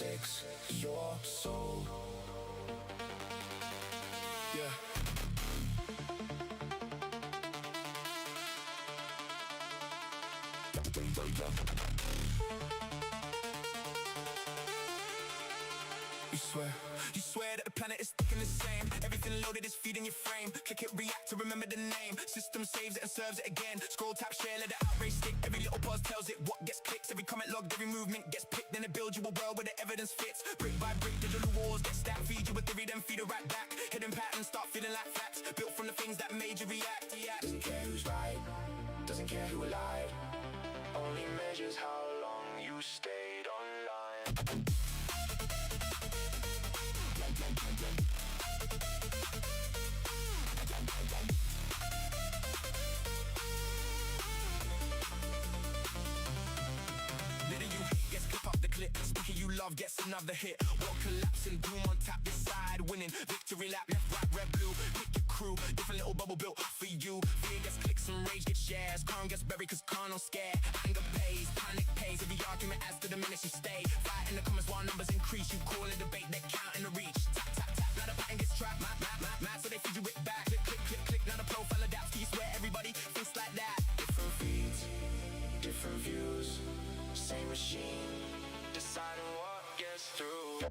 fix your soul. Yeah. You swear that the planet is sticking the same. Everything loaded is feeding your frame. Click it, react to remember the name. System saves it and serves it again. Scroll, tap, share, let the outrage stick. Every little pause tells it what gets clicks. Every comment logged, every movement gets picked. Then it builds you a world where the evidence fits. Brick by brick, digital walls get stacked. Feed you a theory, then feed it right back. Hidden patterns start feeling like facts. Built from the things that made you react. Doesn't care who's right, doesn't care who lied. Only measures how long you stayed online. Little you hate gets clip up the clip. Speaker you love gets another hit. World collapsing, doom on tap, this side winning. Victory lap, left, right, red, blue. Pick your crew, different little bubble built for you. Fear gets clicks and rage gets shares. Calm gets buried cause calm don't scare. Anger pays, panic pays. Every argument adds to the minutes you stay. Fight in the comments while numbers increase. You call it debate, they're counting the reach. Tap, tap, tap, now the pattern gets trapped. Mad, so they feed you it back. Click, click, click, click, now the profile adapts. Can you swear everybody thinks like that? Different feeds, different views. Same machine, deciding what gets through.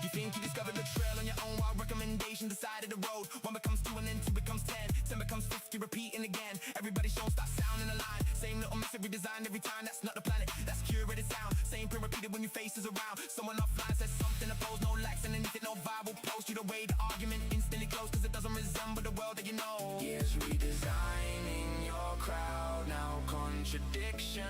You think you discovered the trail on your own while recommendation decided the road. 1 becomes 2 and then 2 becomes 10. 10 becomes 50, repeating again. Everybody shown start sounding aligned. Same little message redesigned every time. That's not the planet, that's curated sound. Same print repeated when your face is around. Someone offline says something opposed, no likes underneath it, no viral post. You the way the argument instantly close cause it doesn't resemble the world that you know. Years redesigning your crowd. Now contradiction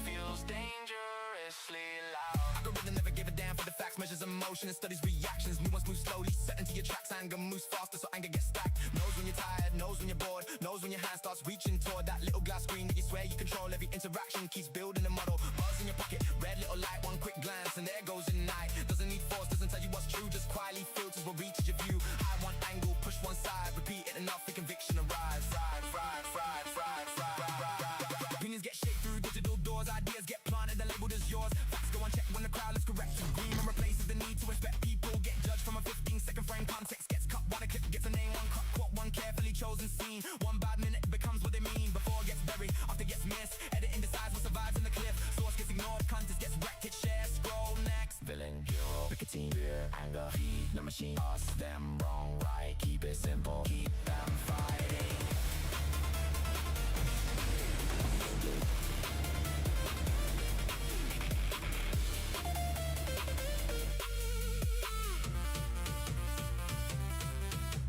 feels dangerously loud. Algorithm never gave a damn for the facts. Measures emotion and studies reactions. New ones move slowly, set into your tracks. Anger moves faster so anger gets stacked. Knows when you're tired, knows when you're bored. Knows when your hand starts reaching toward that little glass screen that you swear you control. Every interaction keeps building a model. Buzz in your pocket, red little light. One quick glance and there goes the night. Doesn't need force, doesn't tell you what's true. Just quietly filters what reaches your view. Hide one angle, push one side. Repeat it enough for conviction arrives. Opinions get shaped through digital doors. Ideas get planted and labeled as yours. Facts go unchecked when the crowd is correct. Green and replaces the need to inspect people. Get judged from a 15-second frame. Context gets cut. One a clip gets a name. One cut, quote, one carefully chosen scene. One bad minute becomes what they mean. Before it gets buried, after it gets missed. Editing decides what survives in the clip. Source gets ignored, context gets wrecked. Hit share, scroll next. Villain, hero, pick a team. Fear, anger, feed, the machine. Us, them, wrong, right. Keep it simple. Keep them fighting.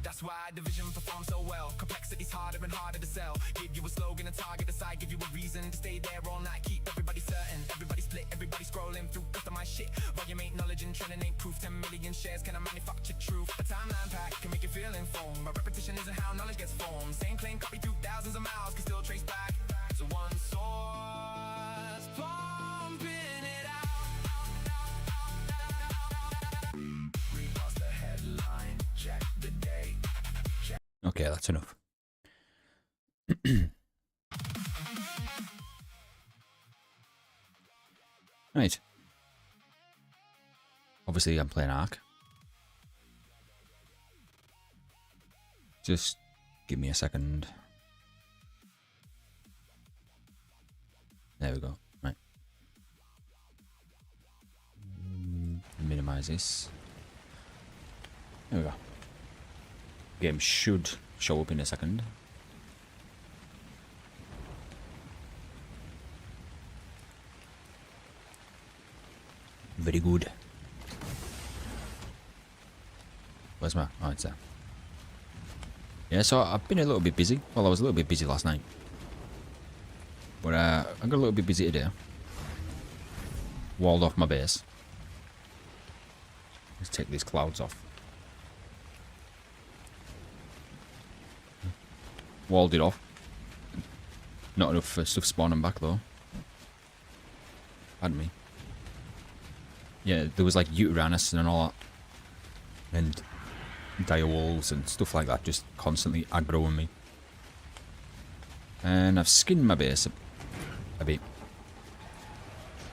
That's why division performs so well. Complexity's harder and harder to sell. Give you a slogan, a target, decide, give you a reason to stay there all night. Keep everybody certain, everybody split, everybody scrolling through customized shit. Volume ain't knowledge and trending ain't proof. 10 million shares, can I manufacture truth? A timeline pack can make you feel informed, but repetition isn't how knowledge gets formed. Same plain copy through thousands of miles, can still trace back to one source. Pumping it out. Read past the headline, check the date. Okay, that's enough. Right. Obviously, I'm playing ARK. Just give me a second. There we go. Right. Minimize this. There we go. Game should show up in a second. Very good. Where's my... Oh, it's there. Yeah, so I've been a little bit busy. Well, I was a little bit busy last night. But I got a little bit busy today. Walled off my base. Let's take these clouds off. Walled it off. Not enough stuff spawning back though. Pardon me. Yeah, there was like Uranus and all that. And dire wolves and stuff like that just constantly aggroing me. And I've skinned my base a bit.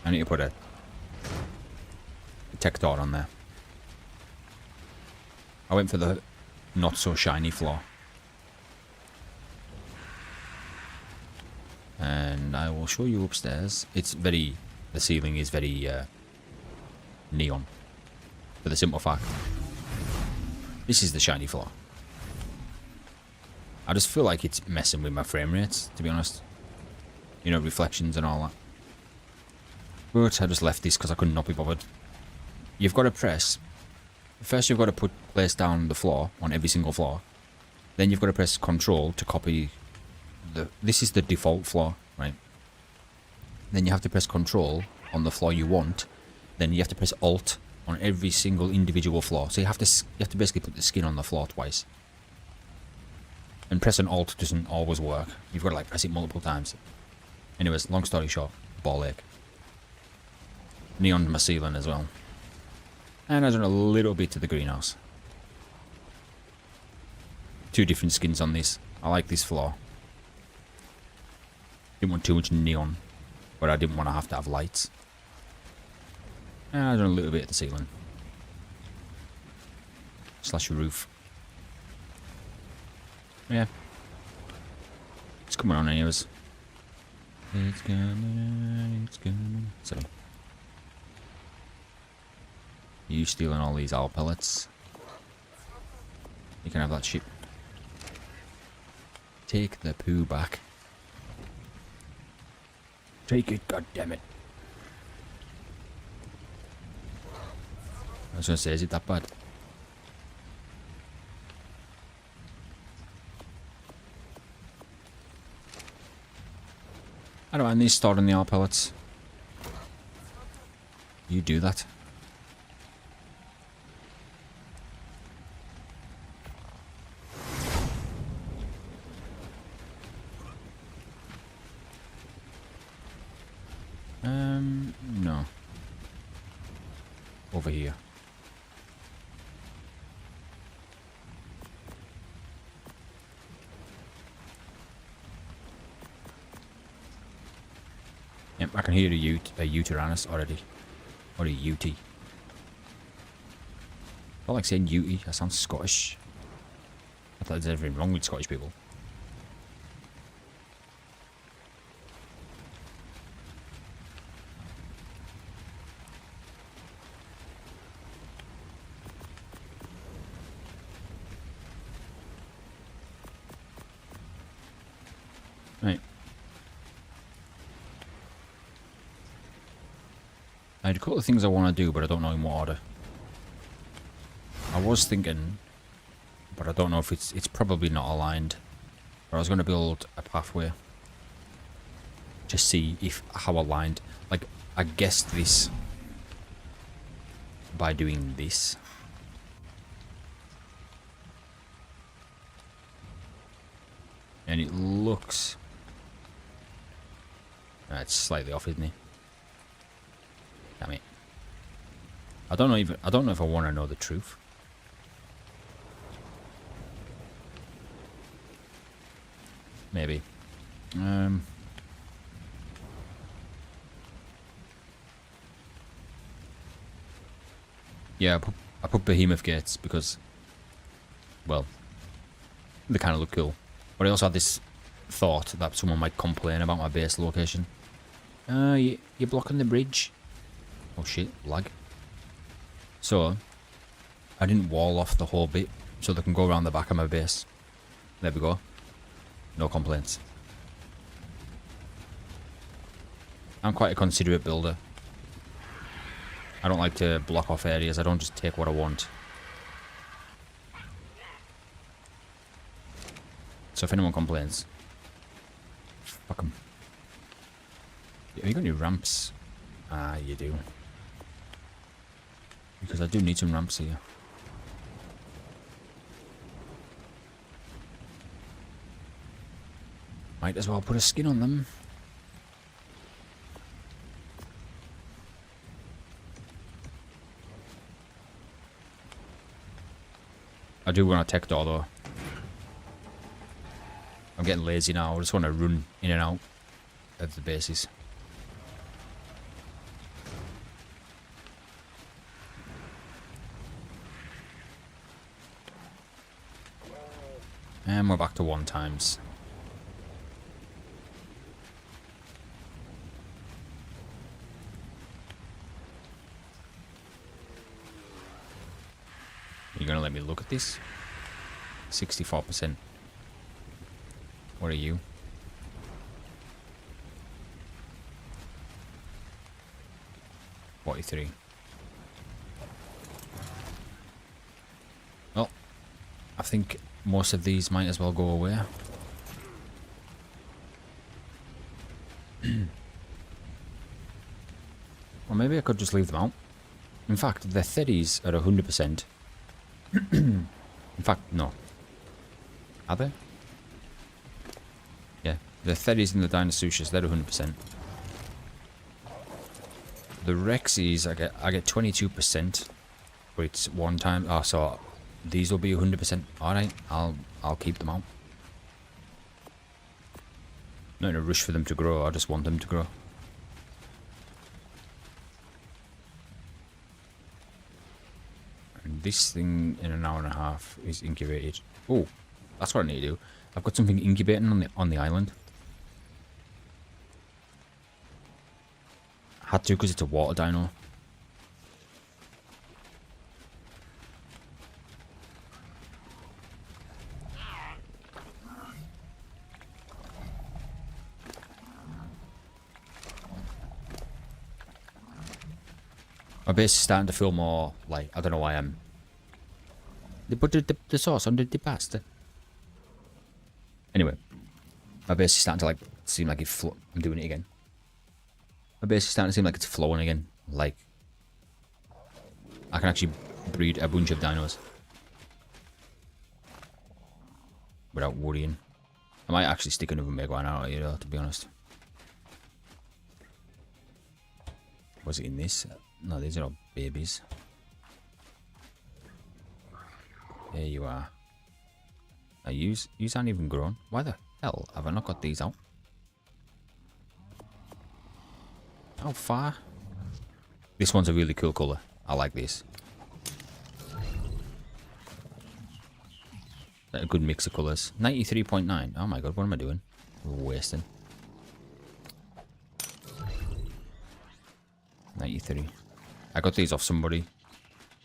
I need to put a tech dot on there. I went for the not so shiny floor. And I will show you upstairs. It's very, the ceiling is very neon. For the simple fact, this is the shiny floor. I just feel like it's messing with my frame rates, to be honest. You know, reflections and all that. But I just left this because I could not be bothered. You've got to press. First you've got to place down the floor on every single floor. Then you've got to press Control to copy the... This is the default floor, right? Then you have to press Control on the floor you want. Then you have to press Alt on every single individual floor. So you have to basically put the skin on the floor twice. And pressing Alt doesn't always work. You've got to like press it multiple times. Anyways, long story short, ball ache. Neon my ceiling as well. And I've done a little bit to the greenhouse. 2 different skins on this. I like this floor. Didn't want too much neon, but I didn't want to have lights. And I've done a little bit at the ceiling. Slash roof. Yeah. It's coming on anyways. It's coming, it's coming. So. You stealing all these owl pellets. You can have that shit. Take the poo back. Take it, goddammit. I was gonna say, is it that bad? I don't mind these storing the owl pellets. You do that. No. Over here. Yep, I can hear a Uteranus already. Or a Ute. I don't like saying Ute, that sounds Scottish. I thought there's anything wrong with Scottish people. Right. I had a couple of things I want to do, but I don't know in what order. I was thinking, but I don't know if it's probably not aligned. But I was going to build a pathway. To see how aligned. Like, I guessed this by doing this. And it looks... it's slightly off, isn't it? Damn it. I don't know if I want to know the truth. Maybe. Yeah, I put behemoth gates because, well, they kind of look cool. But I also had this thought that someone might complain about my base location. You're blocking the bridge. Oh shit, lag. So, I didn't wall off the whole bit so they can go around the back of my base. There we go. No complaints. I'm quite a considerate builder. I don't like to block off areas, I don't just take what I want. So if anyone complains, fuck them. Have you got any ramps? Ah, you do. Because I do need some ramps here. Might as well put a skin on them. I do want to tech door though. I'm getting lazy now. I just want to run in and out of the bases. And we're back to 1 times. You're gonna let me look at this? 64%. What are you? $43. Well, I think most of these might as well go away. Or maybe I could just leave them out. In fact, the 30s are 100%. In fact, no. Are they? Yeah, the 30s and the Dinosaurs, they're 100%. The Rexies, I get 22%, but it's 1 time. Oh, so these will be 100%. All right, I'll keep them out. Not in a rush for them to grow. I just want them to grow. And this thing in an hour and a half is incubated. Oh, that's what I need to do. I've got something incubating on the island. Had to because it's a water dino. My base is starting to feel more like, I don't know why I'm... They put the sauce under the pasta. Anyway, my base is starting to like seem like I'm doing it again. My base is starting to seem like it's flowing again. Like, I can actually breed a bunch of dinos without worrying. I might actually stick another Megawan out here though, to be honest. Was it in this? No, these are all babies. There you are. Now yous aren't even grown. Why the hell have I not got these out? How far? This one's a really cool colour. I like this. A good mix of colours. 93.9. Oh my god, what am I doing? Wasting. 93. I got these off somebody.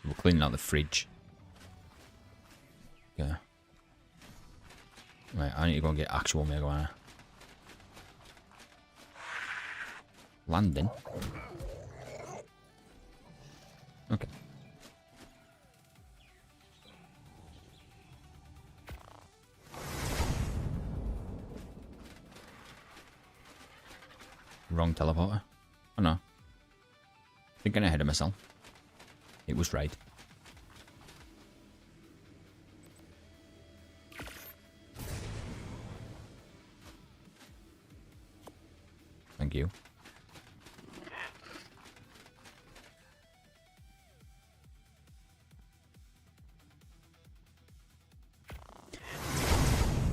We're cleaning out the fridge. Yeah. Right, I need to go and get actual Megawana. Landing. Okay. Wrong teleporter. Oh no. Thinking ahead of myself. It was right. Thank you.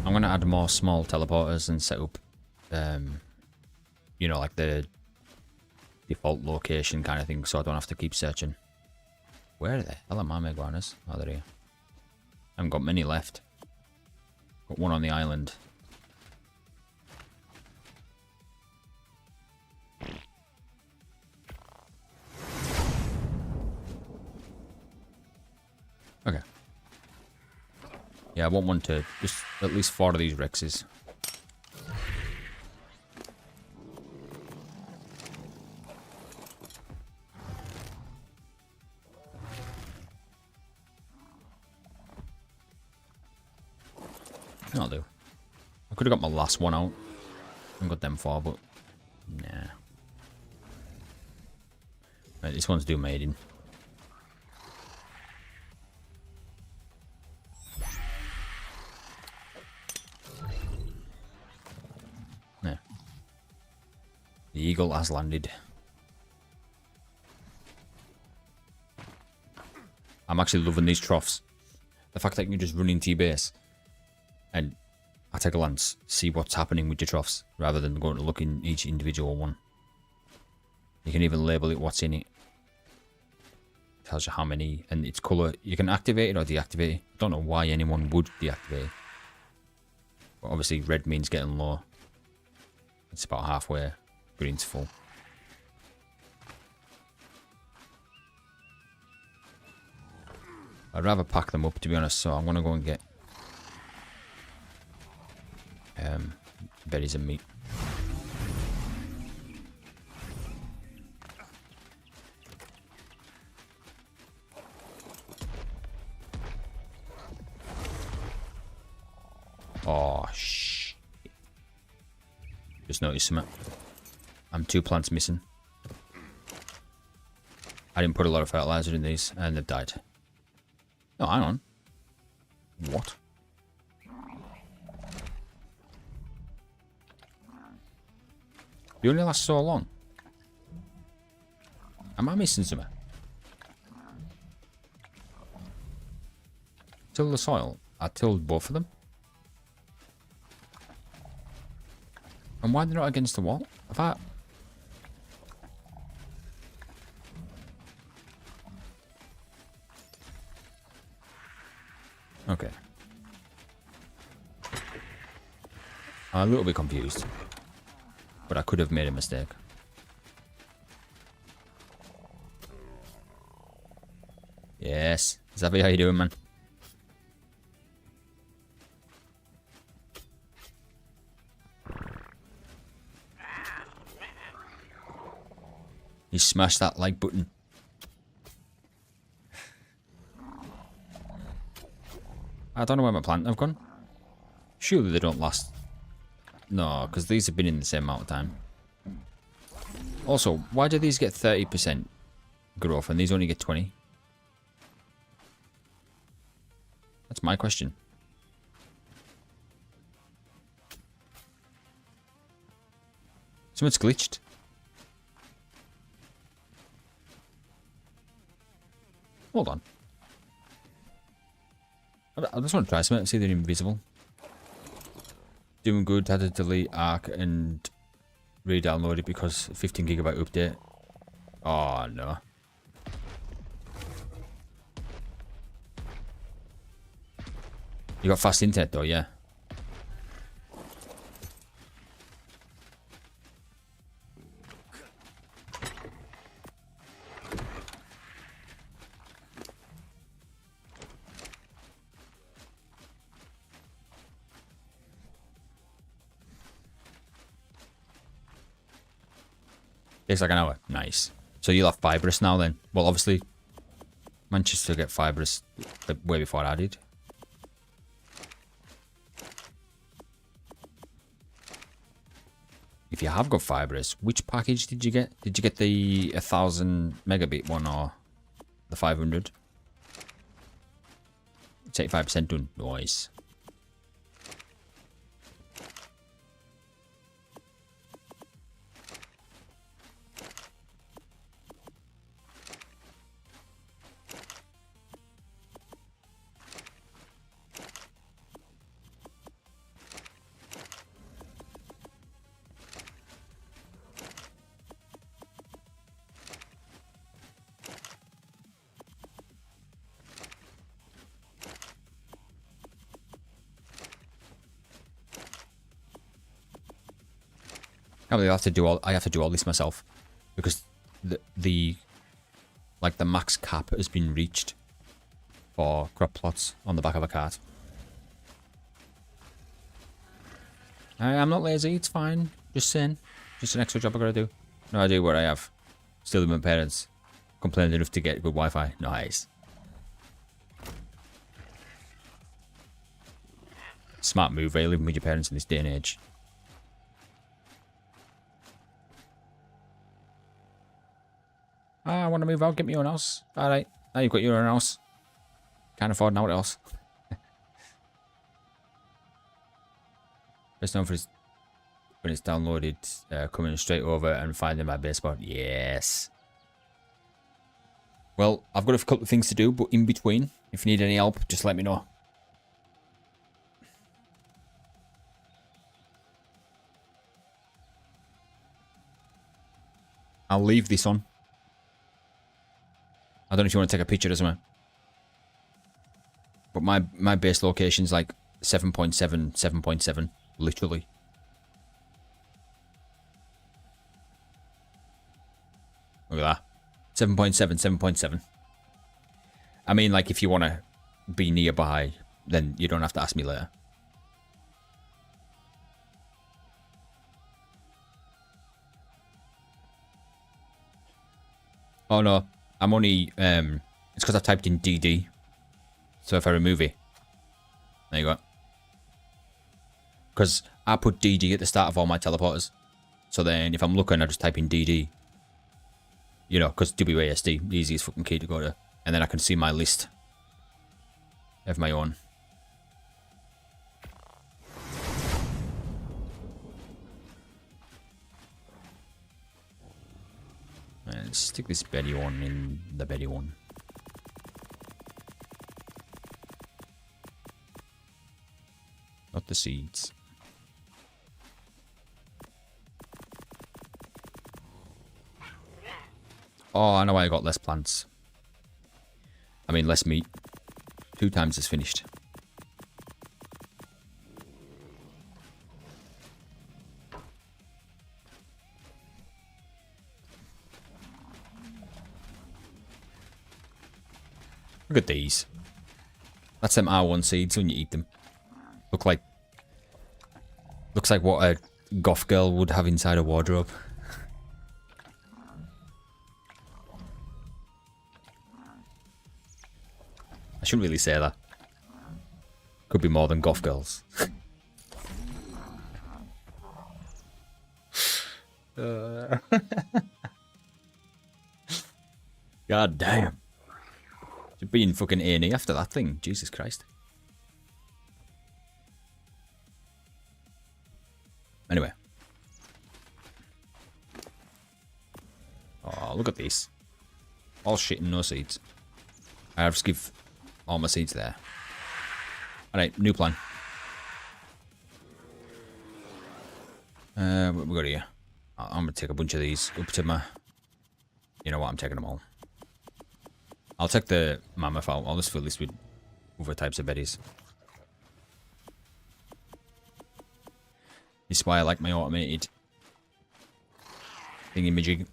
I'm gonna add more small teleporters and set up, you know, like the default location kind of thing, so I don't have to keep searching. Where the hell are my Megawanas? Oh, they're here. I haven't got many left. Got one on the island. Okay. Yeah, I want one to just at least 4 of these Rexes. I'll do. I could have got my last one out and got them 4, but nah. Right, this one's due mating. Yeah. The eagle has landed. I'm actually loving these troughs. The fact that you can just run into your base and at a glance see what's happening with your troughs rather than going to look in each individual one. You can even label it what's in it. Tells you how many and its colour. You can activate it or deactivate it. I don't know why anyone would deactivate it. But obviously red means getting low. It's about halfway. Green's full. I'd rather pack them up, to be honest, so I'm going to go and get berries and meat. Oh, shh. Just noticed something. I'm 2 plants missing. I didn't put a lot of fertilizer in these, and they've died. Oh, hang on. What? You only last so long. Am I missing something? Till the soil. I tilled both of them. And why are they not against the wall? Have I... Okay. I'm a little bit confused. But I could have made a mistake. Yes. Zavi, how you doing, man? You smashed that like button. I don't know where my plant have gone. Surely they don't last. No, because these have been in the same amount of time. Also, why do these get 30% growth and these only get 20? That's my question. Something's glitched. Hold on. I just want to try something, see if they're invisible. Doing good, had to delete ARK and re-download it because 15GB update. Oh no. You got fast internet though, yeah. It's like an hour. Nice. So you'll have fibrous now then. Well, obviously, Manchester get fibrous way before I did. If you have got fibrous, which package did you get? Did you get the 1000 megabit one or the 500? 85% done. Nice. I have to do all this myself because the max cap has been reached for crop plots on the back of a cart. I'm not lazy, it's fine. Just saying. Just an extra job I gotta do. No idea what I have. Still with my parents. Complained enough to get good Wi-Fi. Nice. Smart move, really, living with your parents in this day and age. I want to move out, get me your own house. Alright, now you've got your own house. Can't afford now, what else? Best known for his, when it's downloaded, coming straight over and finding my base spot. Yes. Well, I've got a couple of things to do, but in between, if you need any help, just let me know. I'll leave this on. I don't know if you want to take a picture or something. But my base location's like 7.7, 7.7, literally. Look at that. 7.7, 7.7. I mean, like, if you want to be nearby, then you don't have to ask me later. Oh, no. I'm only... it's because I've typed in DD. So if I remove it... There you go. Because I put DD at the start of all my teleporters. So then if I'm looking, I just type in DD. You know, because WASD, the easiest fucking key to go to. And then I can see my list of my own. Let's stick this Betty one in the Betty one. Not the seeds. Oh, I know why I got less plants. I mean, less meat. 2 times is finished. Look at these. That's them R1 seeds when you eat them. Looks like what a goth girl would have inside a wardrobe. I shouldn't really say that. Could be more than goth girls. God damn. You're being fucking A&E after that thing. Jesus Christ. Anyway. Oh, look at these. All shit and no seeds. I'll just give all my seeds there. Alright, new plan. What we got here? I'm gonna take a bunch of these up to my... You know what, I'm taking them all. I'll take the mammoth out. I'll just fill this with other types of berries. This is why I like my automated thingy-majig.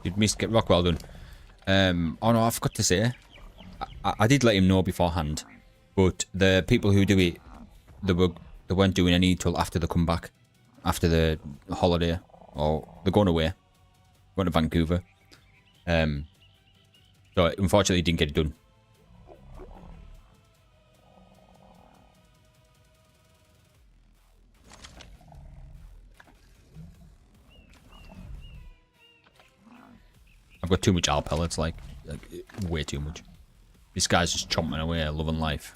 You'd miss get rock well done. Oh no, I forgot to say. I did let him know beforehand, but the people who do it, they weren't doing any till after they come back, after the holiday, or they're going away, going to Vancouver. So unfortunately, he didn't get it done. I've got too much ARK pellets, like way too much. This guy's just chomping away, loving life.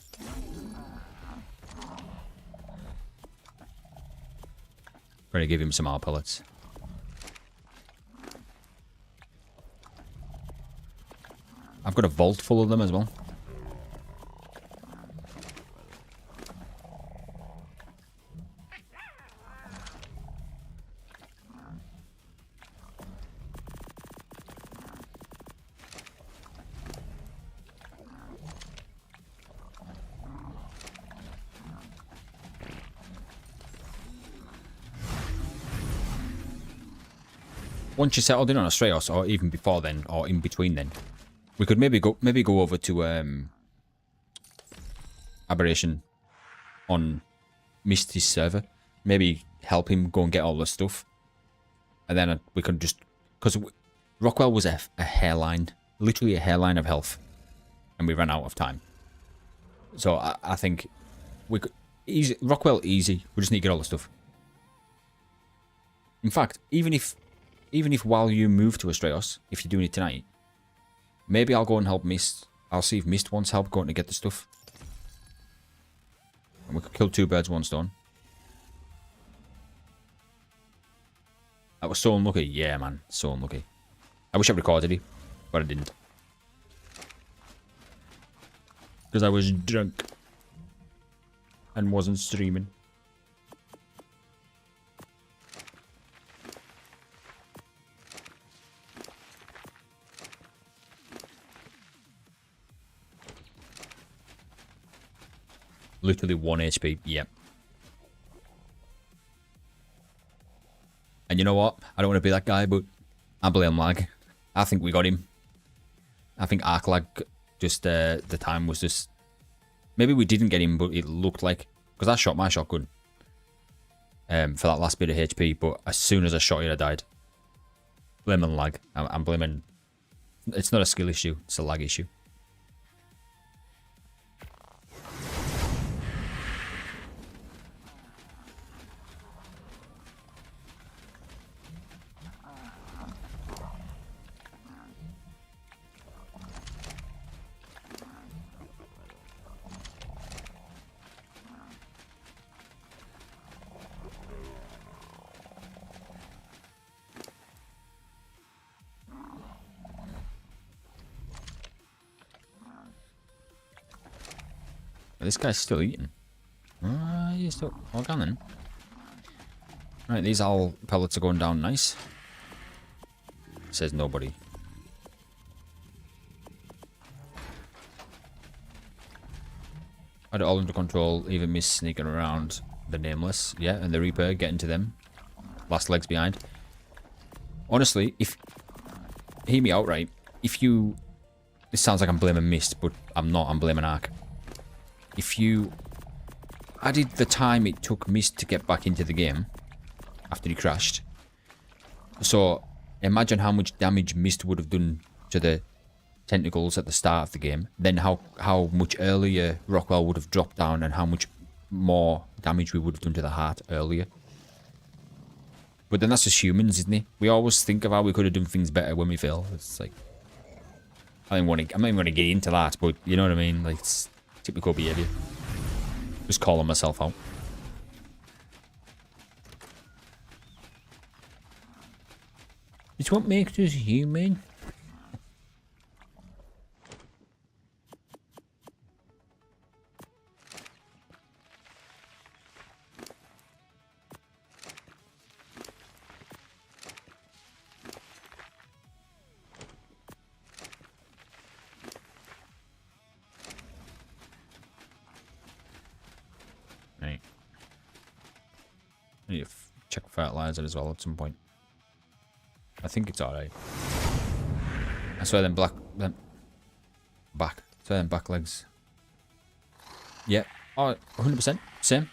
Trying to give him some ARK pellets. I've got a vault full of them as well. once you settled in on Astraeos, or even before then, or in between then, we could maybe go over to Aberration on Misty's server. Maybe help him go and get all the stuff, and then we could just, because Rockwell was a hairline, literally a hairline of health, and we ran out of time. So I think we could easy Rockwell easy. We just need to get all the stuff. In fact, even if while you move to Astraeos, if you're doing it tonight, maybe I'll go and help Mist. I'll see if Mist wants help going to get the stuff. And we could kill 2 birds, 1 stone. That was so unlucky. Yeah, man. So unlucky. I wish I recorded it, but I didn't. Because I was drunk. And wasn't streaming. Literally 1 HP. Yep. And you know what? I don't want to be that guy, but I blame lag. I think we got him. I think ARK lag, just the time was just... Maybe we didn't get him, but it looked like... Because I shot my shotgun for that last bit of HP, but as soon as I shot it, I died. Blaming lag. I'm blaming... It's not a skill issue, it's a lag issue. This guy's still eating. He's still organic. Right, these all pellets are going down nice. Says nobody. Had it all under control, even Miss sneaking around the Nameless. Yeah, and the Reaper getting to them. Last legs behind. Honestly, if... Hear me out right. If you... This sounds like I'm blaming Mist, but I'm not. I'm blaming ARK. If you added the time it took Mist to get back into the game after he crashed, so imagine how much damage Mist would have done to the tentacles at the start of the game, then how much earlier Rockwell would have dropped down and how much more damage we would have done to the heart earlier. But then that's just humans, isn't it? We always think of how we could have done things better when we fail. It's like... I'm not even going to get into that, but you know what I mean? Like, it's typical behaviour. Just calling myself out. It's what makes us human. Right. I need to check fertilizer as well at some point. I think it's alright. I swear them back legs. Yeah. Oh, 100%. Same.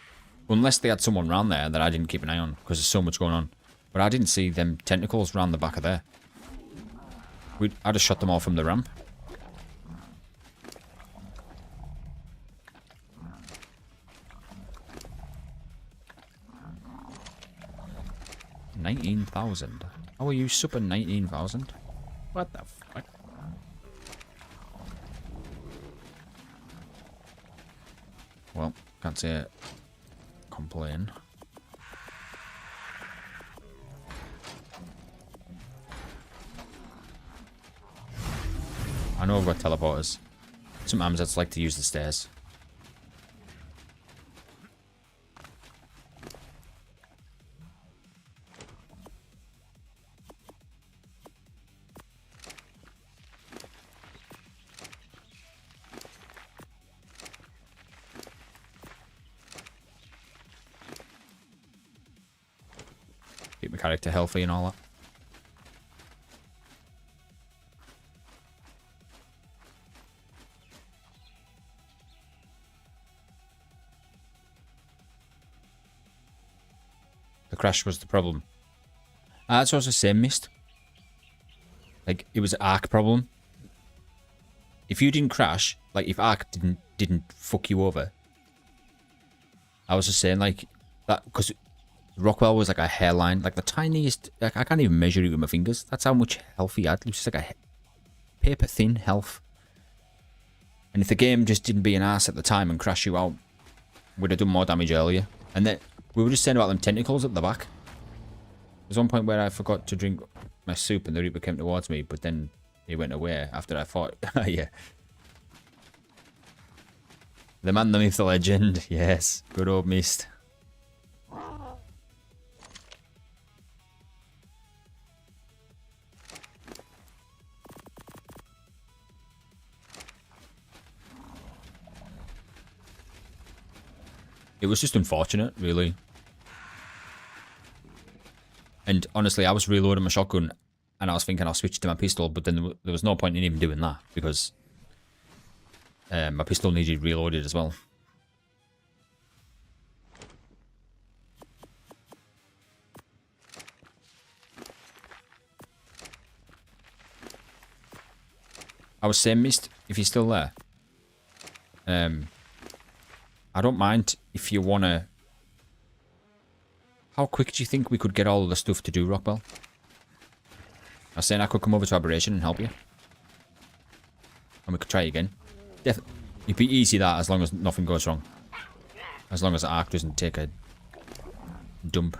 Unless they had someone round there that I didn't keep an eye on, because there's so much going on. But I didn't see them tentacles round the back of there. I just shot them all from the ramp. $19,000. How are you super 19,000? What the fuck? Well, can't say it. Complain. I know I've got teleporters. Sometimes I just like to use the stairs. Keep my character healthy and all that. The crash was the problem. That's what I was just saying, Mist. Like, it was an ARK problem. If you didn't crash, like, if ARK didn't fuck you over, I was just saying, like, that, because Rockwell was like a hairline, like the tiniest, like, I can't even measure it with my fingers. That's how much health he had. It was just like a paper thin health. And if the game just didn't be an ass at the time and crash you out, we'd have done more damage earlier. And then we were just saying about them tentacles at the back. There's one point where I forgot to drink my soup and the Reaper came towards me, but then he went away after I fought. Yeah. The man, the myth, the legend. Yes. Good old Mist. It was just unfortunate, really. And honestly, I was reloading my shotgun and I was thinking I'll switch to my pistol, but then there was no point in even doing that because my pistol needed reloaded as well. I was saying, Mist, if you're still there, I don't mind if you want to... How quick do you think we could get all of the stuff to do, Rockwell? I was saying I could come over to Aberration and help you. And we could try again. It'd be easy that as long as nothing goes wrong. As long as the ARK doesn't take a dump.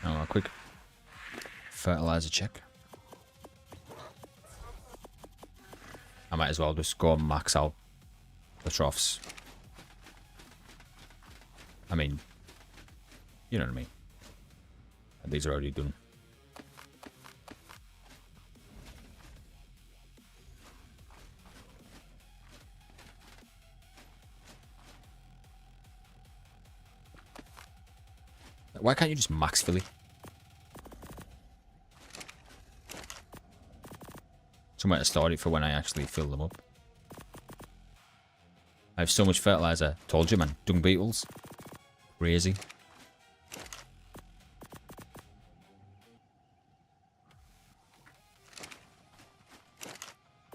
Oh, a quick fertilizer check. I might as well just go and max out the troughs. I mean, you know what I mean. These are already done. Why can't you just max Philly? Somewhere to store it for when I actually fill them up. I have so much fertilizer. Told you, man. Dung beetles. Crazy.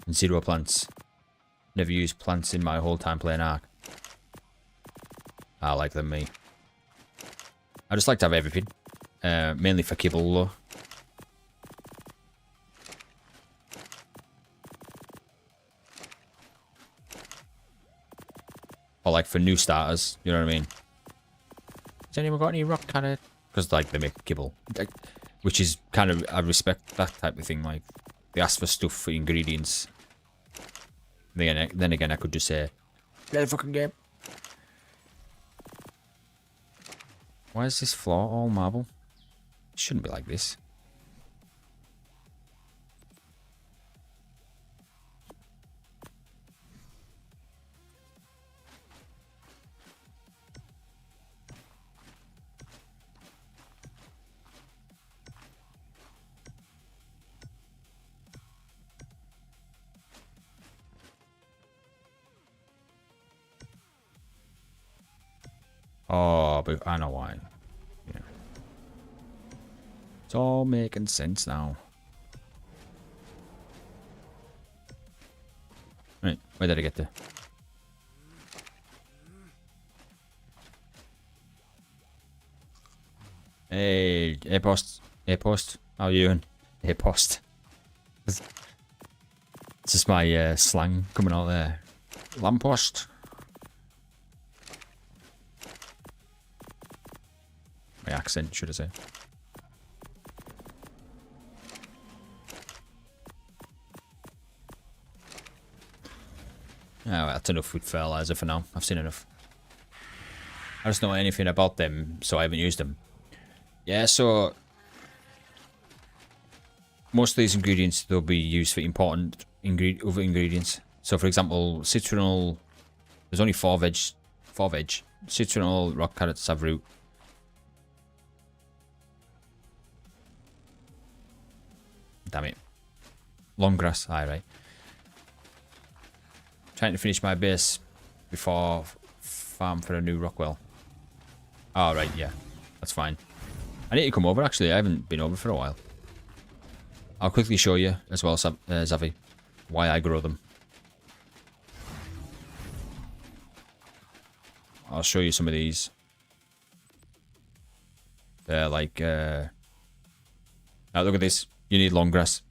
And 0 plants. Never used plants in my whole time playing ARK. I like them, me. I just like to have everything. Mainly for kibble, though. Or like for new starters, you know what I mean? Has anyone got any rock kind of... Because like they make kibble. Which is kind of... I respect that type of thing. Like, they ask for stuff for ingredients. Then again, I could just say... Play the fucking game. Why is this floor all marble? It shouldn't be like this. Oh, but I know why. Yeah. It's all making sense now. Right, where did I get to? Hey, A-post. A-post. How you doing? A-post. It's just my slang coming out there. Lamppost. My accent, should I say. Oh, that's enough with fertilizer for now. I've seen enough. I just know anything about them, so I haven't used them. Yeah, so most of these ingredients, they'll be used for important other ingredients. So for example, citronal, there's only 4 veg. Citronal, rock carrot, savroot. Damn it. Long grass, alright. Trying to finish my base before farm for a new rockwell. Alright, yeah. That's fine. I need to come over actually, I haven't been over for a while. I'll quickly show you as well, Zavi, why I grow them. I'll show you some of these. They're like, now look at this. You need long grass.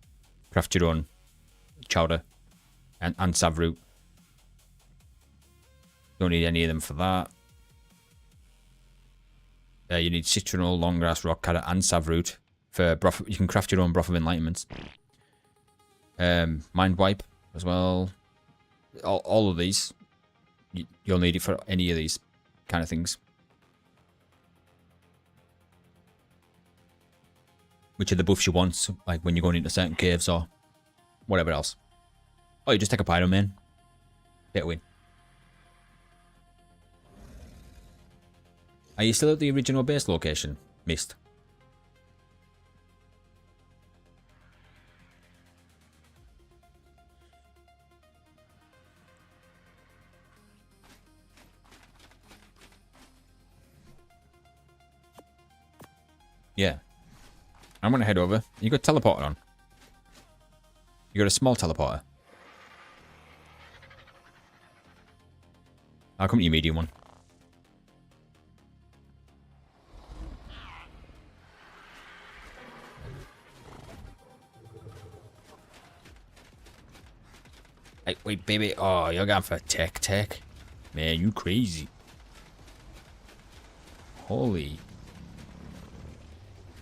Craft your own chowder and savroot. Don't need any of them for that. You need citronal, long grass, rock carrot, and savroot for broth. You can craft your own broth of enlightenment. Mind wipe as well. All of these, you'll need it for any of these kind of things. Which are the buffs you want, like when you're going into certain caves or whatever else. Oh, you just take a pyro man. Get a win. Are you still at the original base location, Mist? Yeah. I'm gonna head over. You got teleporter on? You got a small teleporter? I'll come to your medium one. Hey, wait, baby. Oh, you're going for tech. Man, you crazy. Holy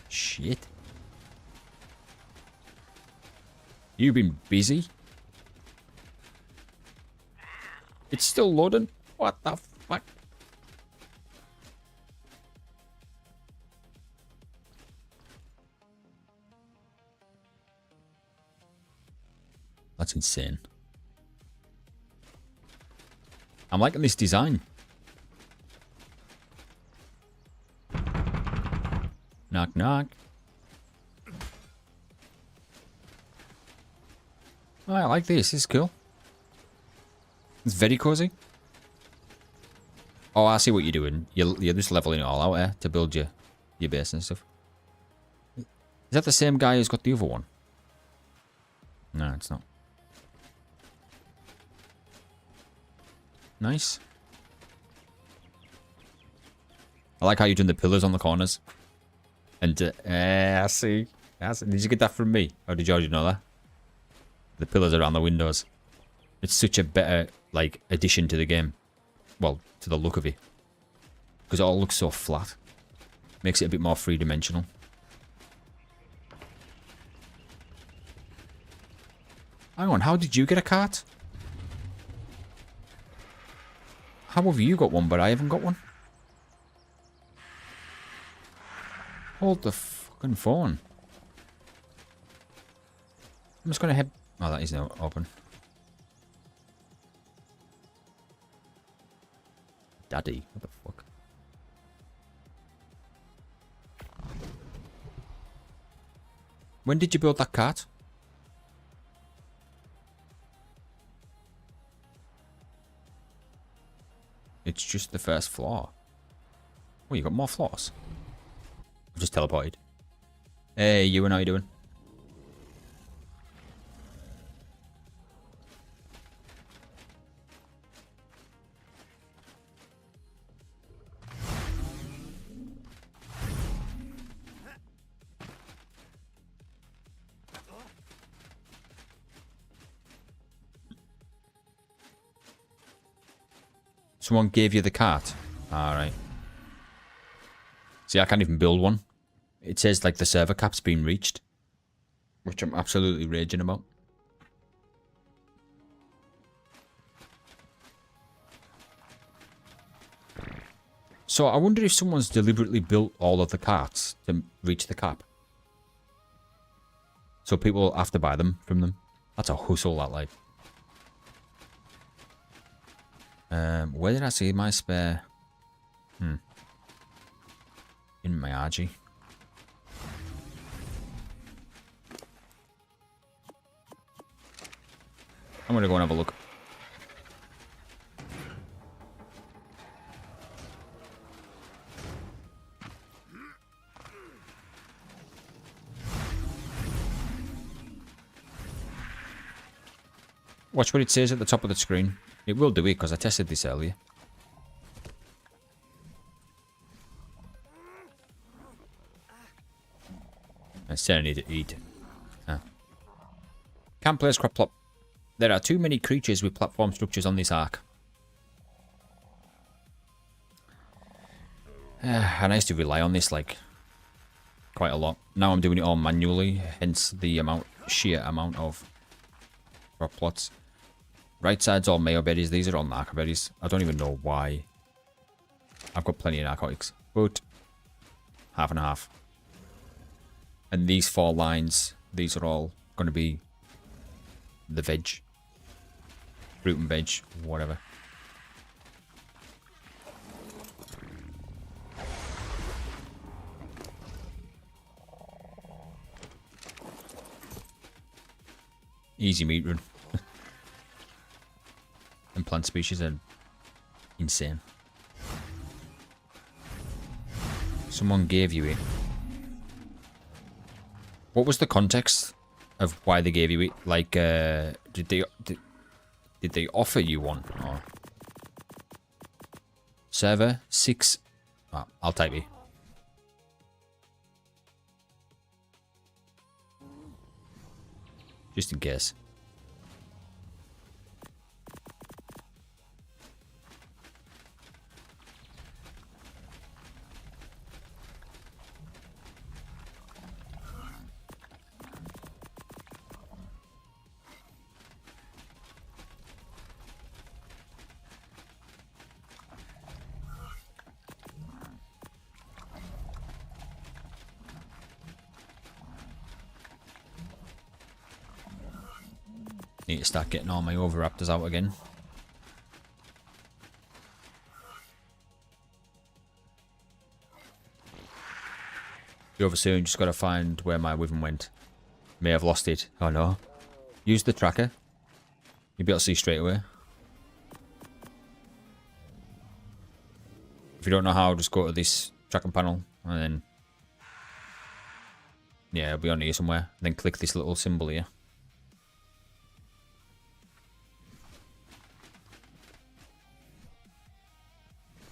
shit. You've been busy? It's still loading? What the fuck? That's insane. I'm liking this design. Knock, knock. Oh, I like this. This is cool. It's very cozy. Oh, I see what you're doing. You're just leveling it all out here to build your base and stuff. Is that the same guy who's got the other one? No, it's not. Nice. I like how you've done the pillars on the corners. And, I see. Did you get that from me? Or did you already know that? The pillars around the windows. It's such a better, like, addition to the game. Well, to the look of it. Because it all looks so flat. Makes it a bit more three-dimensional. Hang on, how did you get a cart? How have you got one, but I haven't got one? Hold the fucking phone. I'm just gonna head... Oh, that is now open. Daddy, what the fuck? When did you build that cart? It's just the first floor. Oh, you got more floors? I've just teleported. Hey, you and how you doing? Someone gave you the cart? Alright. See, I can't even build one. It says, like, the server cap's been reached. Which I'm absolutely raging about. So I wonder if someone's deliberately built all of the carts to reach the cap. So people have to buy them from them. That's a hustle, that, like. Where did I see my spare? In my RG. I'm gonna go and have a look. Watch what it says at the top of the screen. It will do it because I tested this earlier. I still need to eat. Can't place crop plot. There are too many creatures with platform structures on this ark. And I used to rely on this like quite a lot. Now I'm doing it all manually, hence the sheer amount of crop plots. Right side's all mayo berries. These are all narco berries. I don't even know why. I've got plenty of narcotics, but half and a half. And these 4 lines, these are all going to be the veg. Fruit and veg, whatever. Easy meat run. And plant species are insane. Someone gave you it. What was the context of why they gave you it? Like, did they offer you one? Or server 6? Oh, I'll type it. Just in case. Need to start getting all my overraptors out again. Be over soon, just gotta find where my wyvern went. May have lost it. Oh no. Use the tracker. You'll be able to see straight away. If you don't know how, just go to this tracking panel and then... yeah, it'll be on here somewhere. Then click this little symbol here.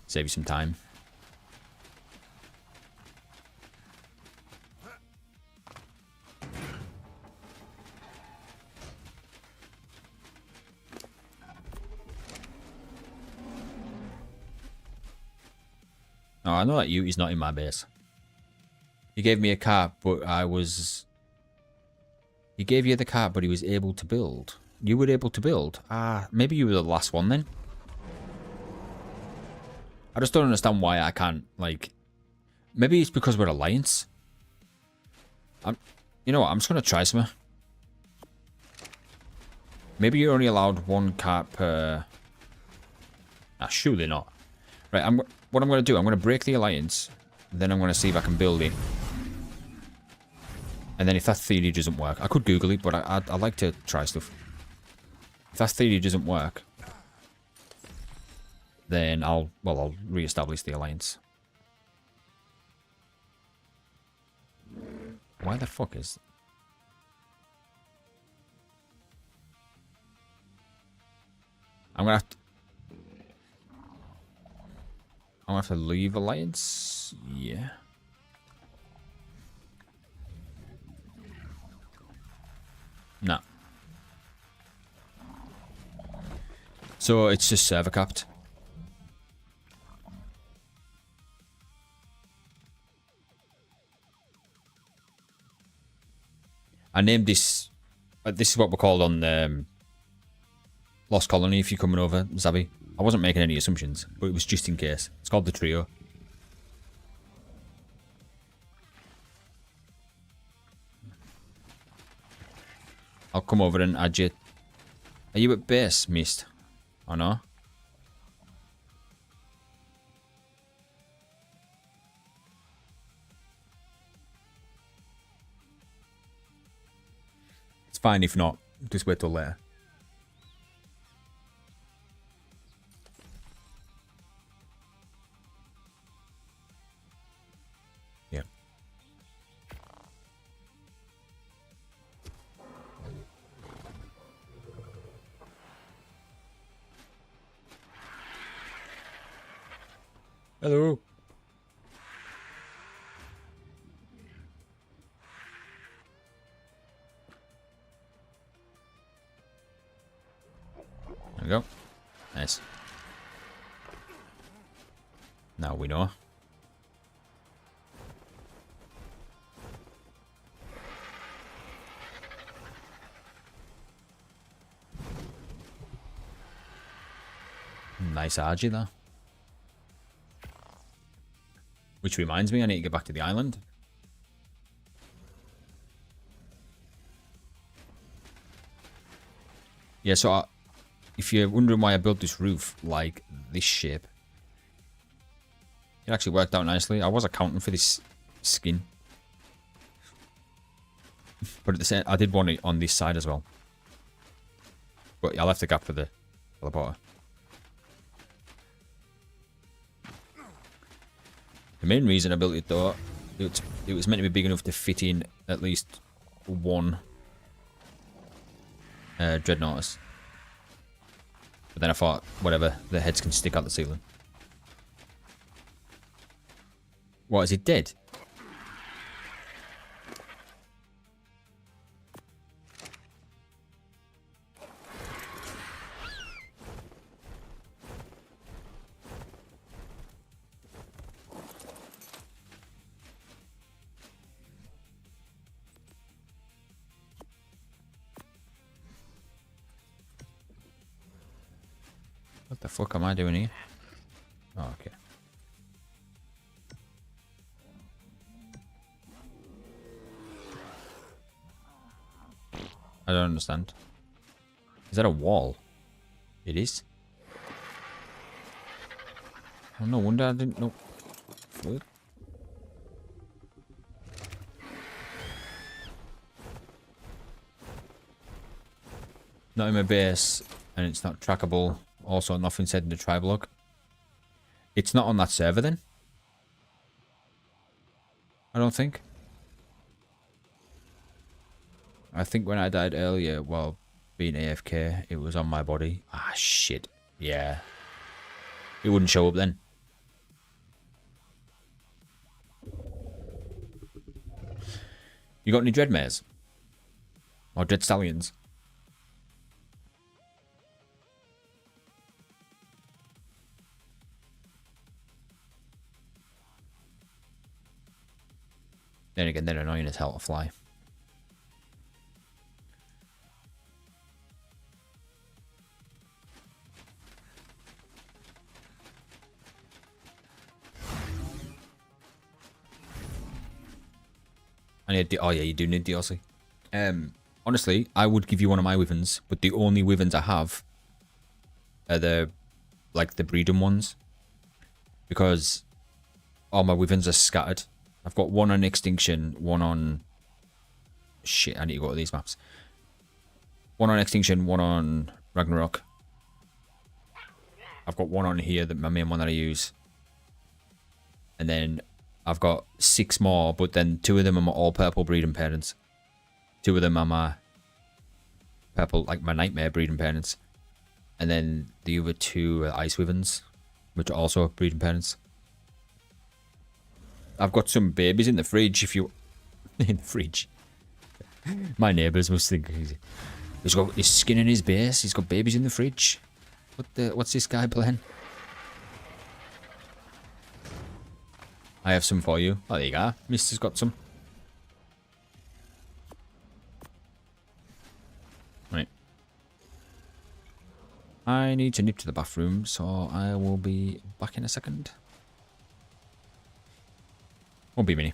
Save you some time. Oh, I know that he's not in my base. He gave me a cart, but I was... He gave you the cart, but he was able to build. You were able to build? Ah, maybe you were the last one then? I just don't understand why I can't, like... Maybe it's because we're Alliance. You know what, I'm just going to try something. Maybe you're only allowed 1 cart per... Ah, surely not. Right, what I'm going to do, I'm going to break the Alliance. Then I'm going to see if I can build it. And then if that theory doesn't work... I could Google it, but I like to try stuff. If that theory doesn't work... then I'll re-establish the Alliance. Why the fuck is... I'm gonna have to leave Alliance? Yeah. No. So it's just server capped. I named this... this is what we're called on Lost Colony if you're coming over, Zabby. I wasn't making any assumptions, but it was just in case. It's called the Trio. I'll come over and add you. Are you at base, Mist? Or no? It's fine if not. Just wait till later. Yeah. Hello. There we go. Nice. Now we know. Nice RG there. Which reminds me, I need to get back to the island. Yeah, so if you're wondering why I built this roof like this shape, it actually worked out nicely. I was accounting for this skin. But at the same, I did want it on this side as well. But I left the gap for the teleporter. The main reason I built it though, it was meant to be big enough to fit in at least one Dreadnoughtus. But then I thought, whatever, the heads can stick out the ceiling. What, is it dead? What the fuck am I doing here? Oh, okay. I don't understand. Is that a wall? It is. Oh, no wonder I didn't know. What? Not in my base, and it's not trackable. Also, nothing said in the tribe log. It's not on that server then? I don't think. I think when I died earlier while being AFK, it was on my body. Ah, shit. Yeah. It wouldn't show up then. You got any Dreadmares? Or Dread Stallions? Then again, they're annoying as hell to fly. I need oh yeah, you do need DLC. Honestly, I would give you one of my wyverns, but the only wyverns I have are the breeding ones, because all my wyverns are scattered. I've got one on Extinction, one on... Shit, I need to go to these maps. One on Extinction, one on Ragnarok. I've got one on here, my main one that I use. And then I've got 6 more, but then 2 of them are my all-purple breeding parents. 2 of them are my purple, like my nightmare breeding parents. And then the other 2 are ice wyverns, which are also breeding parents. I've got some babies in the fridge if you... in the fridge. My neighbours must think he's got his skin in his base, he's got babies in the fridge. What's this guy playing? I have some for you. Oh, there you go. Mister's got some. Right. I need to nip to the bathroom, so I will be back in a second. Won't be many.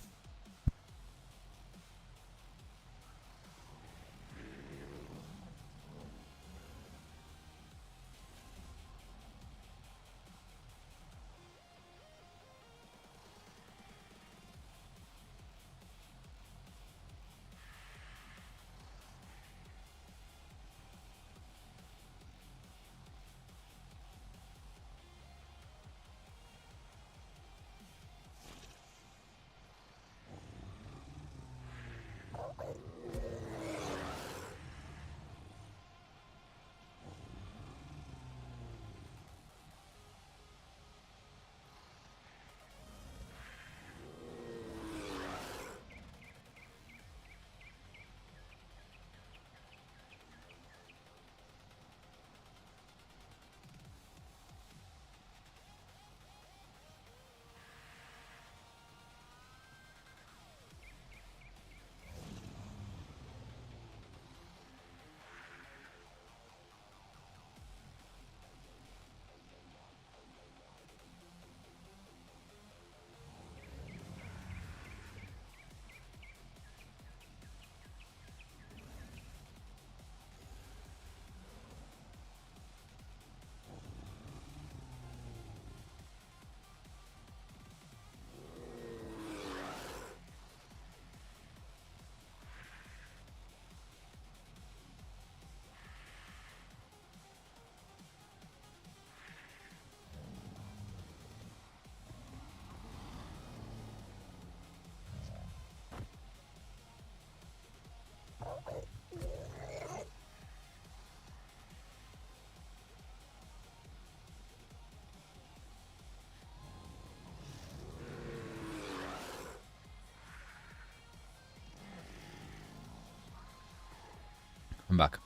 I'm back.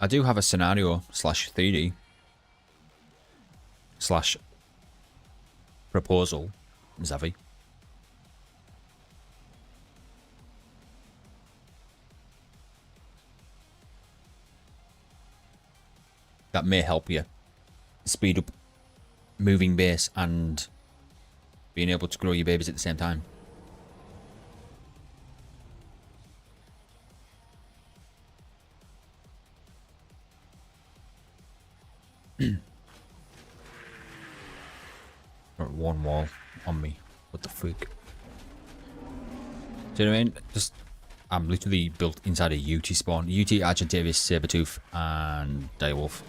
I do have a scenario slash 3D slash proposal, Zavi. That may help you speed up moving base and being able to grow your babies at the same time. Got one wall on me. What the freak? Do you know what I mean? Just, I'm literally built inside a UT spawn. UT, Argentavis, Sabertooth, and Direwolf.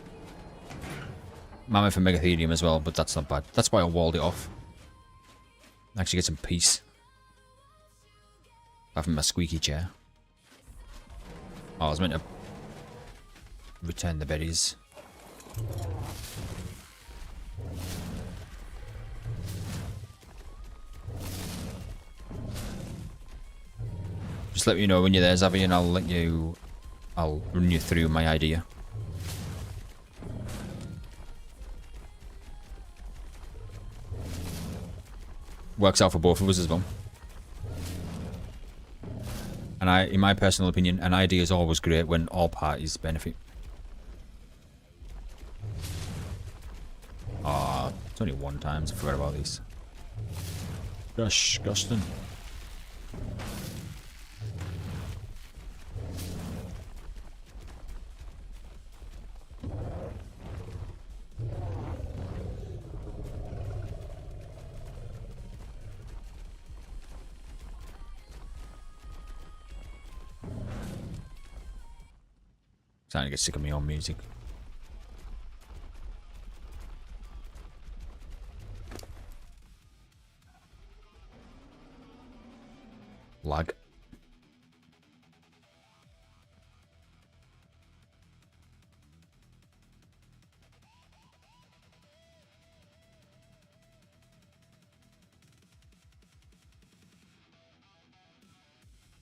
Mammoth and Megatherium as well, but that's not bad. That's why I walled it off. Actually get some peace. Apart from my squeaky chair. Oh, I was meant to return the berries. Just let me know when you're there, Zavi, and I'll run you through my idea. Works out for both of us as well. And in my personal opinion, an idea is always great when all parties benefit. Ah, it's only one time, so I forgot about these. Disgusting. Starting to get sick of my own music. Lag.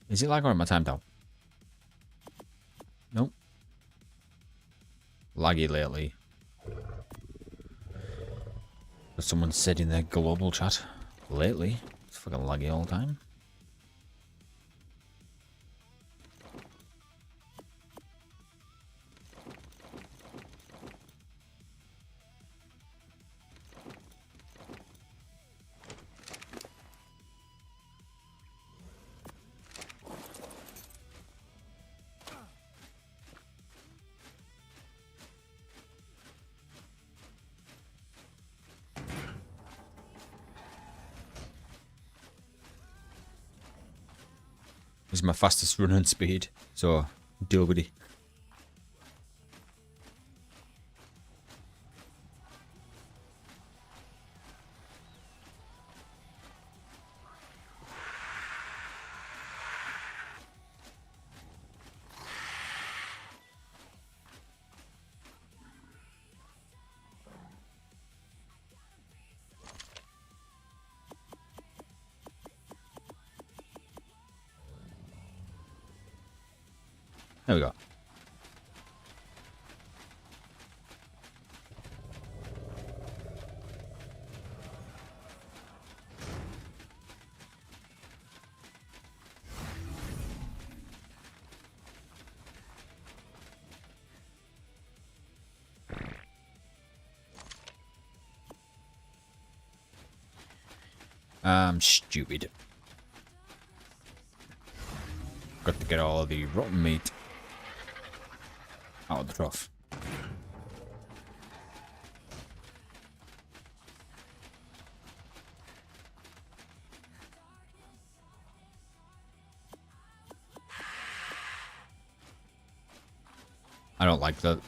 Is it lag or am I timed out? Nope. Laggy lately. But someone said in their global chat, lately, it's fucking laggy all the time. This is my fastest running speed, so deal with it. There we go. I'm stupid. Got to get all the rotten meat out of the trough. I don't like that.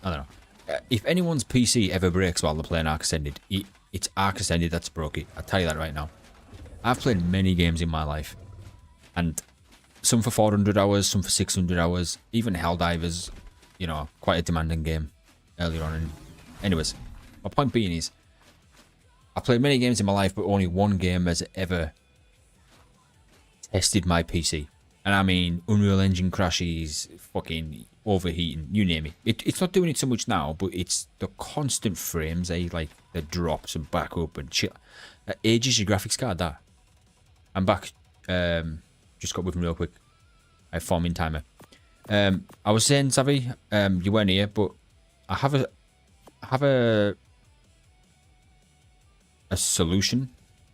I don't know. If anyone's PC ever breaks while they're playing Ark Ascended, it's Ark Ascended that's broke it. I'll tell you that right now. I've played many games in my life, and some for 400 hours, some for 600 hours, even Helldivers, you know, quite a demanding game earlier on. Anyways, my point being is, I've played many games in my life, but only one game has ever tested my PC, And I mean, Unreal Engine crashes, fucking overheating, you name it. It's not doing it so much now, but it's the constant frames, like the drops and back up and shit. That ages your graphics card, that. I'm back. Just got with them real quick. I have farming timer. I was saying, Savvy, you weren't here, but I have a solution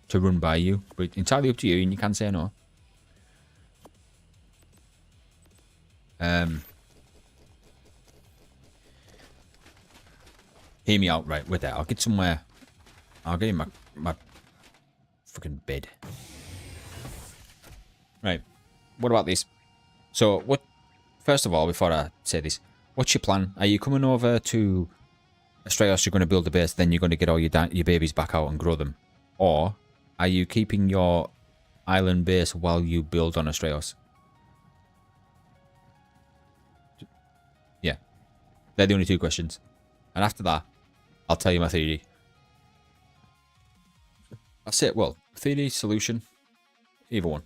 to run by you, but entirely up to you, and you can say no. Hear me out, right? With that, I'll get somewhere. I'll get in my fucking bed. Right. What about this? So, what? First of all, before I say this, what's your plan? Are you coming over to Australis? You're going to build a base, then you're going to get all your babies back out and grow them, or are you keeping your island base while you build on Australis? Yeah, they're the only two questions, and after that, I'll tell you my theory. I'll say it well. Theory, solution, either one.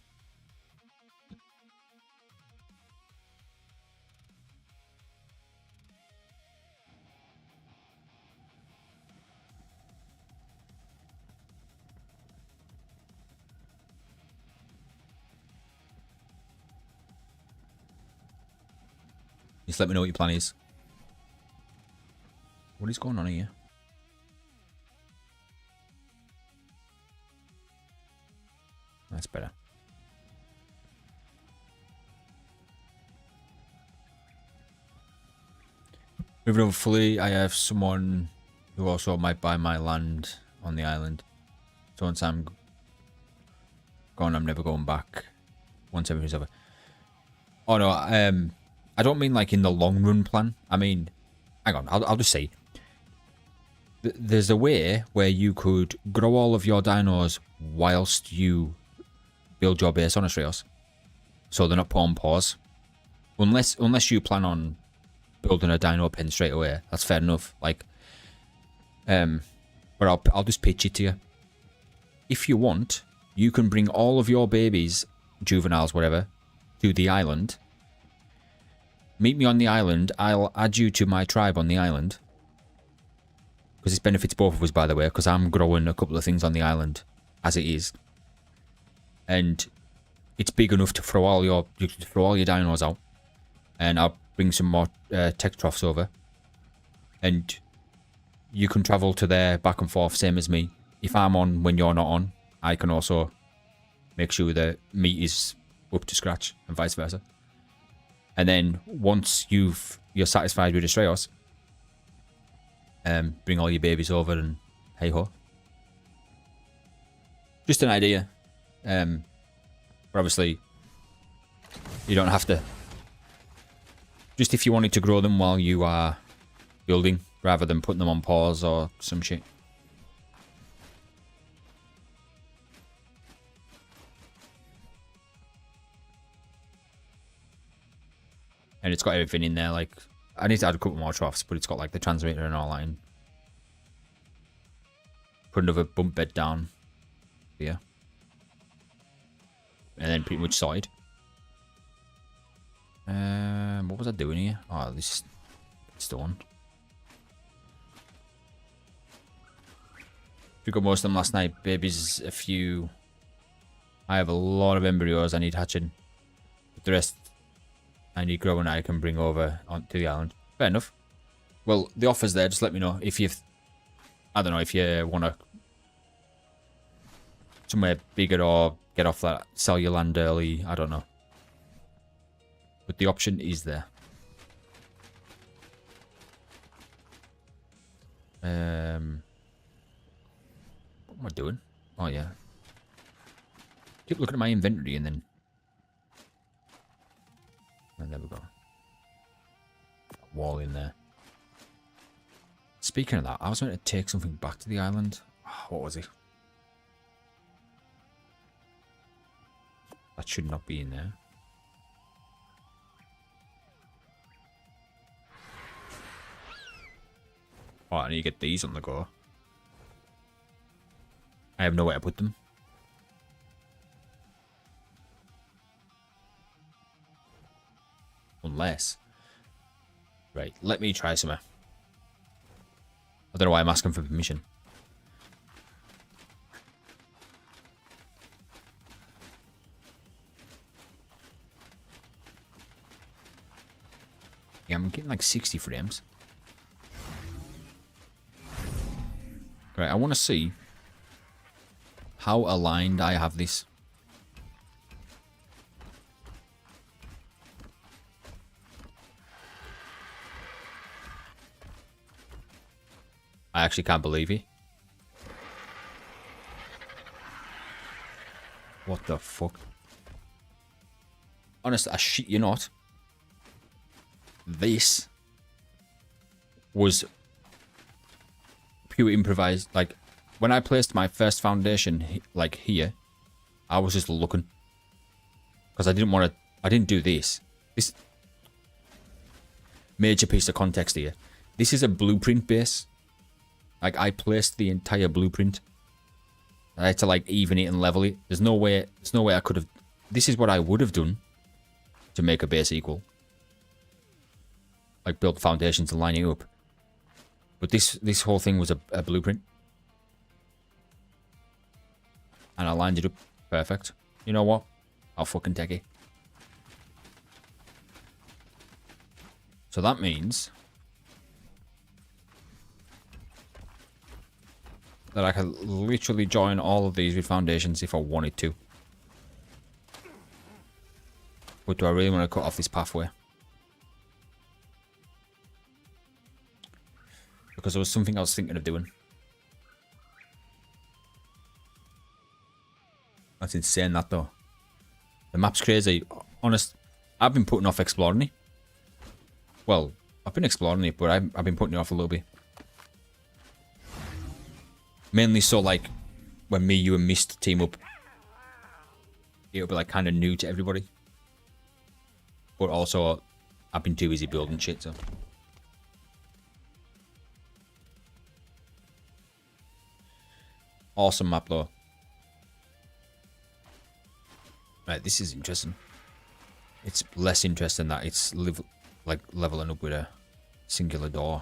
Just let me know what your plan is. What is going on here? That's better. Moving over fully, I have someone who also might buy my land on the island. So once I'm gone, I'm never going back. Once everything's over. Oh no, I don't mean like in the long run plan. I mean, hang on, I'll just say. There's a way where you could grow all of your dinos whilst you build your base on Australis. So they're not put on pause. Unless you plan on building a dino pen straight away. That's fair enough. Like, but I'll just pitch it to you. If you want, you can bring all of your babies, juveniles, whatever, to the island. Meet me on the island. I'll add you to my tribe on the island. Because this benefits both of us, by the way, because I'm growing a couple of things on the island as it is. And it's big enough to throw all your dinos out. And I'll bring some more tech troughs over. And you can travel to there back and forth, same as me. If I'm on when you're not on, I can also make sure the meat is up to scratch and vice versa. And then once you're satisfied with Australis, bring all your babies over and hey ho. Just an idea. But obviously, you don't have to. Just if you wanted to grow them while you are building, rather than putting them on pause or some shit. And it's got everything in there, like, I need to add a couple more troughs, but it's got like the transmitter and all that in. Put another bunk bed down here. And then pretty much sorted. What was I doing here? Oh, this stone. We got most of them last night. Babies, a few. I have a lot of embryos I need hatching. But the rest I need growing I can bring over onto the island. Fair enough. Well, the offer's there. Just let me know if you've... I don't know if you want to... somewhere bigger or get off that, sell your land early. I don't know. But the option is there. What am I doing? Oh, yeah. Keep looking at my inventory and then... And there we go. Wall in there. Speaking of that, I was meant to take something back to the island. Oh, what was it? That should not be in there. Oh, I need to get these on the go. I have nowhere to put them. unless... Right, let me try something. I don't know why I'm asking for permission. Yeah, I'm getting like 60 frames. Right, I want to see how aligned I have this. I actually can't believe it. What the fuck? Honestly, I shit you not. This was pure improvised. Like, when I placed my first foundation, like here, I was just looking. Because I didn't want to... I didn't do this. This... Major piece of context here. This is a blueprint base. Like, I placed the entire blueprint. I had to, like, even it and level it. There's no way I could have... This is what I would have done to make a base equal. Like, build foundations and line it up. But this whole thing was a blueprint. And I lined it up perfect. You know what? I'll fucking take it. So that means... that I could literally join all of these with foundations if I wanted to. But do I really want to cut off this pathway? Because there was something I was thinking of doing. That's insane, that though. The map's crazy. Honest, I've been putting off exploring it. Well, I've been exploring it, but I've been putting it off a little bit. Mainly so, like, when me, you, and Mist team up, it'll be, like, kind of new to everybody. But also, I've been too busy building shit, so... Awesome map, though. Right, this is interesting. It's less interesting that it's, leveling up with a singular door.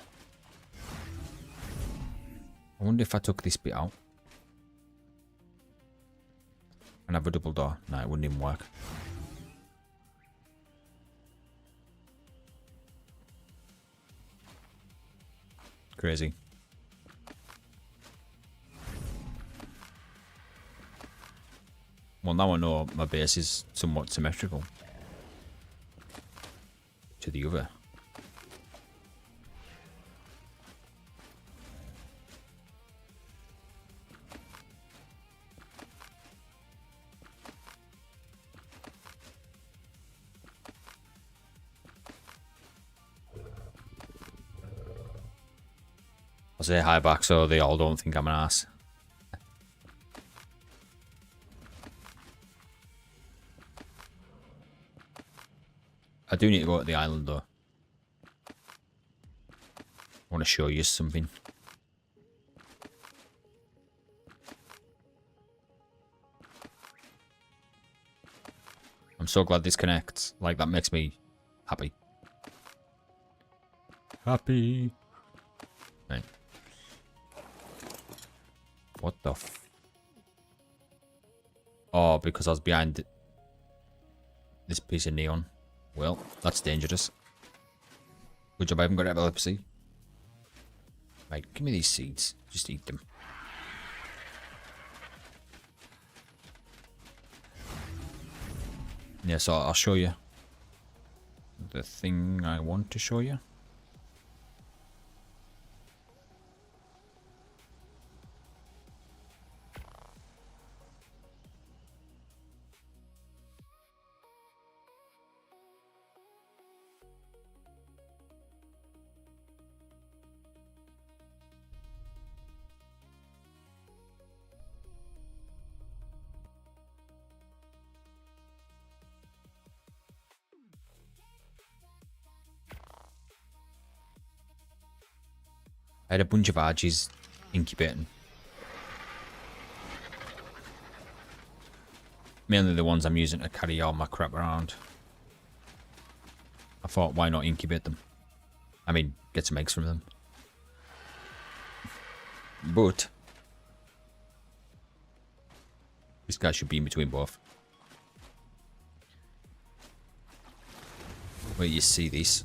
I wonder if I took this bit out and have a double door. No, it wouldn't even work. Crazy. Well, now I know my base is somewhat symmetrical to the other. I'll say hi back so they all don't think I'm an ass. I do need to go to the island though. I want to show you something. I'm so glad this connects. Like, that makes me happy. Happy. Right. What the f... Oh, because I was behind this piece of neon. Well, that's dangerous. Good job I haven't got epilepsy. Right, give me these seeds. Just eat them. Yeah, so I'll show you the thing I want to show you. I had a bunch of arches incubating. Mainly the ones I'm using to carry all my crap around. I thought, why not incubate them? I mean, get some eggs from them. But this guy should be in between both. Where you see these.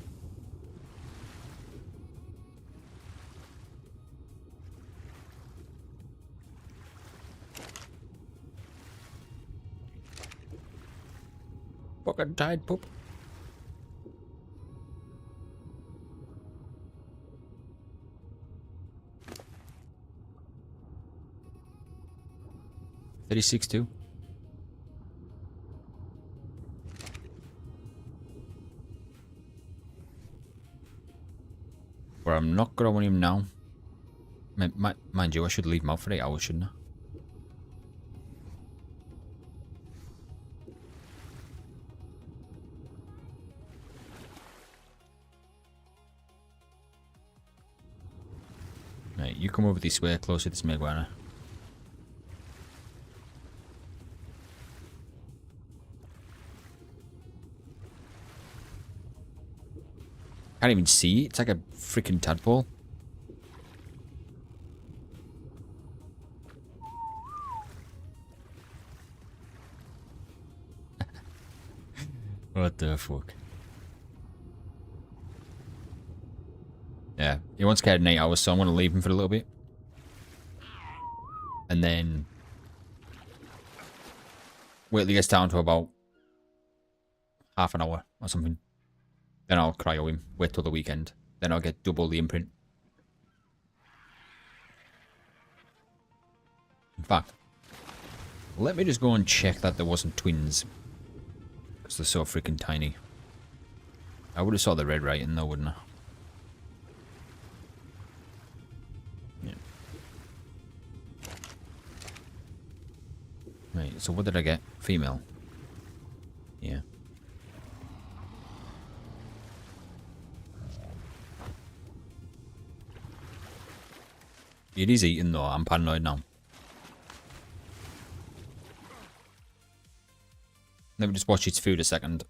Fucking tide poop. $36 too. But I'm not growing him now. Mind you, I should leave him out for 8 hours, shouldn't I? Right, you come over this way, closer to this Meguana. Can't even see. It's like a freaking tadpole. What the fuck? Yeah, he won't scared in 8 hours, so I'm going to leave him for a little bit. And then wait till he gets down to about half an hour or something. Then I'll cryo him, wait till the weekend. Then I'll get double the imprint. In fact, let me just go and check that there wasn't twins. Because they're so freaking tiny. I would have saw the red writing though, wouldn't I? Yeah. Right, so what did I get? Female. Yeah. It is eating though, I'm paranoid now. Let me just watch its food a second.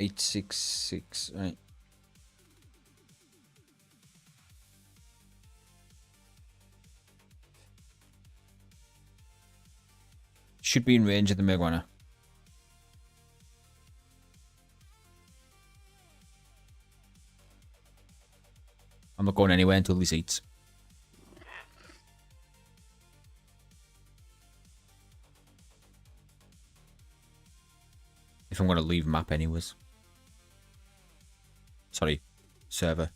$866, right. Should be in range of the Meguana. I'm not going anywhere until this eats. If I'm going to leave map anyways. Sorry, server.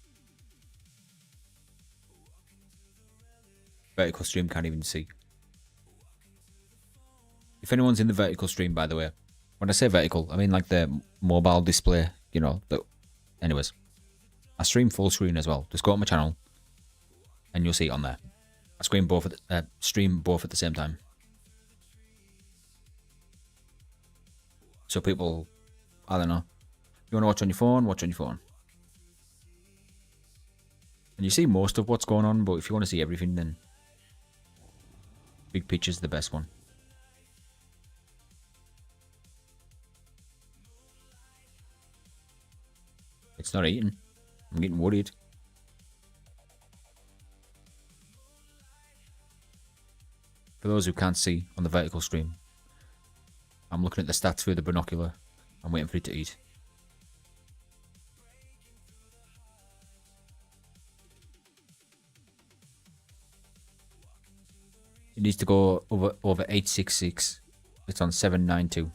Vertical stream can't even see. If anyone's in the vertical stream, by the way. When I say vertical, I mean like the mobile display, you know. Anyways. I stream full screen as well. Just go on my channel and you'll see it on there. I stream both at the same time. So people, I don't know. You want to watch on your phone, watch on your phone. And you see most of what's going on, but if you want to see everything, then big picture's the best one. It's not eating. I'm getting worried. For those who can't see on the vertical stream, I'm looking at the stats through the binocular. I'm waiting for it to eat. It needs to go over 866. It's on 792.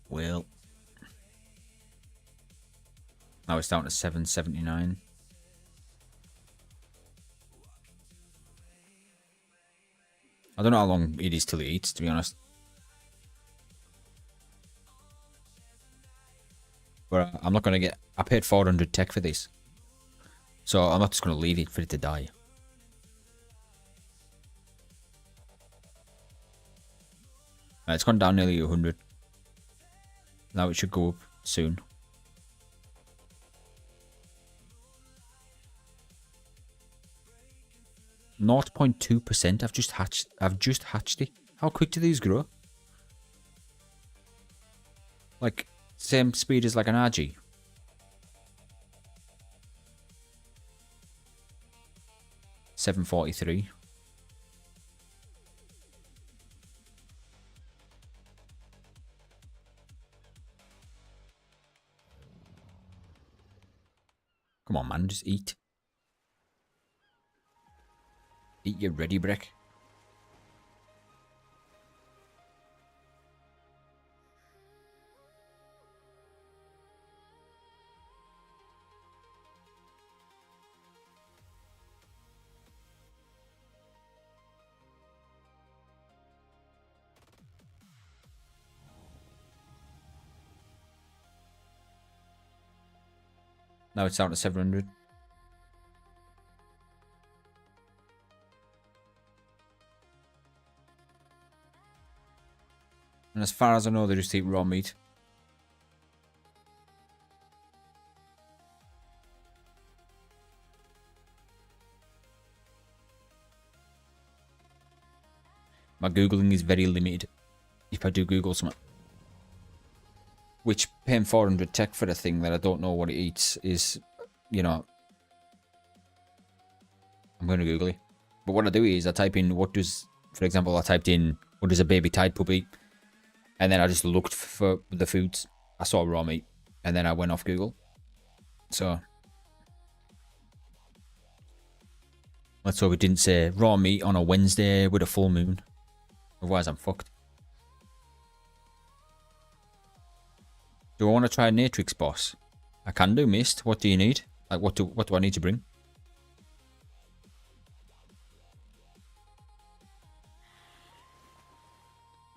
Well, now it's down to 779. I don't know how long it is till it eats, to be honest. But I'm not going to get... I paid 400 tech for this. So I'm not just going to leave it for it to die. It's gone down nearly 100. Now it should go up soon. Not 0.2%. I've just hatched it. How quick do these grow? Like same speed as like an RG. $7.43. Come on, man, just eat. Eat your ready brick. Now it's down to 700. And as far as I know, they just eat raw meat. My Googling is very limited. If I do Google something. Which, paying 400 tech for a thing that I don't know what it eats is, you know... I'm going to Google it. But what I do is I type in what does... For example, I typed in what does a baby tide pup eat? And then I just looked for the foods. I saw raw meat. And then I went off Google. So... let's hope it didn't say raw meat on a Wednesday with a full moon. Otherwise I'm fucked. Do I want to try Natrix boss? I can do Mist. What do you need? Like what do I need to bring?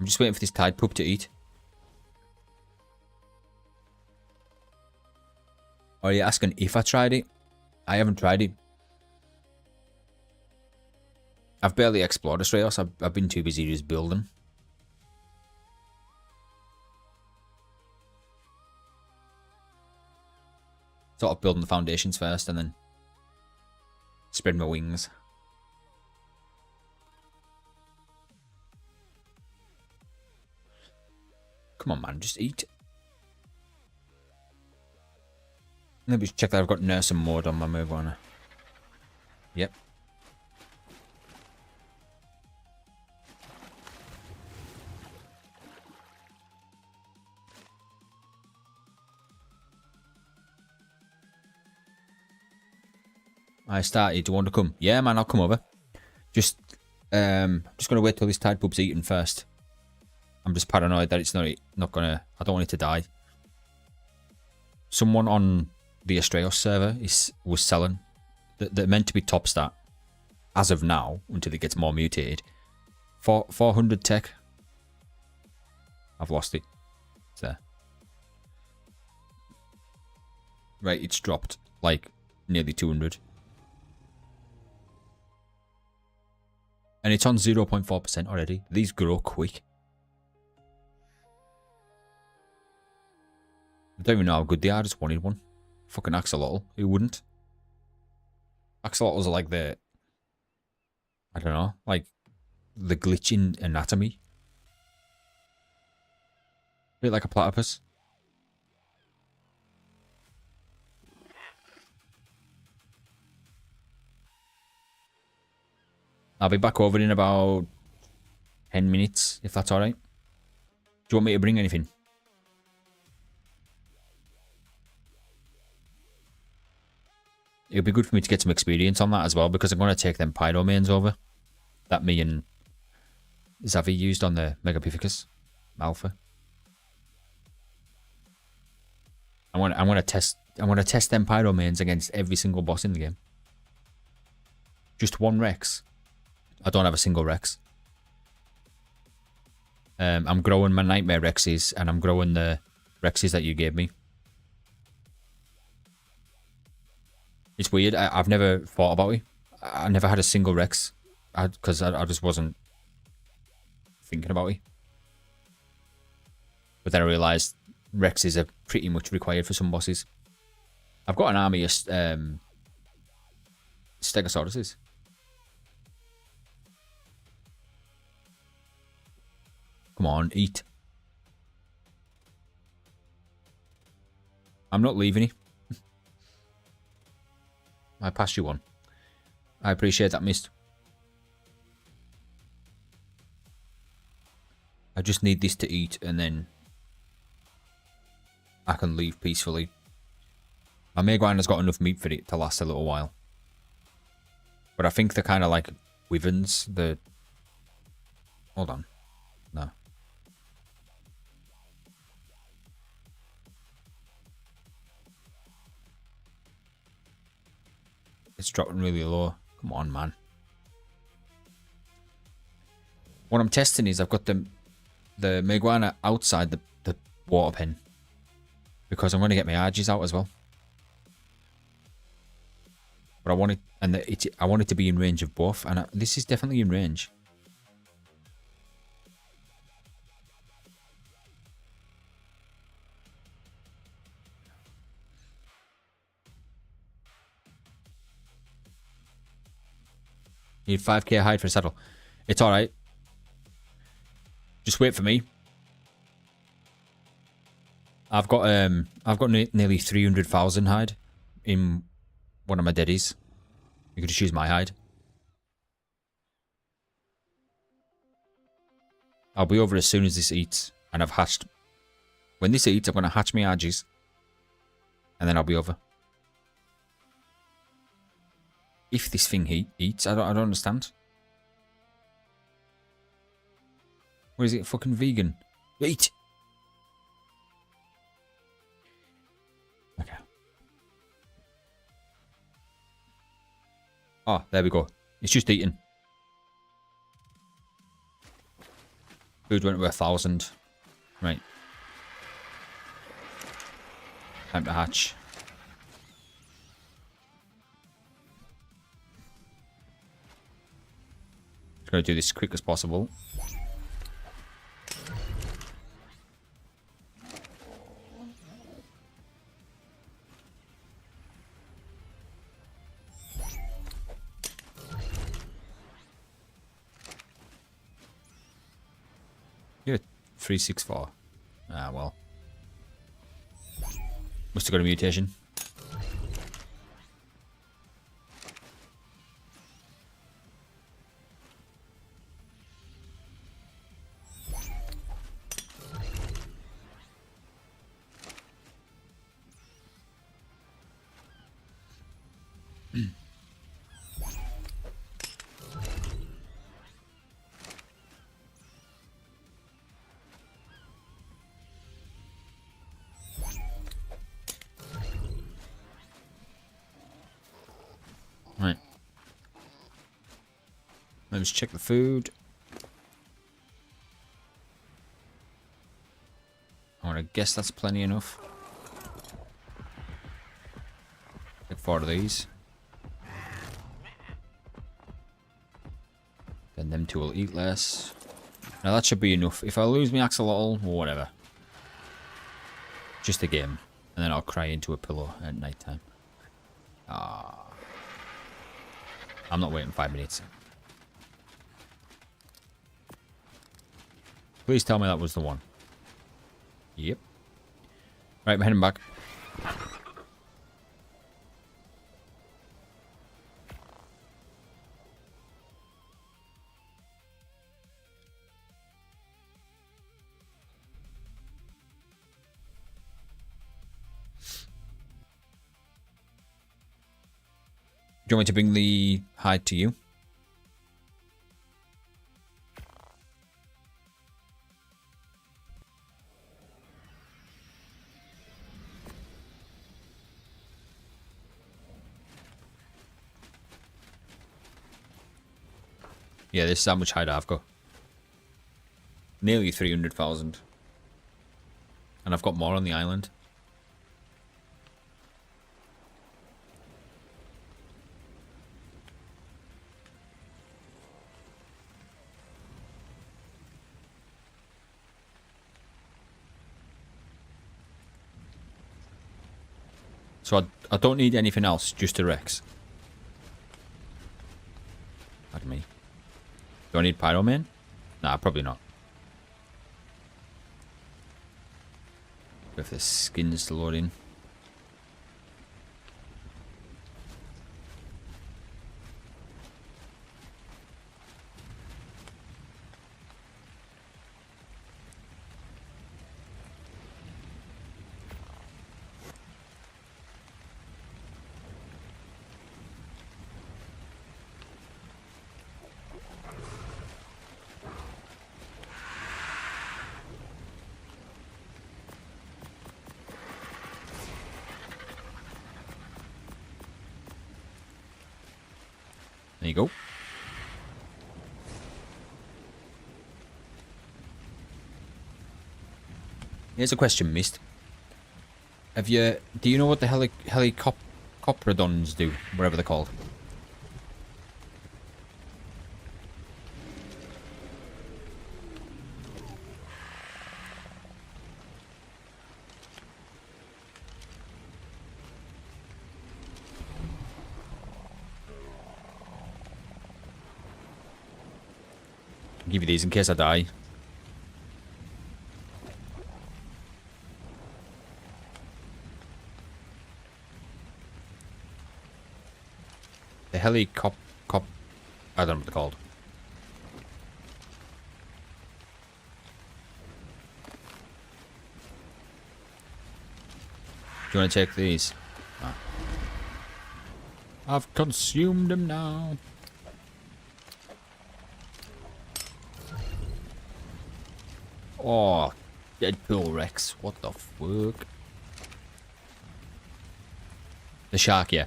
I'm just waiting for this tide pup to eat. Are you asking if I tried it? I haven't tried it. I've barely explored Australia. I've been too busy just building. Sort of building the foundations first and then spread my wings. Come on, man, just eat. Let me just check that I've got nursing mode on my marijuana. Yep. I started. Do you want to come? Yeah, man, I'll come over. Just gonna wait till this tide pup's eaten first. I'm just paranoid that it's not gonna. I don't want it to die. Someone on the Astraeos server was selling. They're meant to be top stat as of now until it gets more mutated. 400 tech. I've lost it. It's there. Right, it's dropped like nearly 200. And it's on 0.4% already. These grow quick. I don't even know how good they are. I just wanted one. Fucking axolotl. Who wouldn't? Axolotls are like the... I don't know. Like the glitch in anatomy. A bit like a platypus. I'll be back over in about 10 minutes, if that's alright. Do you want me to bring anything? It would be good for me to get some experience on that as well, because I'm going to take them pyromanes over. That me and Xavi used on the Megapithecus Alpha. I'm gonna test them pyromanes against every single boss in the game. Just one Rex. I don't have a single Rex. I'm growing my Nightmare Rexes, and I'm growing the Rexes that you gave me. It's weird. I've never thought about it. I never had a single Rex. Because I just wasn't thinking about it. But then I realised Rexes are pretty much required for some bosses. I've got an army of Stegosauruses. Come on, eat. I'm not leaving you. I passed you on. I appreciate that, mist. I just need this to eat and then I can leave peacefully. My Meguiana's got enough meat for it to last a little while. But I think they're kind of like wyverns. Hold on. No. It's dropping really low. Come on, man. What I'm testing is I've got the Meguiana outside the water pen. Because I'm going to get my Argies out as well. But I want it, and I want it to be in range of both. And this is definitely in range. Need 5k hide for a saddle. It's alright. Just wait for me. I've got nearly 300,000 hide in one of my deadies. You could just use my hide. I'll be over as soon as this eats, and I've hatched. When this eats, I'm gonna hatch my Argies, and then I'll be over. If this thing eats, I don't understand. What is it? Fucking vegan? Eat. Okay. Oh, there we go. It's just eating. Food went to 1,000. Right. Time to hatch. Just gonna do this as quick as possible. You're 364. Ah, well. Must have got a mutation. Right. Let's check the food. I want to guess that's plenty enough. Take 4 of these. Then them two will eat less. Now that should be enough. If I lose my axolotl, whatever. Just a game. And then I'll cry into a pillow at night time. Ah. I'm not waiting 5 minutes. Please tell me that was the one. Yep. Right, we're heading back. Do you want me to bring the hide to you? Yeah, this is how much hide I've got. Nearly 300,000. And I've got more on the island. So I don't need anything else, just a Rex. Pardon me. Do I need Pyroman? Nah, probably not. If the skins to load in. There you go. Here's a question, Mist. Do you know what the helicopterodons do? Whatever they're called. I'll give you these in case I die. The I don't know what they're called. Do you want to take these? No. I've consumed them now. Oh, Deadpool Rex. What the fuck? The shark, yeah.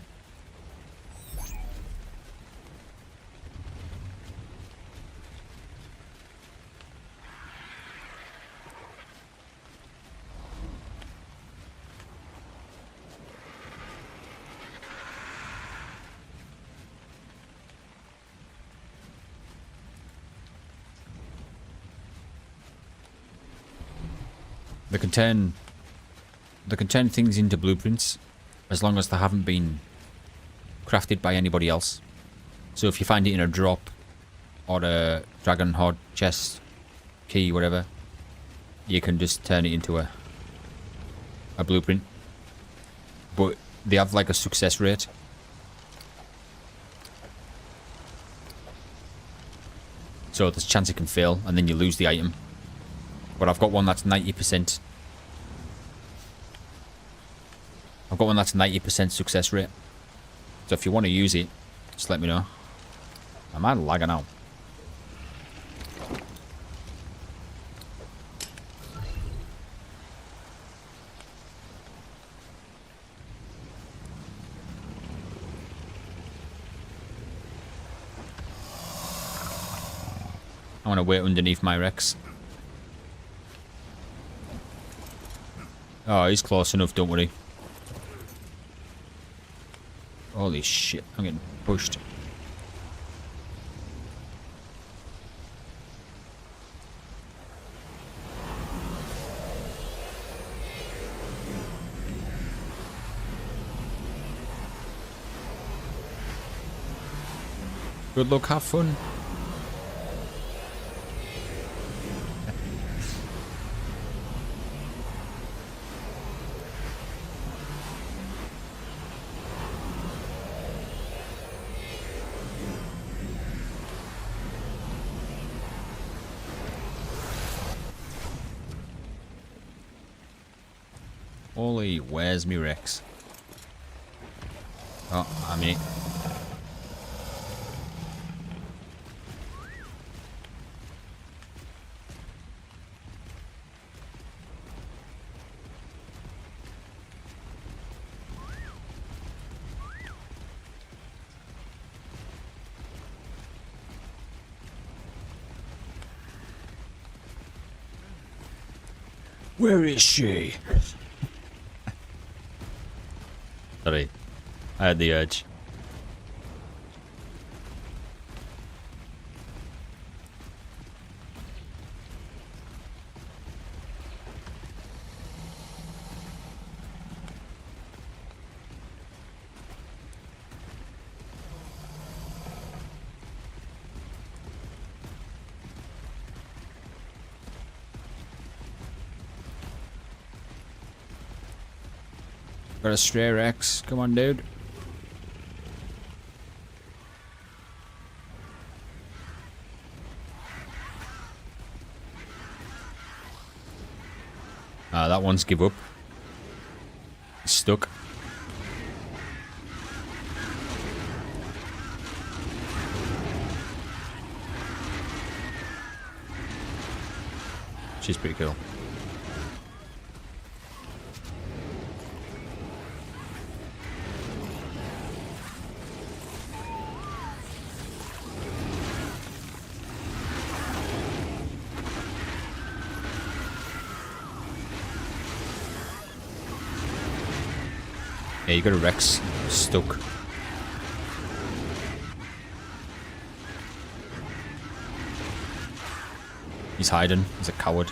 They contain things into blueprints as long as they haven't been crafted by anybody else. So if you find it in a drop or a dragon horde chest key, whatever, you can just turn it into a blueprint. But they have like a success rate. So there's a chance it can fail and then you lose the item. But I've got one that's 90%. I've got one that's 90% success rate. So if you want to use it, just let me know. Am I lagging out? I want to wait underneath my Rex. Oh, he's close enough, don't worry. Holy shit, I'm getting pushed. Good luck, have fun. Holy, where's me Rex? Oh, I'm in it. Where is she? Sorry, I had the urge. Got a stray Rex. Come on, dude. That one's give up. It's stuck. She's pretty cool. Yeah, you got a Rex stuck. He's hiding. He's a coward.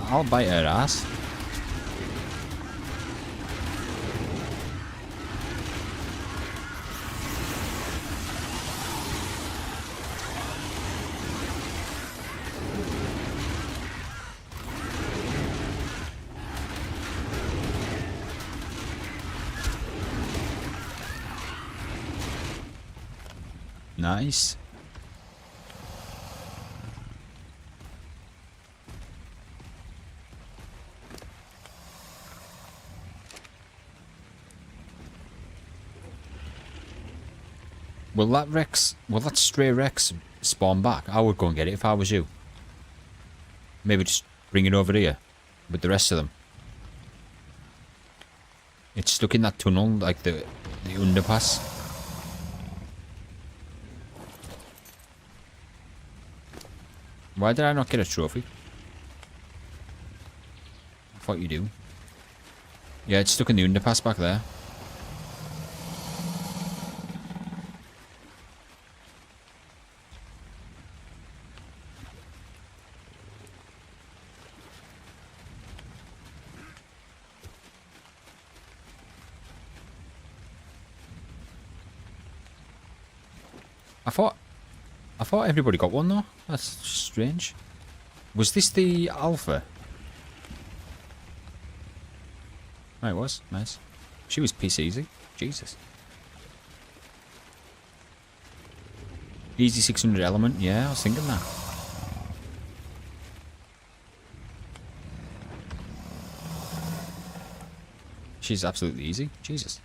I'll bite her ass. Nice. Will that stray Rex spawn back? I would go and get it if I was you. Maybe just bring it over here with the rest of them. It's stuck in that tunnel, like the underpass. Why did I not get a trophy? I thought you do. Yeah, it's stuck in the underpass back there. I thought everybody got one though. That's strange. Was this the alpha? Oh, it was. Nice. She was piece easy. Jesus. Easy 600 element. Yeah, I was thinking that. She's absolutely easy. Jesus.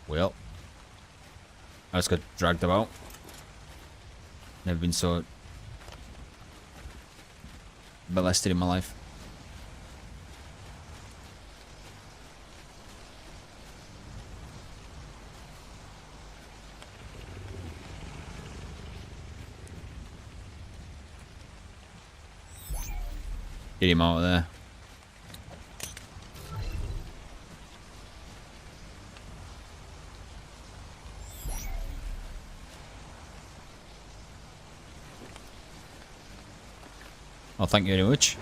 Well, I just got dragged about. Never been so molested in my life. Get him out of there. Oh, thank you very much.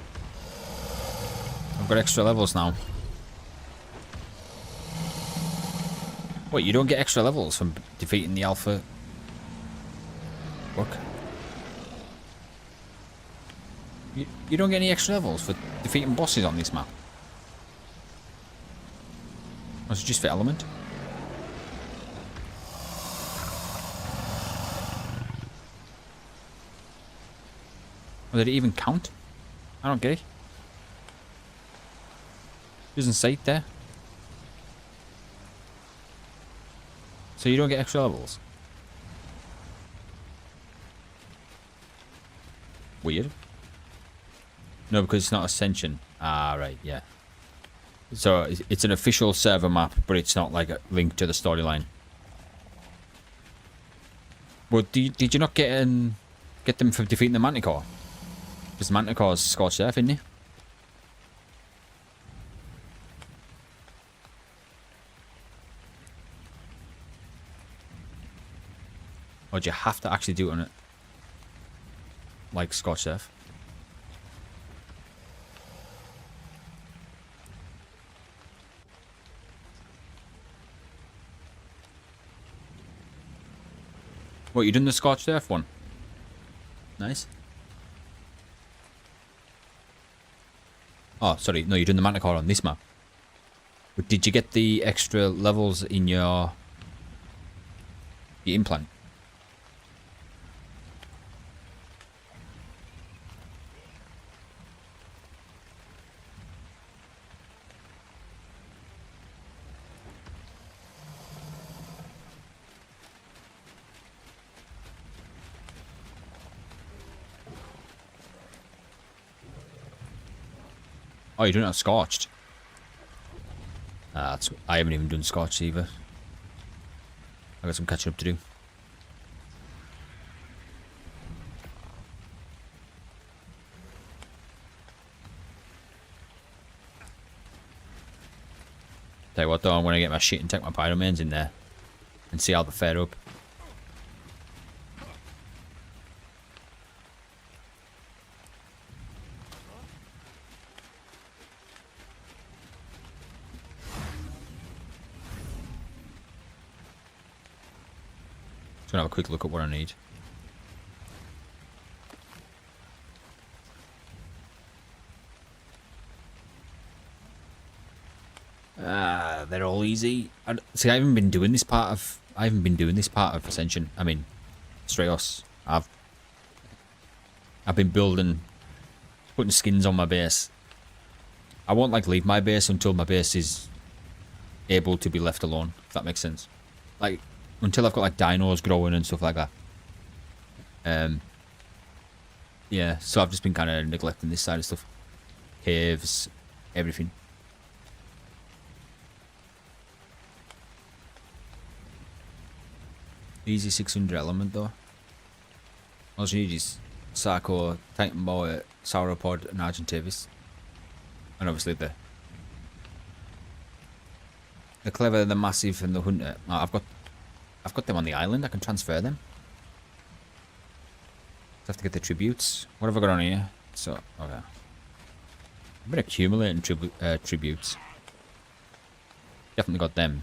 I've got extra levels now. Wait, you don't get extra levels from defeating the alpha? Look. You don't get any extra levels for defeating bosses on this map? Or is it just for element? Or did it even count? I don't get it. Doesn't say it there. So you don't get extra levels? Weird. No, because it's not Ascension. Ah, right, yeah. So it's an official server map, but it's not like a link to the storyline. Well, did you not get them from defeating the Manticore? Because Manticore's Scorched Earth, isn't he? Or do you have to actually do it on it? Like Scorched Earth? What, you doing the Scorched Earth one? Nice. Oh, sorry. No, you're doing the Manticore on this map. But did you get the extra levels in your implant? Oh, you're doing it on Scorched. I haven't even done Scorched either. I got some catching up to do. Tell you what though, I'm gonna get my shit and take my Pyromans in there and see how they fare up. Just gonna have a quick look at what I need. They're all easy. See, I haven't been doing this part of Ascension. I mean, Strayos. I've been building, putting skins on my base. I won't like leave my base until my base is able to be left alone. If that makes sense. Like until I've got like dinos growing and stuff like that. Yeah. So I've just been kind of neglecting this side of stuff. Caves, everything. Easy 600 element though. All you need is Sarko, Titan Boy, Sauropod, and Argentavis. And obviously the Clever, the Massive, and the Hunter. Oh, I've got them on the island. I can transfer them. Just have to get the tributes. What have I got on here? So okay. I've been accumulating tributes. Definitely got them.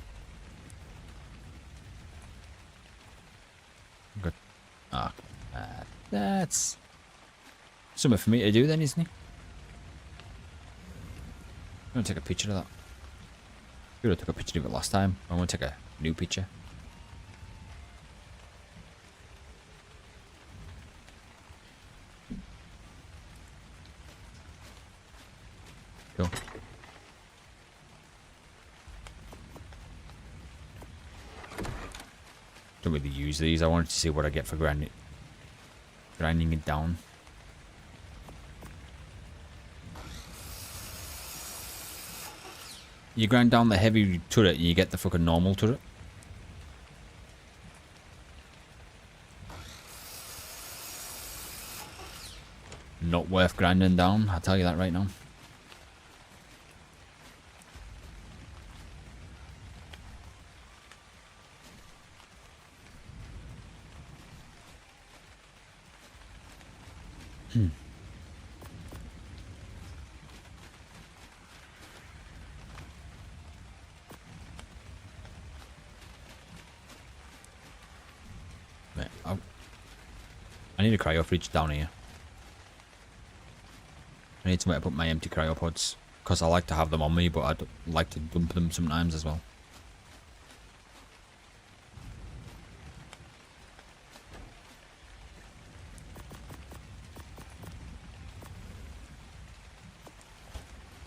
Got ARK. That's something for me to do then, isn't it? I'm gonna take a picture of that. I took a picture of it last time. I'm gonna take a new picture. Cool. Don't really use these. I wanted to see what I get for grinding it down. You grind down the heavy turret and you get the fucking normal turret. Not worth grinding down, I'll tell you that right now. I need a cryo fridge down here. I need somewhere to put my empty cryopods. Because I like to have them on me, but I'd like to dump them sometimes as well.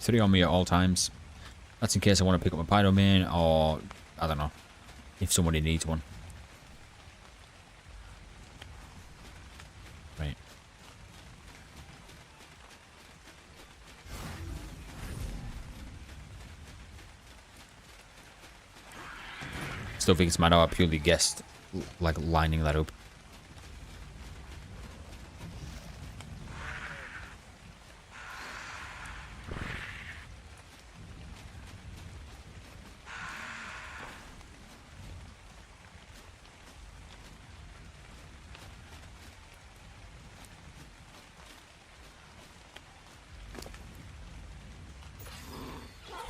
Three on me at all times. That's in case I want to pick up a Pyroman or, I don't know, if somebody needs one. Right. Still think it's mad how I purely guessed, like, lining that up.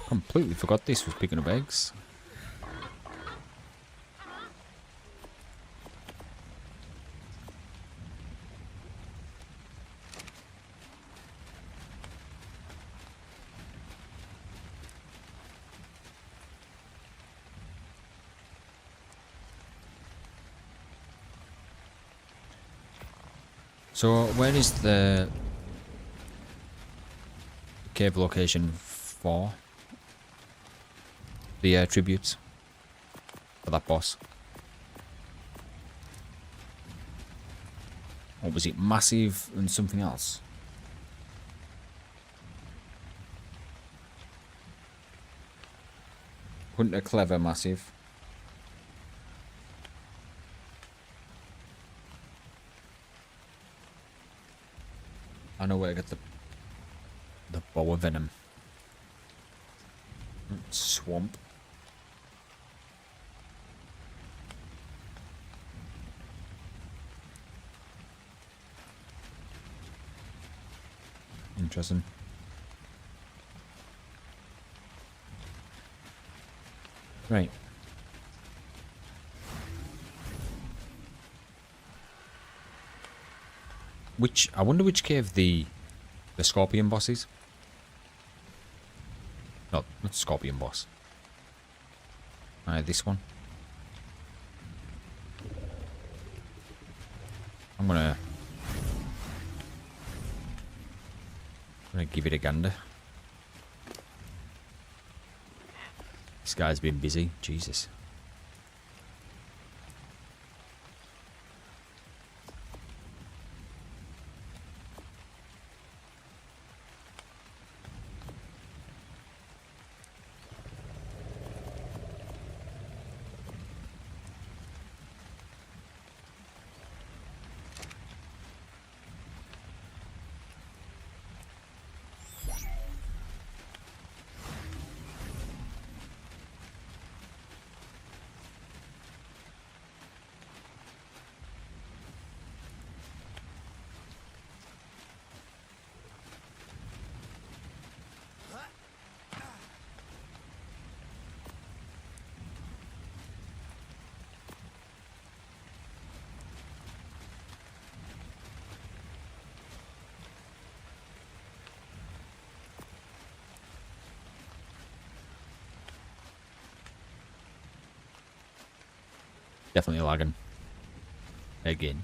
Completely forgot this was picking up eggs. So where is the cave location for the tributes for that boss? Or was it massive and something else? Hunter Clever massive. I know where to get the boa venom. Swamp. Interesting. Right. I wonder which cave the scorpion boss is. Not scorpion boss. This one. I'm gonna give it a gander. This guy's been busy. Jesus. Definitely lagging. Again.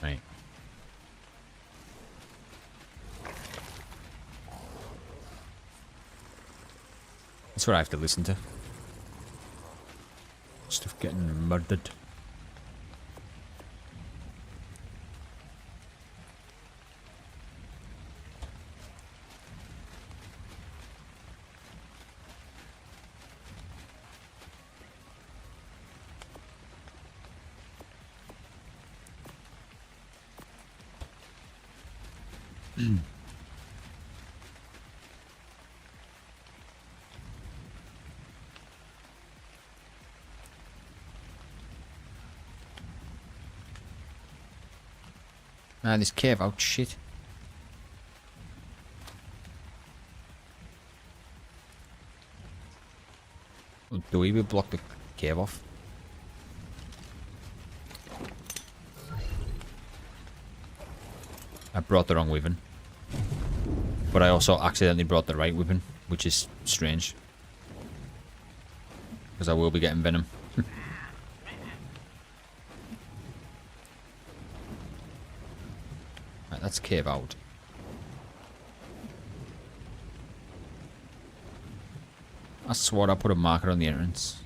Right. That's what I have to listen to. Stuff getting murdered. This cave out, shit. Do we block the cave off? I brought the wrong weapon. But I also accidentally brought the right weapon, which is strange. Because I will be getting venom. Right, that's cave out. I swore I put a marker on the entrance.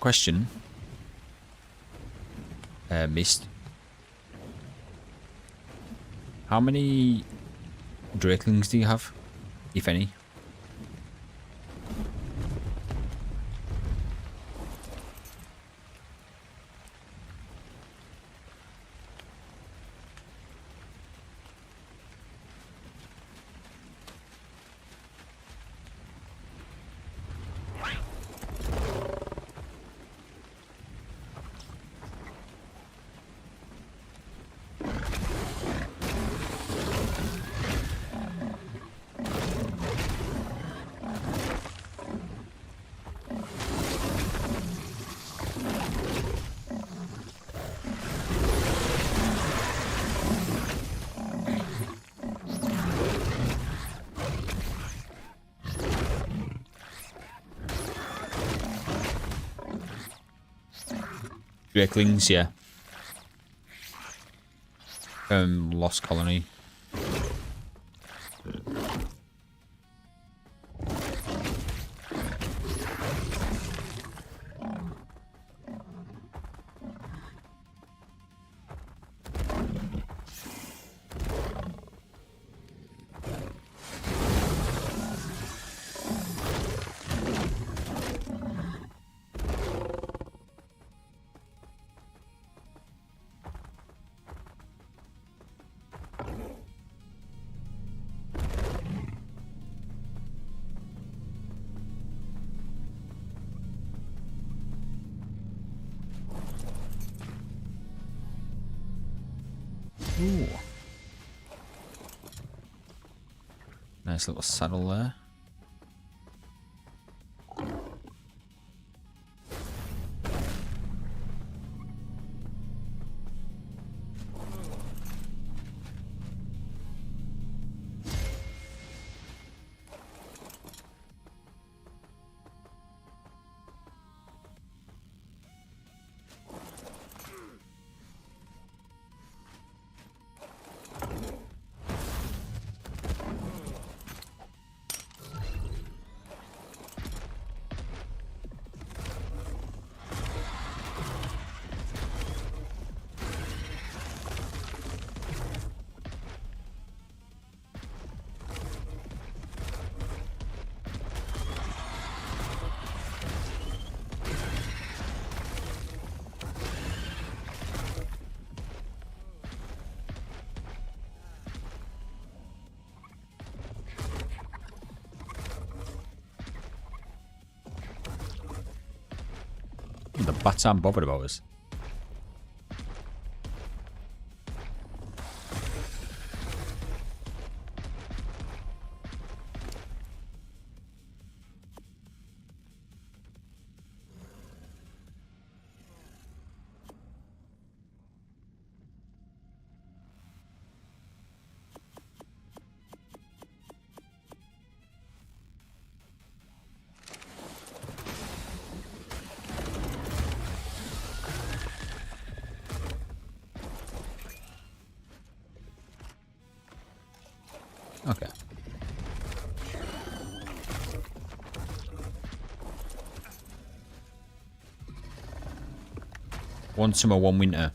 Question. Missed. How many drakelings do you have, if any? Drakelings, yeah. Lost Colony. Ooh. Nice little saddle there. The bats aren't bothered about us. Okay. One summer, one winter.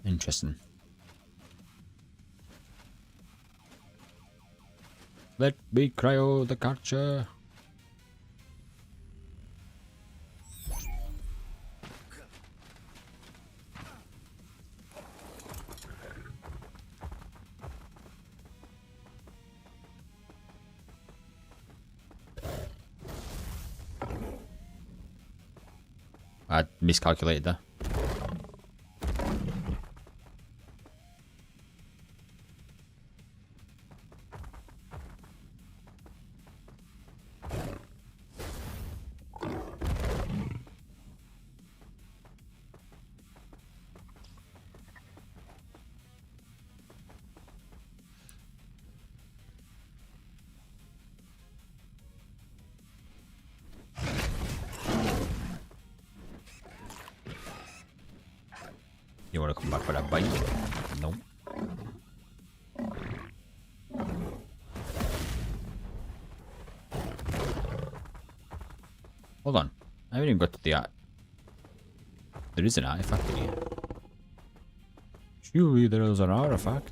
Interesting. Let me cryo the catcher. I miscalculated there. You want to come back for that bite? No. Hold on. I haven't even got to the art. There is an artifact in here. Surely there is an artifact.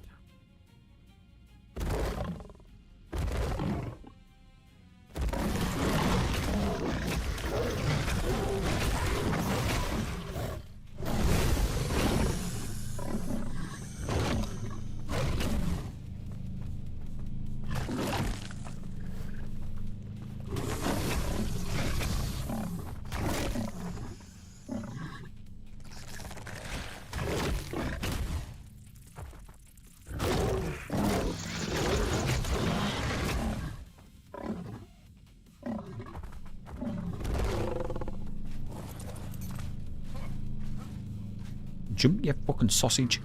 Jump, you fucking sausage.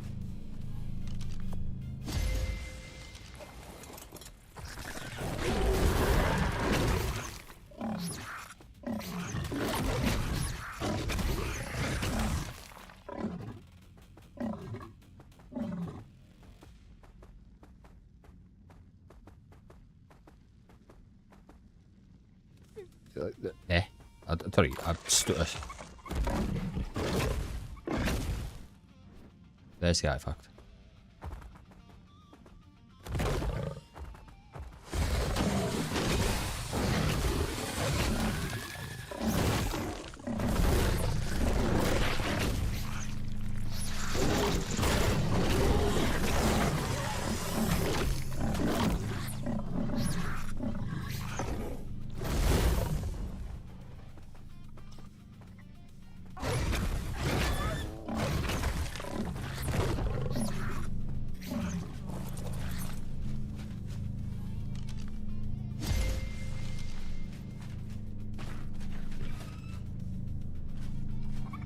Sorry, I stutter. There's the artifact.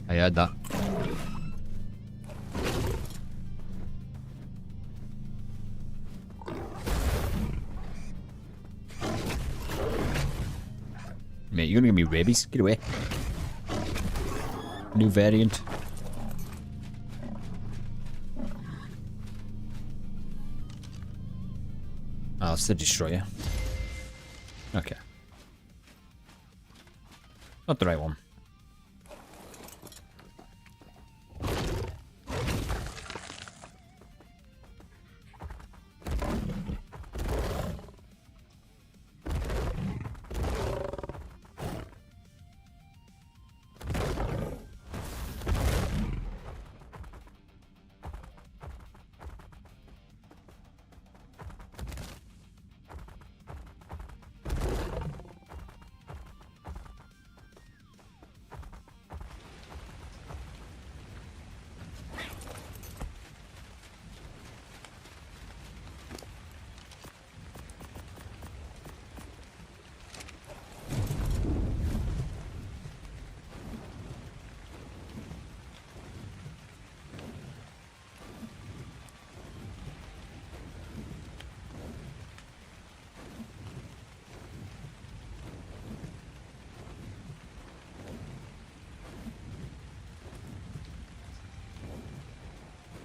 I heard that. Mate, you're gonna give me rabies. Get away. New variant. Oh, it's the destroyer. Okay. Not the right one.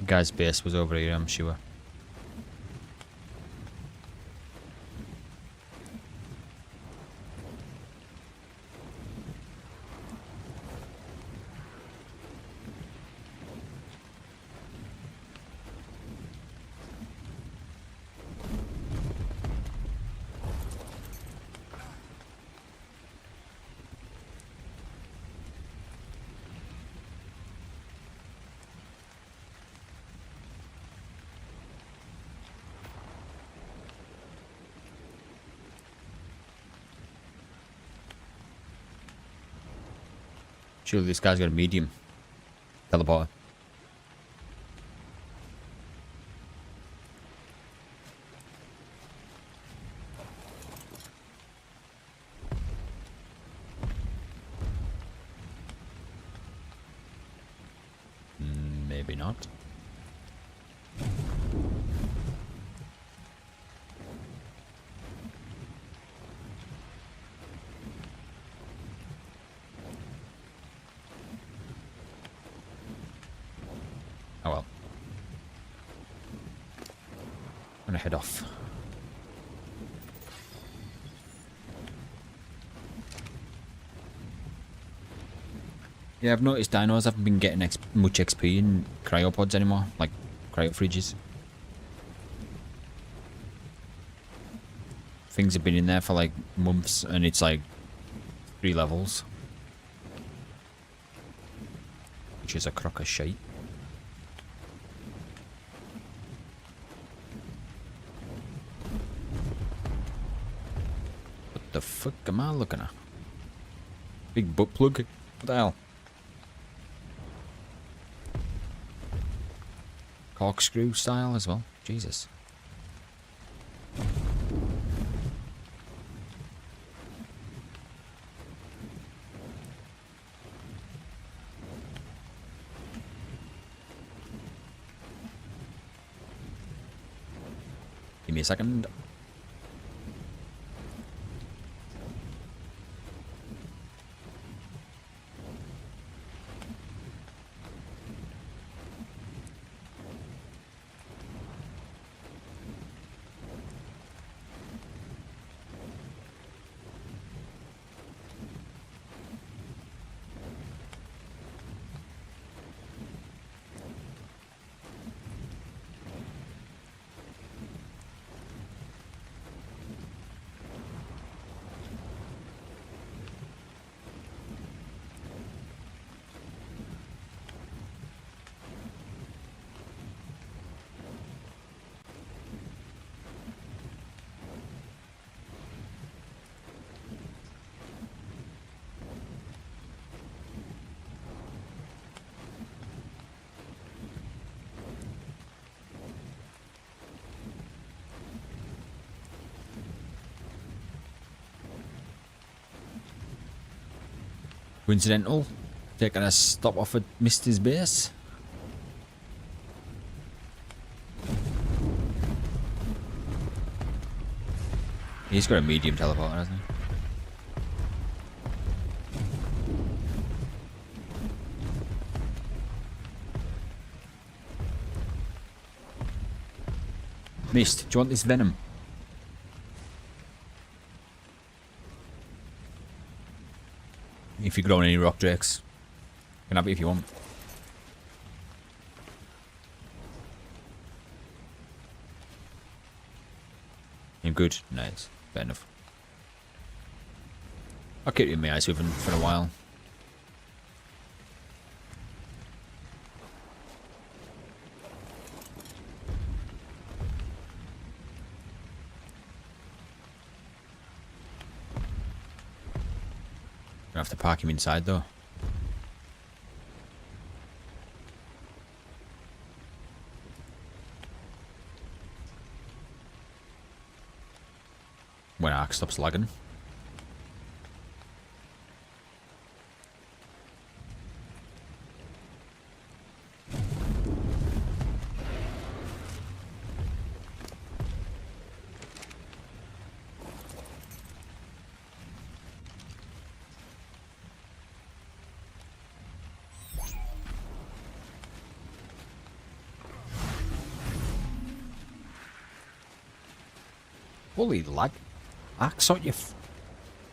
Guy's base was over here, I'm sure. Surely this guy's got a medium teleporter. Maybe not. Oh well. I'm gonna head off. Yeah, I've noticed dinos haven't been getting much XP in cryopods anymore, like cryofridges. Things have been in there for like months and it's like 3 levels. Which is a crock of shite. What the fuck am I looking at? Big butt plug? What the hell? Corkscrew style as well. Jesus. Give me a second. Coincidental. Taking a stop off at Mister's base. He's got a medium teleporter, hasn't he? Mist, do you want this venom? If you grow any rock drakes, you can have it if you want. You're good? Nice. Fair enough. I'll keep you in my eyes with him for a while. Gonna have to park him inside though. When ARK stops lagging. Holy lag. ARK, sort your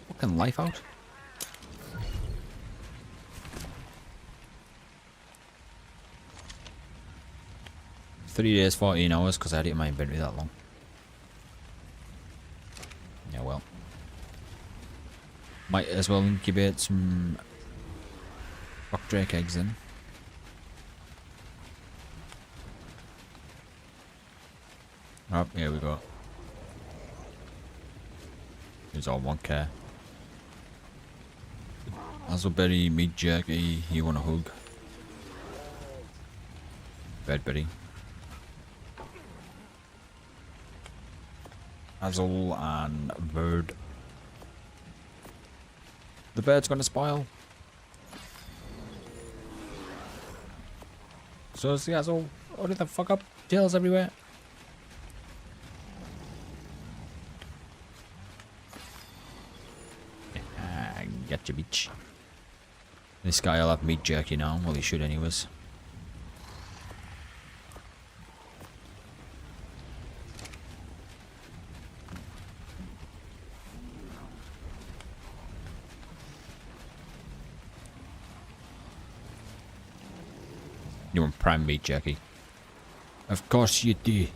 fucking life out. $3 days, 14 hours, because I had it in my inventory that long. Yeah, well. Might as well incubate some rock drake eggs in. Oh, here we go. Here's all 1k. Hazelberry, meat jerky, you want a hug? Bedberry. Hazel and bird. The bird's gonna spoil. So is the Hazel. Oh, did the fuck up? Tails everywhere. Gotcha, bitch. This guy will have meat jerky now. Well, he should anyways. You want prime meat jerky? Of course you do.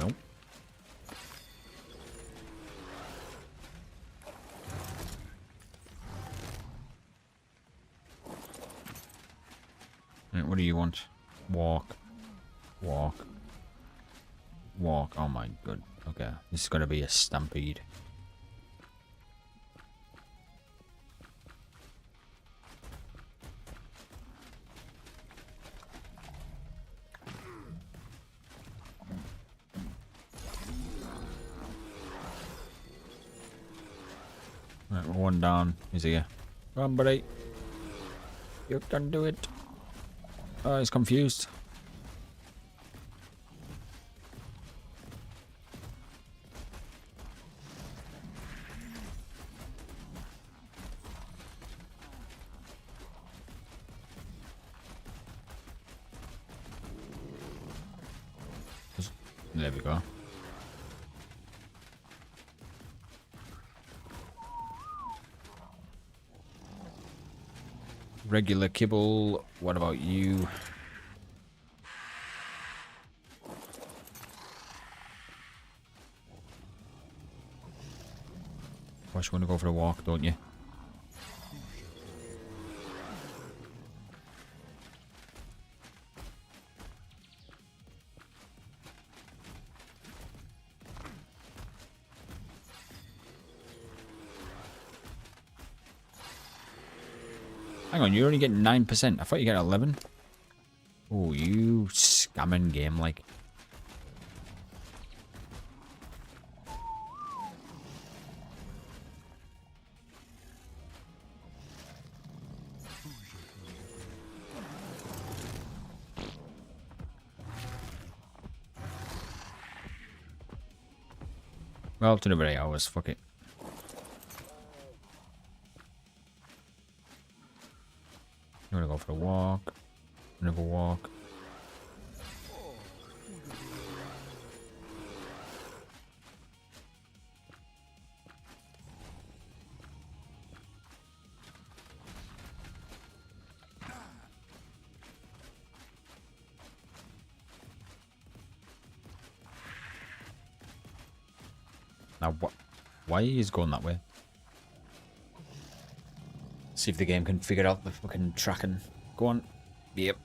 Nope. Right, what do you want? Walk. Walk. Walk. Oh my god. Okay. This is gonna be a stampede. Right, we're one down. He's here. Come on, buddy. You can do it. Oh, he's confused. There we go. Regular kibble. What about you? course you want to go for a walk, don't you? Hang on, you're only getting 9%. I thought you get 11. Oh, you scamming game like. Well, it's another 8 hours. Fuck it. You wanna go for a walk? Another walk. Now, why are you going that way? See if the game can figure out the fucking tracking. Go on. Yep.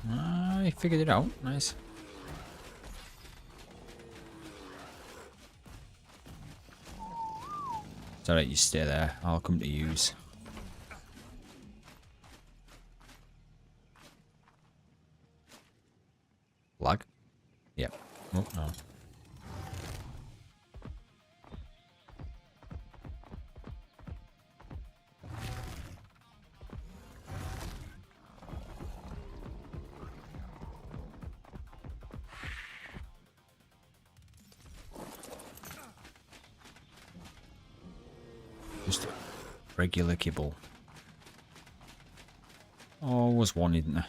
I figured it out. Nice. It's alright, you stay there. I'll come to use. Lag? Yep. Oh, no. Just a regular kibble. Oh, was one, isn't there?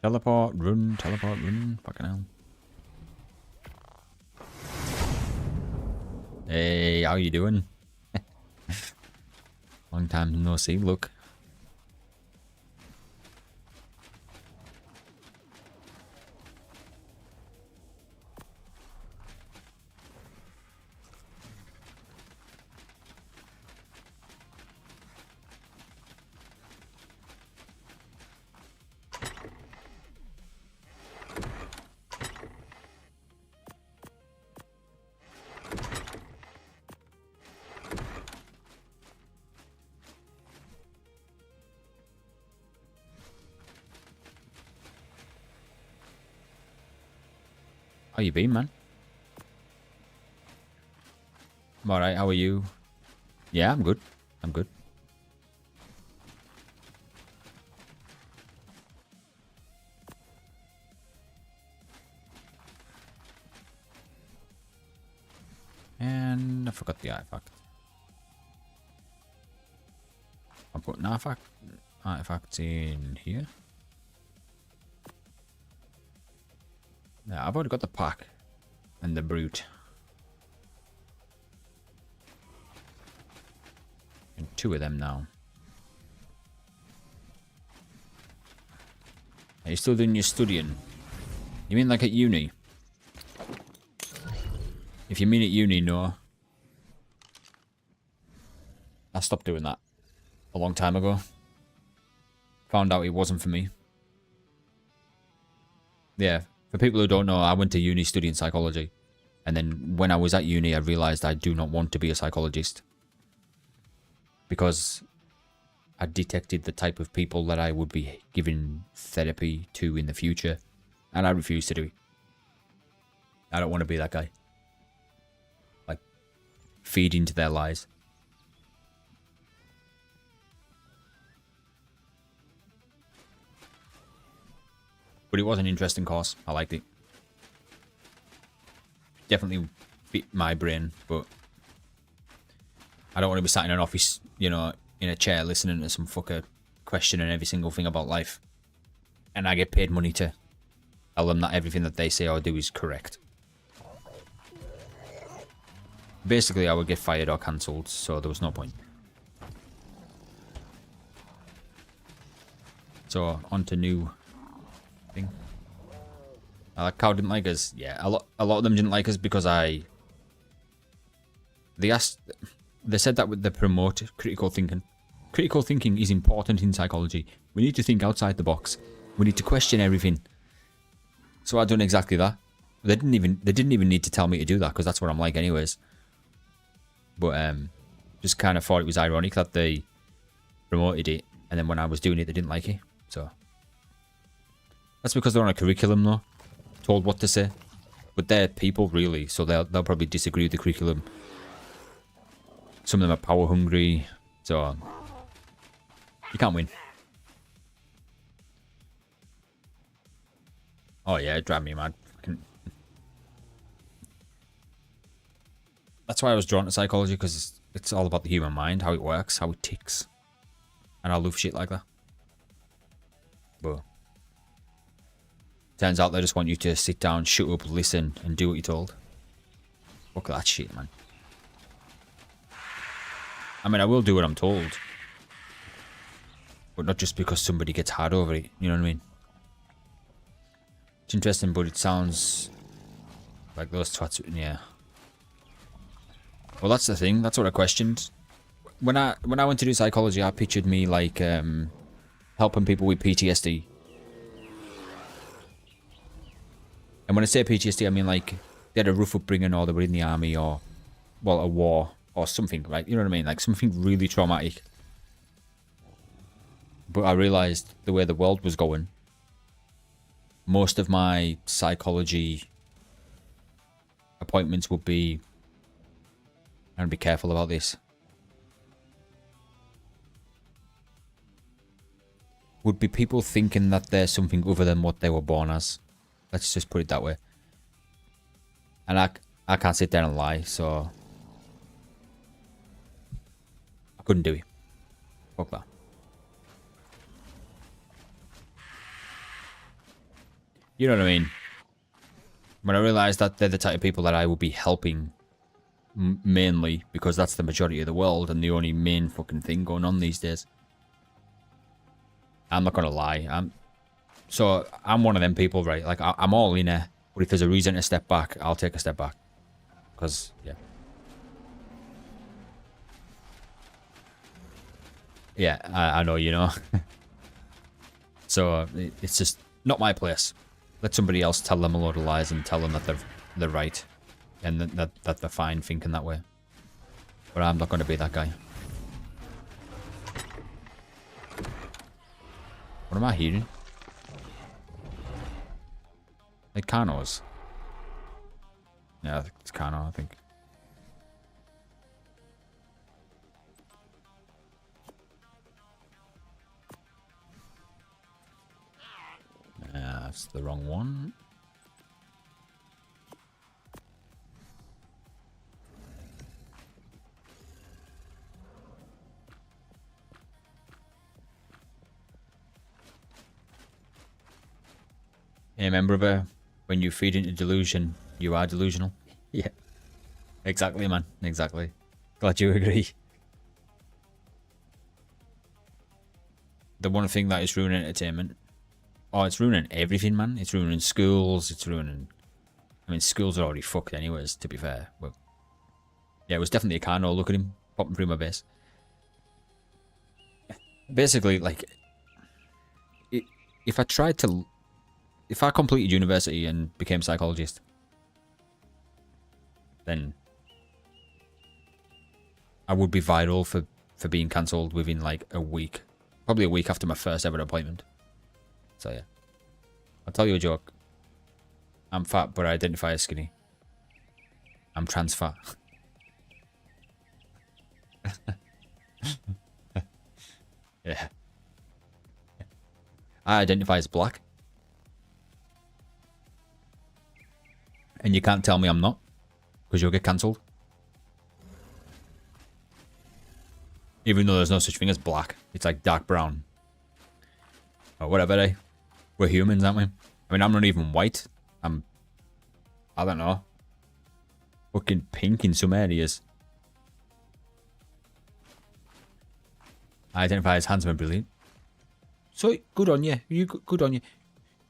Teleport, run, fucking hell. Hey, how you doing? Long time no see, look. How you been, man? I'm alright, how are you? Yeah, I'm good. I'm good. And I forgot the artifact. I'm putting artifacts in here. Yeah, I've already got the pack and the brute. And 2 of them now. Are you still doing your studying? You mean like at uni? If you mean at uni, no. I stopped doing that a long time ago. Found out it wasn't for me. Yeah, for people who don't know, I went to uni studying psychology. And then when I was at uni, I realised I do not want to be a psychologist. Because I detected the type of people that I would be giving therapy to in the future. And I refuse to do it. I don't want to be that guy. Like, feed into their lies. But it was an interesting course. I liked it. Definitely fit my brain, but I don't want to be sat in an office, you know, in a chair listening to some fucker questioning every single thing about life. And I get paid money to tell them that everything that they say or do is correct. Basically, I would get fired or cancelled, so there was no point. So, on to new thing. Cow didn't like us. Yeah, a lot of them didn't like us because they said that they promote critical thinking. Critical thinking is important in psychology. We need to think outside the box. We need to question everything. So I done exactly that. They didn't even need to tell me to do that because that's what I'm like anyways. But just kind of thought it was ironic that they promoted it, and then when I was doing it, they didn't like it. So that's because they're on a curriculum though, told what to say. But they're people really, so they'll probably disagree with the curriculum. Some of them are power hungry, so you can't win. Oh yeah, it drives me mad. That's why I was drawn to psychology, because it's all about the human mind, how it works, how it ticks. And I love shit like that. But turns out they just want you to sit down, shut up, listen, and do what you're told. Fuck that shit, man. I mean, I will do what I'm told. But not just because somebody gets hard over it, you know what I mean? It's interesting, but it sounds like those twats, yeah. Well, that's the thing. That's what I questioned. When I went to do psychology, I pictured me like helping people with PTSD. And when I say PTSD, I mean like they had a rough upbringing, or they were in the army, or well, a war or something, right? You know what I mean? Like something really traumatic. But I realized the way the world was going, most of my psychology appointments would be, I'm gonna be careful about this, would be people thinking that they're something other than what they were born as. Let's just put it that way. And I can't sit there and lie, so I couldn't do it. Fuck that. You know what I mean? When I realised that they're the type of people that I would be helping mainly, because that's the majority of the world and the only main fucking thing going on these days. I'm not gonna lie. I'm one of them people, right? Like I'm all in there, but if there's a reason to step back, I'll take a step back. Because yeah. Yeah, I know, you know. So it's just not my place. Let somebody else tell them a load of lies and tell them that they're right, and that they're fine thinking that way. But I'm not going to be that guy. What am I hearing? Like Carnos. Yeah, it's Carno, I think. Yeah, that's the wrong one. Hey, remember, brother, when you feed into delusion, you are delusional. Yeah, exactly, man. Exactly. Glad you agree. The one thing that is ruining entertainment. Oh, it's ruining everything, man. It's ruining schools. It's ruining... I mean, schools are already fucked anyways, to be fair. But yeah, it was definitely a Carno. Look at him popping through my base. Basically, like... If I completed university and became a psychologist, then I would be viral for being cancelled within like a week. Probably a week after my first ever appointment. So yeah. I'll tell you a joke. I'm fat, but I identify as skinny. I'm trans fat. Yeah. I identify as black. And you can't tell me I'm not, because you'll get cancelled. Even though there's no such thing as black. It's like dark brown. Or whatever, eh? We're humans, aren't we? I mean, I'm not even white. I don't know. Fucking pink in some areas. I identify as handsome and brilliant. So, good on you. Good on you.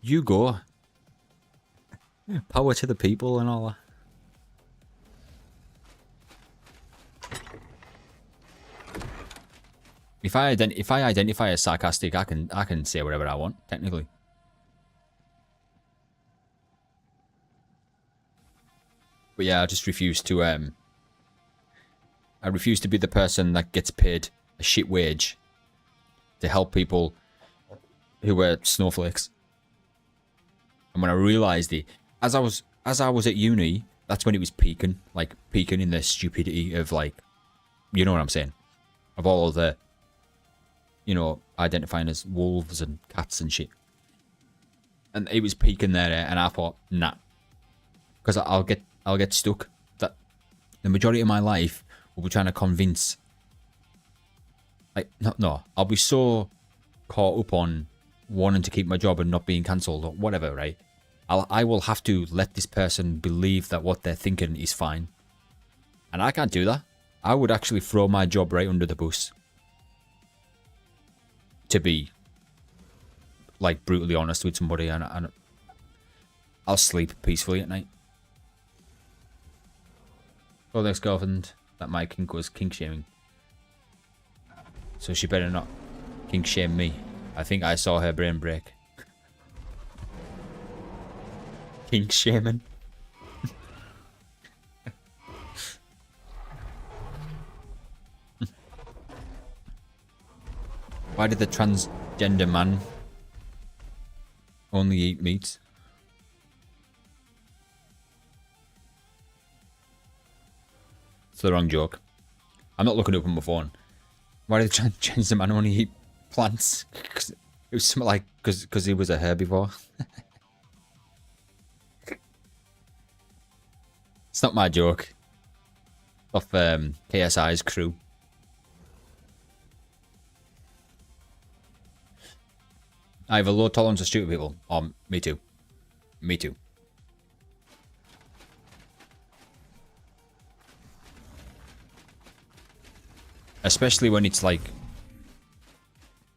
You go. Power to the people and all that. If I identify as sarcastic, I can say whatever I want, technically. But yeah, I just refuse to I refuse to be the person that gets paid a shit wage to help people who are snowflakes. And when I realised it, as I was at uni, that's when it was peaking in the stupidity of, like, you know what I'm saying, of all of the, you know, identifying as wolves and cats and shit. And it was peaking there, and I thought, nah, because I'll get stuck. That the majority of my life will be trying to convince. Like, no, I'll be so caught up on wanting to keep my job and not being cancelled or whatever, right? I will have to let this person believe that what they're thinking is fine. And I can't do that. I would actually throw my job right under the bus. To be, like, brutally honest with somebody, and I'll sleep peacefully at night. Oh, ex-girlfriend that my kink was kink shaming. So she better not kink shame me. I think I saw her brain break. Kink shaming. Why did the transgender man only eat meat? It's the wrong joke. I'm not looking up on my phone. Why did the transgender man only eat plants? Cause it was something like because he was a herbivore. It's not my joke. Off KSI's crew. I have a low tolerance of stupid people. Me too. Me too. Especially when it's like...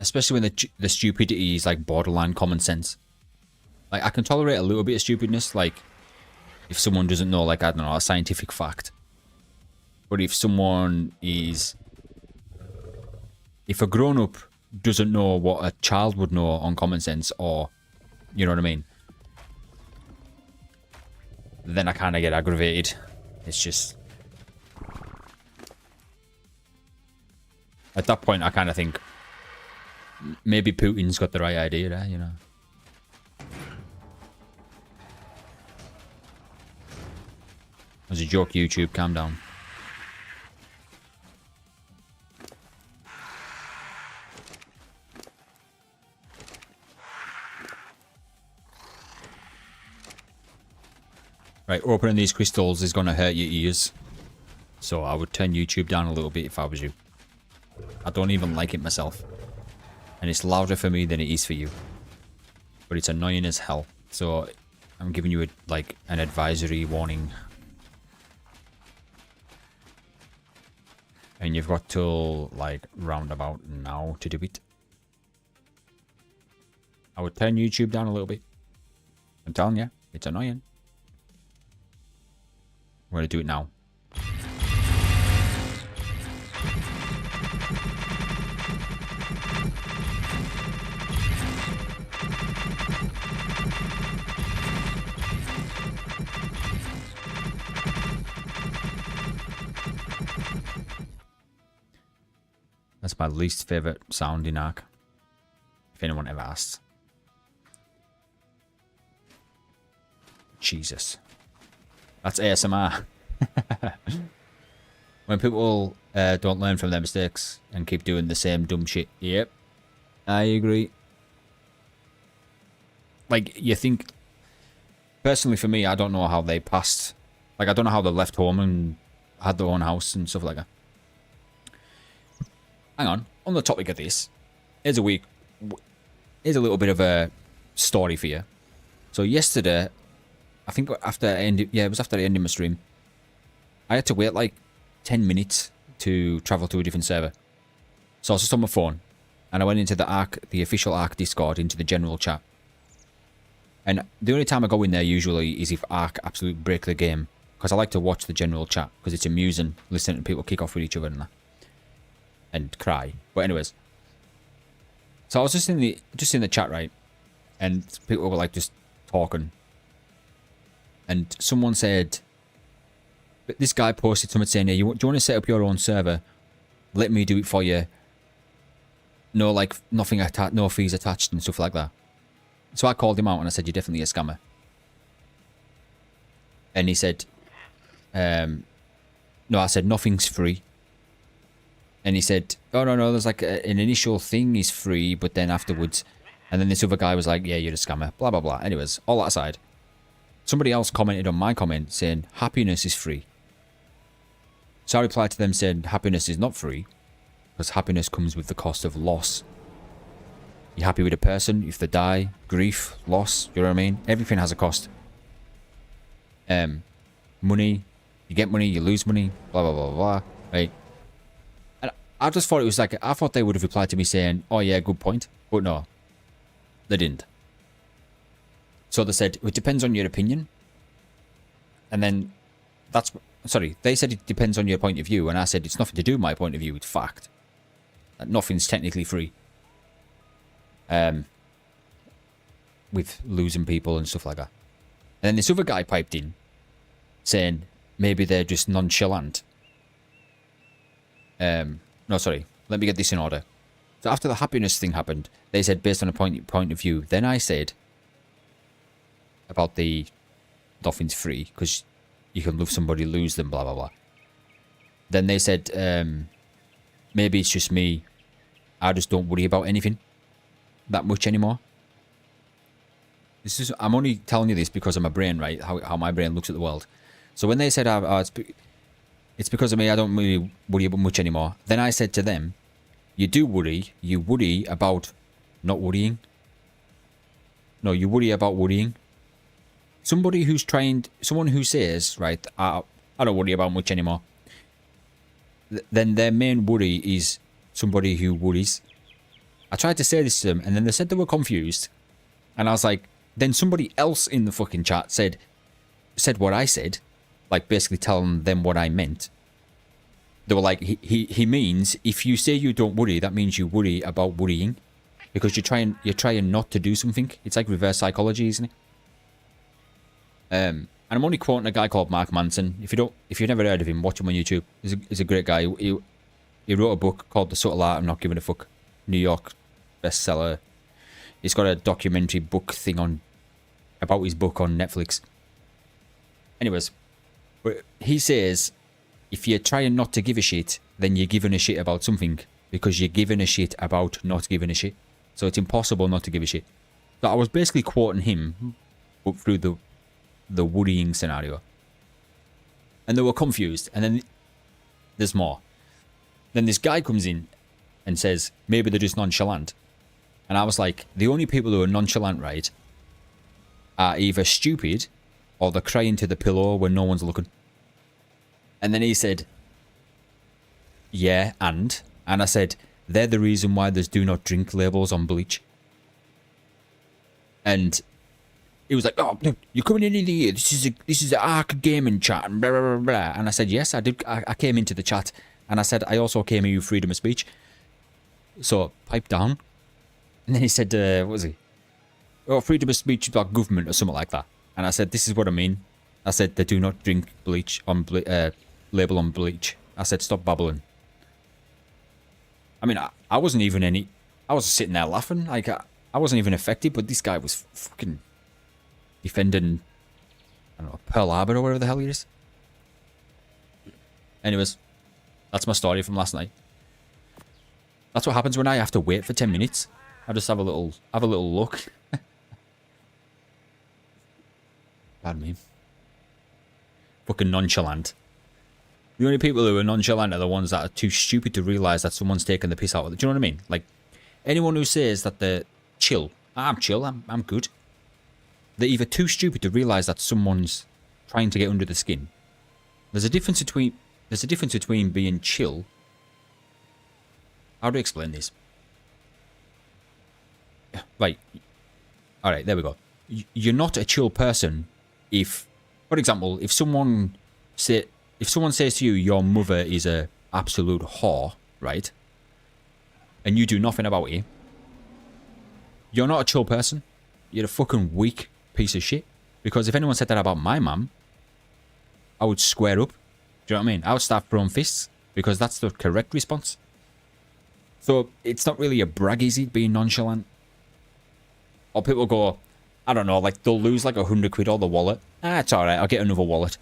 Especially when the stupidity is like borderline common sense. Like, I can tolerate a little bit of stupidness, like... If someone doesn't know, like, I don't know, a scientific fact. But if someone is... If a grown-up doesn't know what a child would know on common sense, or... You know what I mean? Then I kind of get aggravated. It's just... At that point, I kind of think... Maybe Putin's got the right idea there, you know? As a joke, YouTube, calm down. Right, opening these crystals is going to hurt your ears. So I would turn YouTube down a little bit if I was you. I don't even like it myself. And it's louder for me than it is for you. But it's annoying as hell. So I'm giving you like an advisory warning. And you've got till like roundabout now to do it. I would turn YouTube down a little bit. I'm telling you, it's annoying. We're going to do it now. That's my least favourite sound in ARK. If anyone ever asks. Jesus. That's ASMR. When people don't learn from their mistakes and keep doing the same dumb shit. Yep. I agree. Like, you think... personally for me, I don't know how they passed. Like, I don't know how they left home and had their own house and stuff like that. Hang on the topic of this, here's a little bit of a story for you. So yesterday, I think it was after the end of my stream, I had to wait like 10 minutes to travel to a different server. So I was just on my phone, and I went into the ARK, the official ARK Discord, into the general chat. And the only time I go in there usually is if ARK absolutely break the game, because I like to watch the general chat, because it's amusing listening to people kick off with each other and that. And cry. But anyways. So I was just in the chat, right? And people were like just talking. And someone said, this guy posted something saying, hey, do you want to set up your own server? Let me do it for you. No, like, nothing attached, no fees attached and stuff like that. So I called him out and I said, you're definitely a scammer. And he said, no, I said, nothing's free. And he said, oh, no, there's like an initial thing is free, but then afterwards. And then this other guy was like, yeah, you're a scammer, blah, blah, blah. Anyways, all that aside, somebody else commented on my comment saying, happiness is free. So I replied to them saying, happiness is not free, because happiness comes with the cost of loss. You're happy with a person, if they die, grief, loss, you know what I mean? Everything has a cost. Money, you get money, you lose money, blah, blah, blah, blah, right? And I just thought it was like, I thought they would have replied to me saying, oh yeah, good point. But no, they didn't. So they said, it depends on your opinion. And then, they said it depends on your point of view. And I said, it's nothing to do with my point of view, it's fact. That nothing's technically free. With losing people and stuff like that. And then this other guy piped in, saying, maybe they're just nonchalant. No, sorry, let me get this in order. So after the happiness thing happened, they said based on a point of view. Then I said about the nothing's free because you can love somebody, lose them, blah blah blah. Then they said maybe it's just me. I just don't worry about anything that much anymore. I'm only telling you this because of my brain, right? How my brain looks at the world. So when they said it's because of me, I don't really worry about much anymore. Then I said to them, you do worry. You worry about not worrying. No, you worry about worrying. Someone who says, right, I don't worry about much anymore. Then their main worry is somebody who worries. I tried to say this to them, and then they said they were confused. And I was like, then somebody else in the fucking chat said what I said, like basically telling them what I meant. They were like, he means if you say you don't worry, that means you worry about worrying, because you're trying not to do something. It's like reverse psychology, isn't it? And I'm only quoting a guy called Mark Manson. If you've never heard of him, watch him on YouTube. He's a great guy. He wrote a book called The Subtle Art of Not Giving a Fuck. New York bestseller. He's got a documentary book thing about his book on Netflix. Anyways, but he says if you're trying not to give a shit, then you're giving a shit about something, because you're giving a shit about not giving a shit. So it's impossible not to give a shit. So I was basically quoting him, but through the worrying scenario. And they were confused. And then there's more. Then this guy comes in and says, maybe they're just nonchalant. And I was like, the only people who are nonchalant, right, are either stupid or they're crying to the pillow when no one's looking. And then he said, yeah, and I said, they're the reason why there's do not drink labels on bleach. And he was like, oh, no, you're coming in here. This is an ARK gaming chat and blah, blah, blah, blah. And I said, yes, I did. I came into the chat and I said, I also came here with freedom of speech. So pipe down. And then he said, what was he? Oh, freedom of speech about government or something like that. And I said, this is what I mean. I said, they do not drink bleach on label on bleach. I said, stop babbling. I mean, I wasn't even I was sitting there laughing. Like, I wasn't even affected, but this guy was fucking defending, I don't know, Pearl Harbor or whatever the hell it is. Anyways, that's my story from last night. That's what happens when I have to wait for 10 minutes. I just have a little look. Pardon me. Fucking nonchalant. The only people who are nonchalant are the ones that are too stupid to realise that someone's taking the piss out of them. Do you know what I mean? Like, anyone who says that they're chill. I'm chill, I'm good. They're either too stupid to realise that someone's trying to get under the skin. There's a difference between being chill. How do I explain this? Right. Alright, there we go. You're not a chill person if, for example, if someone says to you your mother is a absolute whore, right? And you do nothing about it, you're not a chill person. You're a fucking weak piece of shit. Because if anyone said that about my mum, I would square up. Do you know what I mean? I would start throwing fists because that's the correct response. So it's not really a brag, is it, being nonchalant? Or people go, I don't know, like they'll lose like 100 quid or the wallet. Ah, it's alright, I'll get another wallet.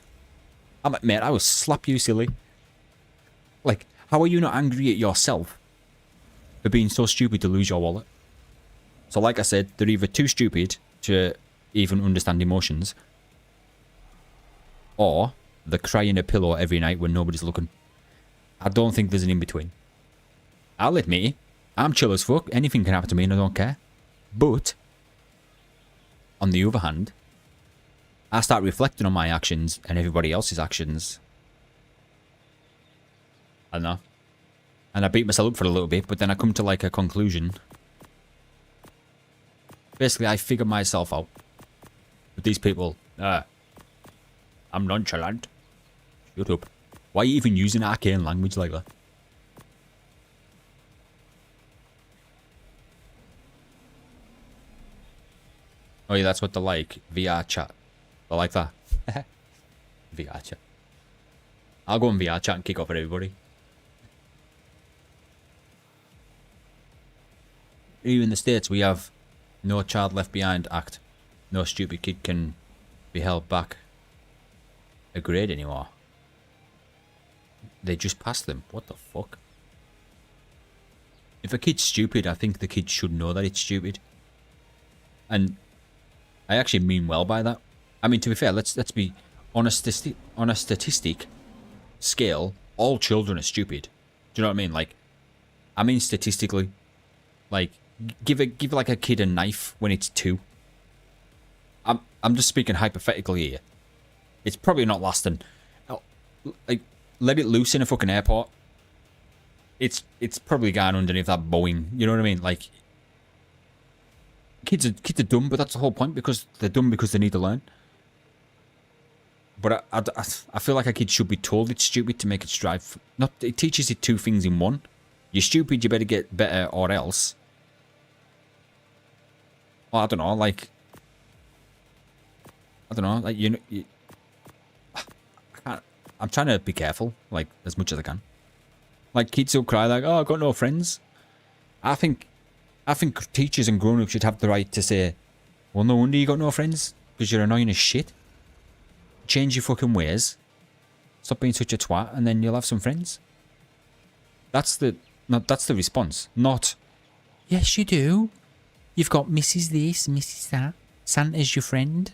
I'm like, mate, I will slap you, silly. Like, how are you not angry at yourself for being so stupid to lose your wallet? So like I said, they're either too stupid to even understand emotions, or they're crying a pillow every night when nobody's looking. I don't think there's an in-between. I'll admit it, I'm chill as fuck, anything can happen to me and I don't care. But, on the other hand, I start reflecting on my actions and everybody else's actions. I don't know. And I beat myself up for a little bit, but then I come to like a conclusion. Basically, I figure myself out. With these people, I'm nonchalant. Shut up. Why are you even using arcane language like that? Oh yeah, that's what they like. VR chat. They like that. VR chat. I'll go on VR chat and kick off at everybody. Here in the States, we have No Child Left Behind Act. No stupid kid can be held back a grade anymore. They just passed them. What the fuck? If a kid's stupid, I think the kid should know that it's stupid. And I actually mean well by that. I mean, to be fair, let's be on a statistic scale, all children are stupid. Do you know what I mean? Like, I mean statistically. Like, give like a kid a knife when it's 2. I'm just speaking hypothetically here. It's probably not lasting. Like, let it loose in a fucking airport. It's probably gone underneath that Boeing. You know what I mean? Like, kids are dumb, but that's the whole point, because they're dumb because they need to learn. But I feel like a kid should be told it's stupid to make it strive. Not, it teaches it 2 things in one. You're stupid, you better get better, or else. Well, I don't know, like, I'm trying to be careful, like, as much as I can. Like, kids will cry like, oh, I've got no friends. I think teachers and grown-ups should have the right to say, well, no wonder you got no friends, because you're annoying as shit. Change your fucking ways. Stop being such a twat, and then you'll have some friends. That's the response. Not, yes, you do. You've got Mrs. this, Mrs. that. Santa's your friend.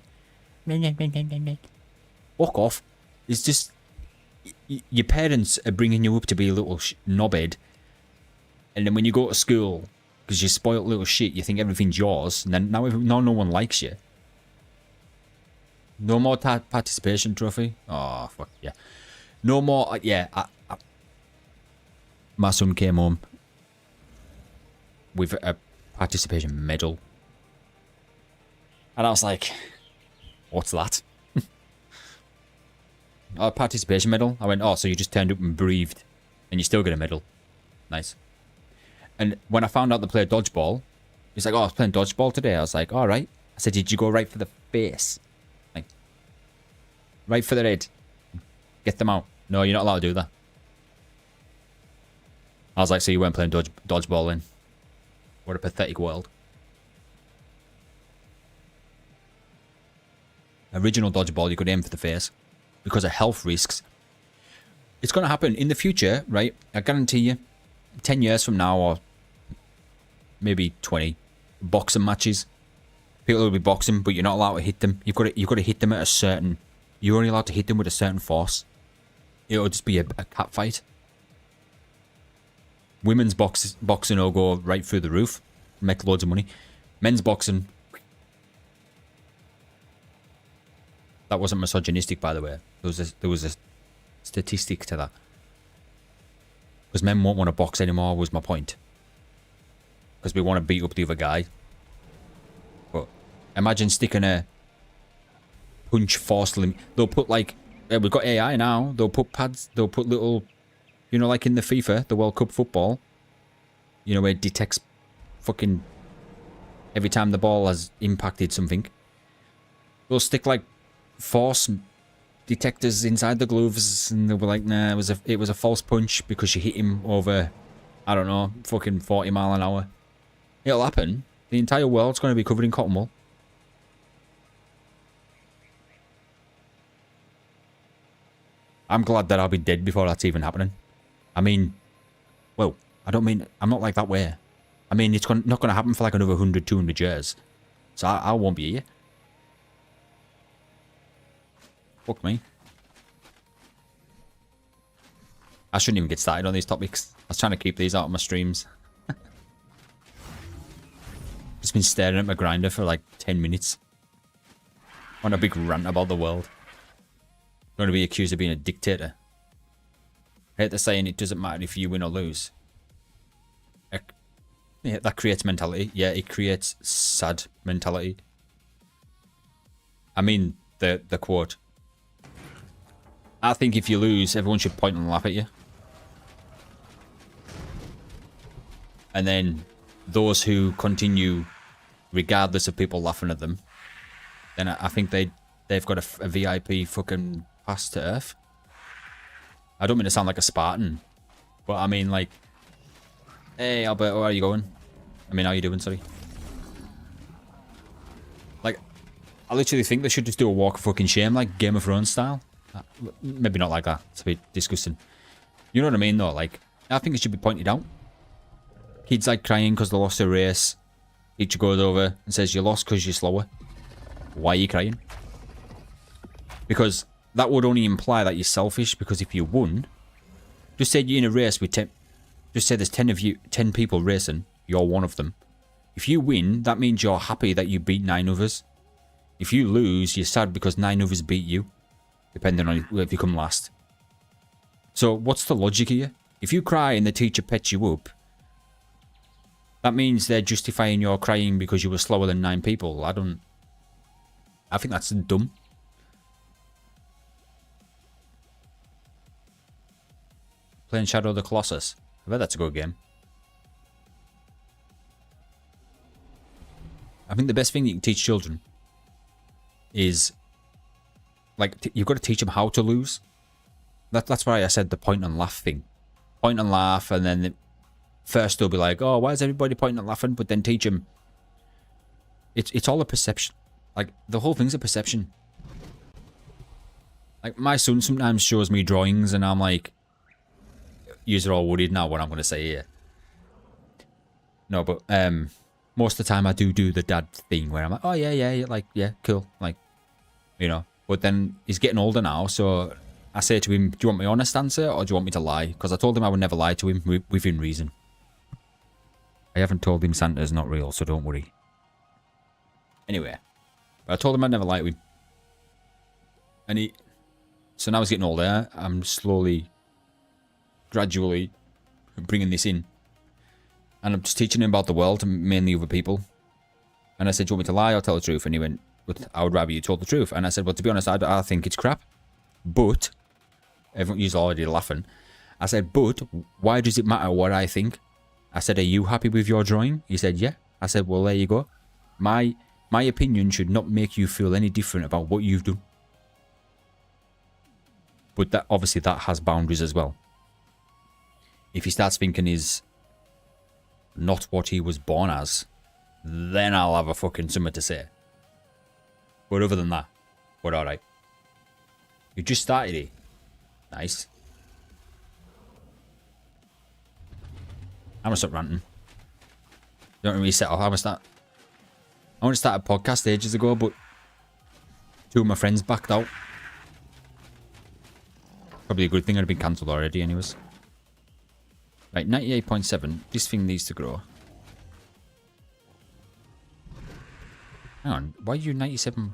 Fuck off. It's just, your parents are bringing you up to be a little knobhead, and then when you go to school, because you spoiled little shit, you think everything's yours, and then now no one likes you. No more participation trophy. Oh, fuck, yeah. No more, yeah. My son came home with a participation medal. And I was like, what's that? A participation medal? I went, oh, so you just turned up and breathed, and you still get a medal. Nice. And when I found out they played dodgeball, he's like, oh, I was playing dodgeball today. I was like, all right. I said, did you go right for the face? Like, right for the head. Get them out. No, you're not allowed to do that. I was like, so you weren't playing dodgeball then? What a pathetic world. Original dodgeball, you could aim for the face. Because of health risks. It's going to happen in the future, right? I guarantee you. 10 years from now, or maybe 20, boxing matches. People will be boxing, but you're not allowed to hit them. You've got to hit them at a certain. You're only allowed to hit them with a certain force. It'll just be a cat fight. Women's boxing will go right through the roof, make loads of money. Men's boxing. That wasn't misogynistic, by the way. There was a statistic to that. Because men won't want to box anymore, was my point. Because we want to beat up the other guy. But imagine sticking a punch force limit. They'll put like, we've got AI now. They'll put pads. They'll put little, you know, like in the FIFA, the World Cup football. You know, where it detects fucking every time the ball has impacted something. They'll stick like force detectors inside the gloves, and they'll be like, nah, it was a false punch because you hit him over, I don't know, fucking 40 mile an hour. It'll happen. The entire world's going to be covered in cotton wool. I'm glad that I'll be dead before that's even happening. I mean, well, I don't mean, I'm not like that way. I mean, it's not going to happen for like another 100, 200 years. So I won't be here. Fuck me. I shouldn't even get started on these topics. I was trying to keep these out of my streams. Just been staring at my grinder for like 10 minutes. On a big rant about the world. Going to be accused of being a dictator. I hate the saying, it doesn't matter if you win or lose. Yeah, that creates mentality. Yeah, it creates sad mentality. I mean, the quote. I think if you lose, everyone should point and laugh at you. And then those who continue, regardless of people laughing at them, then I think they've got a VIP fucking pass to Earth. I don't mean to sound like a Spartan, but I mean like, hey Alberto, how are you going? I mean, how you doing, sorry? Like, I literally think they should just do a walk of fucking shame, like Game of Thrones style. Maybe not like that, it's a bit disgusting. You know what I mean though, like, I think it should be pointed out. Kids like crying because they lost a race. Teacher goes over and says, you lost because you're slower. Why are you crying? Because that would only imply that you're selfish, because if you won, just say you're in a race with 10, just say there's 10 of you, 10 people racing, you're one of them. If you win, that means you're happy that you beat 9 others. If you lose, you're sad because 9 others beat you, depending on if you come last. So what's the logic here? If you cry and the teacher pets you up, that means they're justifying your crying because you were slower than 9 people. I think that's dumb. Playing Shadow of the Colossus. I bet that's a good game. I think the best thing you can teach children is, like, you've got to teach them how to lose. That's why I said the point and laugh thing. Point and laugh, and then first they'll be like, oh, why is everybody pointing and laughing? But then teach them. It's all a perception. Like, the whole thing's a perception. Like, my son sometimes shows me drawings, and I'm like, yous are all worried now what I'm going to say here. No, but most of the time I do the dad thing where I'm like, oh, yeah, like, yeah, cool. Like, you know. But then he's getting older now, so I say to him, do you want my honest answer or do you want me to lie? Because I told him I would never lie to him within reason. I haven't told him Santa's not real, so don't worry. Anyway, but I told him I'd never lie to him. And so now he's getting older. I'm slowly, gradually bringing this in. And I'm just teaching him about the world, and mainly other people. And I said, do you want me to lie or tell the truth? And he went, but I would rather you told the truth. And I said, well, to be honest, I think it's crap. But, everyone, you're already laughing. I said, but, why does it matter what I think? I said, are you happy with your drawing? He said, yeah. I said, well, there you go. My opinion should not make you feel any different about what you've done. But that, obviously, that has boundaries as well. If he starts thinking he's not what he was born as, then I'll have a fucking something to say. But other than that, we're alright. You just started it. Nice. I'm gonna stop ranting. Don't reset off. I'm gonna start. I wanted to start a podcast ages ago, but 2 of my friends backed out. Probably a good thing. I'd have been cancelled already anyways. Right, 98.7. This thing needs to grow. Hang on, why are you 97?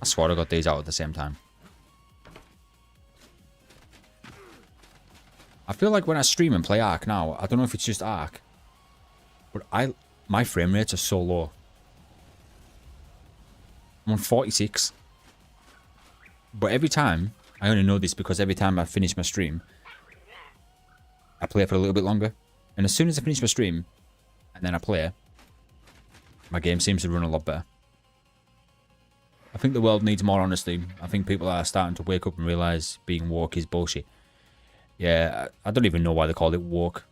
I swore I got these out at the same time. I feel like when I stream and play ARK now, I don't know if it's just ARK, but my frame rates are so low. I'm on 46. But every time, I only know this because every time I finish my stream, I play for a little bit longer. And as soon as I finish my stream, and then I play, my game seems to run a lot better. I think the world needs more honesty. I think people are starting to wake up and realise being woke is bullshit. Yeah, I don't even know why they call it woke.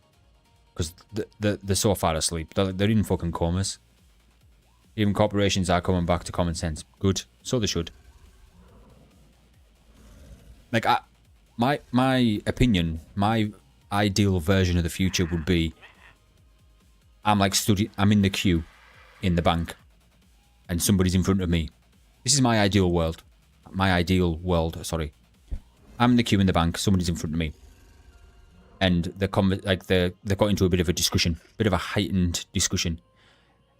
Because they're so far asleep. They're in fucking comas. Even corporations are coming back to common sense. Good. So they should. Like, my opinion, my ideal version of the future would be I'm in the queue in the bank and somebody's in front of me. This is my ideal world. Sorry. I'm in the queue in the bank, somebody's in front of me. And they got into a bit of a discussion, bit of a heightened discussion.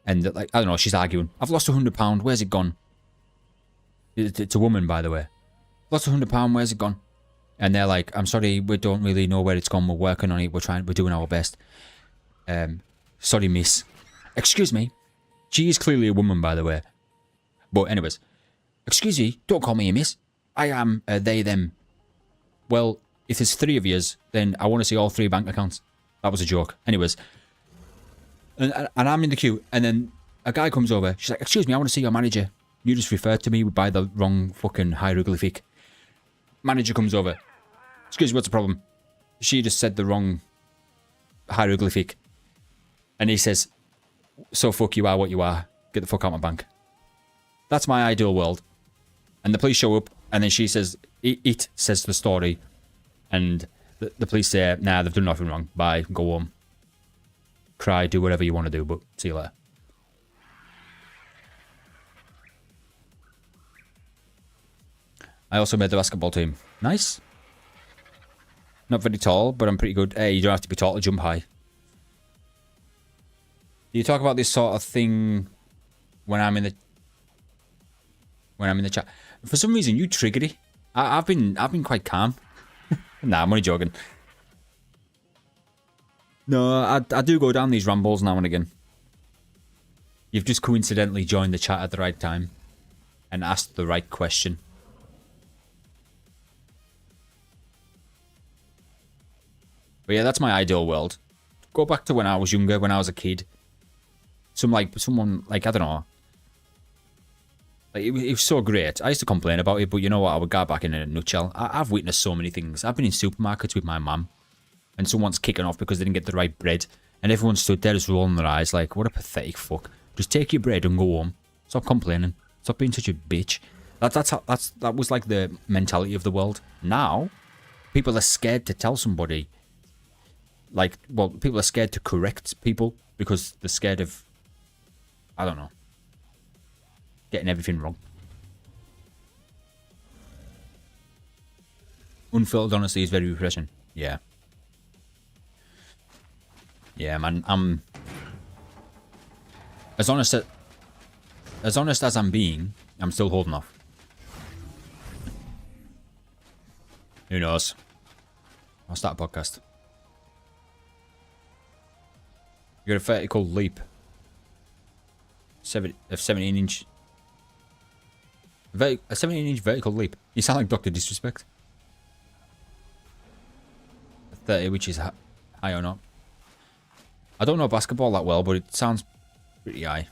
And like, I don't know, she's arguing. I've lost £100, where's it gone? It's a woman, by the way. Lost £100, where's it gone? And they're like, I'm sorry, we don't really know where it's gone. We're working on it. We're doing our best. Sorry, miss. Excuse me. She is clearly a woman, by the way. But anyways, excuse me, don't call me a miss. I am they, them. Well, if there's 3 of yous, then I want to see all 3 bank accounts. That was a joke. Anyways. And I'm in the queue, and then a guy comes over. She's like, excuse me, I want to see your manager. You just referred to me by the wrong fucking hieroglyphic. Manager comes over. Excuse me, what's the problem? She just said the wrong hieroglyphic. And he says, so fuck you are what you are. Get the fuck out of my bank. That's my ideal world. And the police show up, and then she says, it says the story. And the police say, nah, they've done nothing wrong. Bye, go home. Cry, do whatever you want to do, but see you later. I also made the basketball team. Nice. Not very tall, but I'm pretty good. Hey, you don't have to be tall to jump high. Do you talk about this sort of thing when I'm in the chat? For some reason, you triggered it. I've been quite calm. Nah, I'm only joking. No, I do go down these rambles now and again. You've just coincidentally joined the chat at the right time and asked the right question. But yeah, that's my ideal world. Go back to when I was younger, when I was a kid. Someone I don't know. Like, it was so great. I used to complain about it, but you know what? I would go back in a nutshell. I've witnessed so many things. I've been in supermarkets with my mum, and someone's kicking off because they didn't get the right bread, and everyone stood there just rolling their eyes like, what a pathetic fuck. Just take your bread and go home. Stop complaining. Stop being such a bitch. That was like the mentality of the world. Now, people are scared to tell somebody. People are scared to correct people because they're scared of, I don't know, getting everything wrong. Unfiltered honesty is very refreshing. Yeah. Yeah, man. I'm as honest as I'm being. I'm still holding off. Who knows? I'll start a podcast. You got a vertical leap. 17-inch. A 17-inch vertical leap. You sound like Dr. Disrespect. 30, which is high or not. I don't know basketball that well, but it sounds pretty high.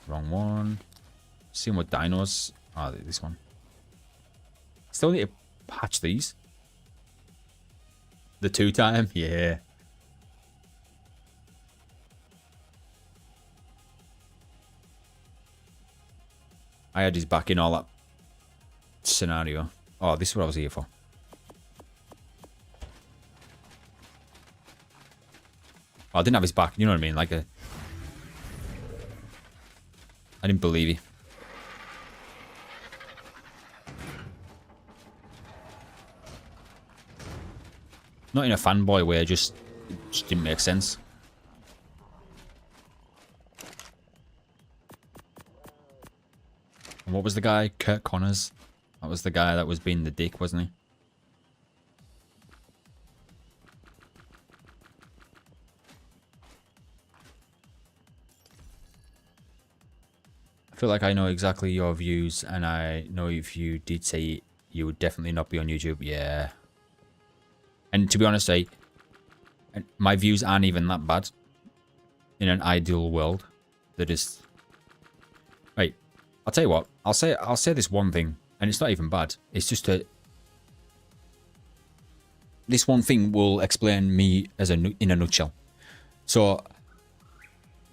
Wrong one. Seeing what dinos. Oh, this one. Still need to patch these. The 2-time? Yeah. I had his back in all that scenario. Oh, this is what I was here for. Oh, I didn't have his back, you know what I mean? Like a I didn't believe you. Not in a fanboy way, just didn't make sense. And what was the guy? Kurt Connors? That was the guy that was being the dick, wasn't he? I feel like I know exactly your views, and I know if you did say you would definitely not be on YouTube. Yeah. And to be honest, my views aren't even that bad. In an ideal world, they're just... Right, I'll tell you what. I'll say this one thing, and it's not even bad. It's just this one thing will explain me as in a nutshell. So,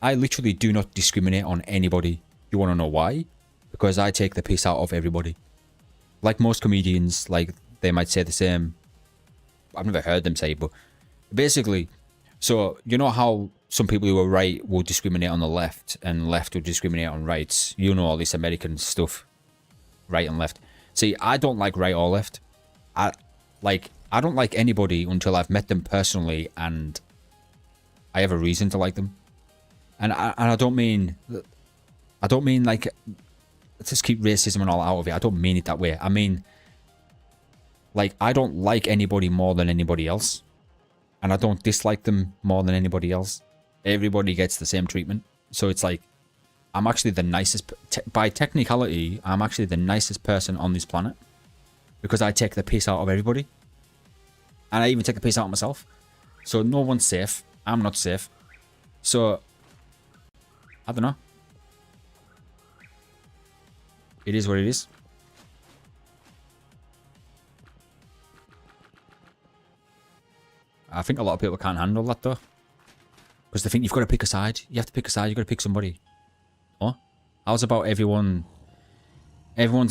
I literally do not discriminate on anybody. You want to know why? Because I take the piss out of everybody. Like most comedians, like they might say the same. I've never heard them say it, but basically, so you know how some people who are right will discriminate on the left and left will discriminate on rights. You know all this American stuff, right and left. See, I don't like right or left. I don't like anybody until I've met them personally and I have a reason to like them. And I don't mean like, let's just keep racism and all out of it. I don't mean it that way. I mean, like, I don't like anybody more than anybody else. And I don't dislike them more than anybody else. Everybody gets the same treatment. So it's like, I'm actually the nicest, by technicality, I'm actually the nicest person on this planet. Because I take the piss out of everybody. And I even take the piss out of myself. So no one's safe. I'm not safe. So, I don't know. It is what it is. I think a lot of people can't handle that though. Because they think you've got to pick a side. You have to pick a side, you've got to pick somebody. Oh? How's about everyone's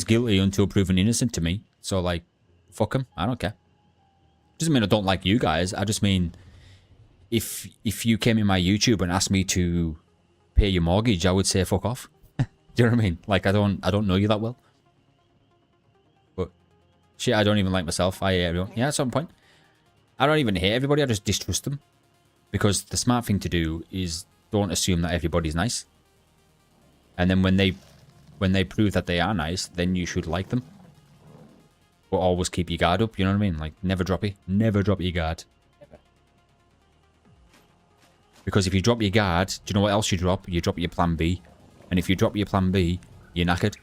guilty until proven innocent to me. So like, fuck them. I don't care. Doesn't mean I don't like you guys. I just mean, if you came in my YouTube and asked me to pay your mortgage, I would say fuck off. Do you know what I mean? Like, I don't know you that well. But, shit, I don't even like myself. I hate everyone. Yeah, at some point. I don't even hate everybody, I just distrust them. Because the smart thing to do is don't assume that everybody's nice. And then when they prove that they are nice, then you should like them. But always keep your guard up, you know what I mean? Like, never drop it. Never drop your guard. Never. Because if you drop your guard, do you know what else you drop? You drop your plan B. And if you drop your plan B, you're knackered.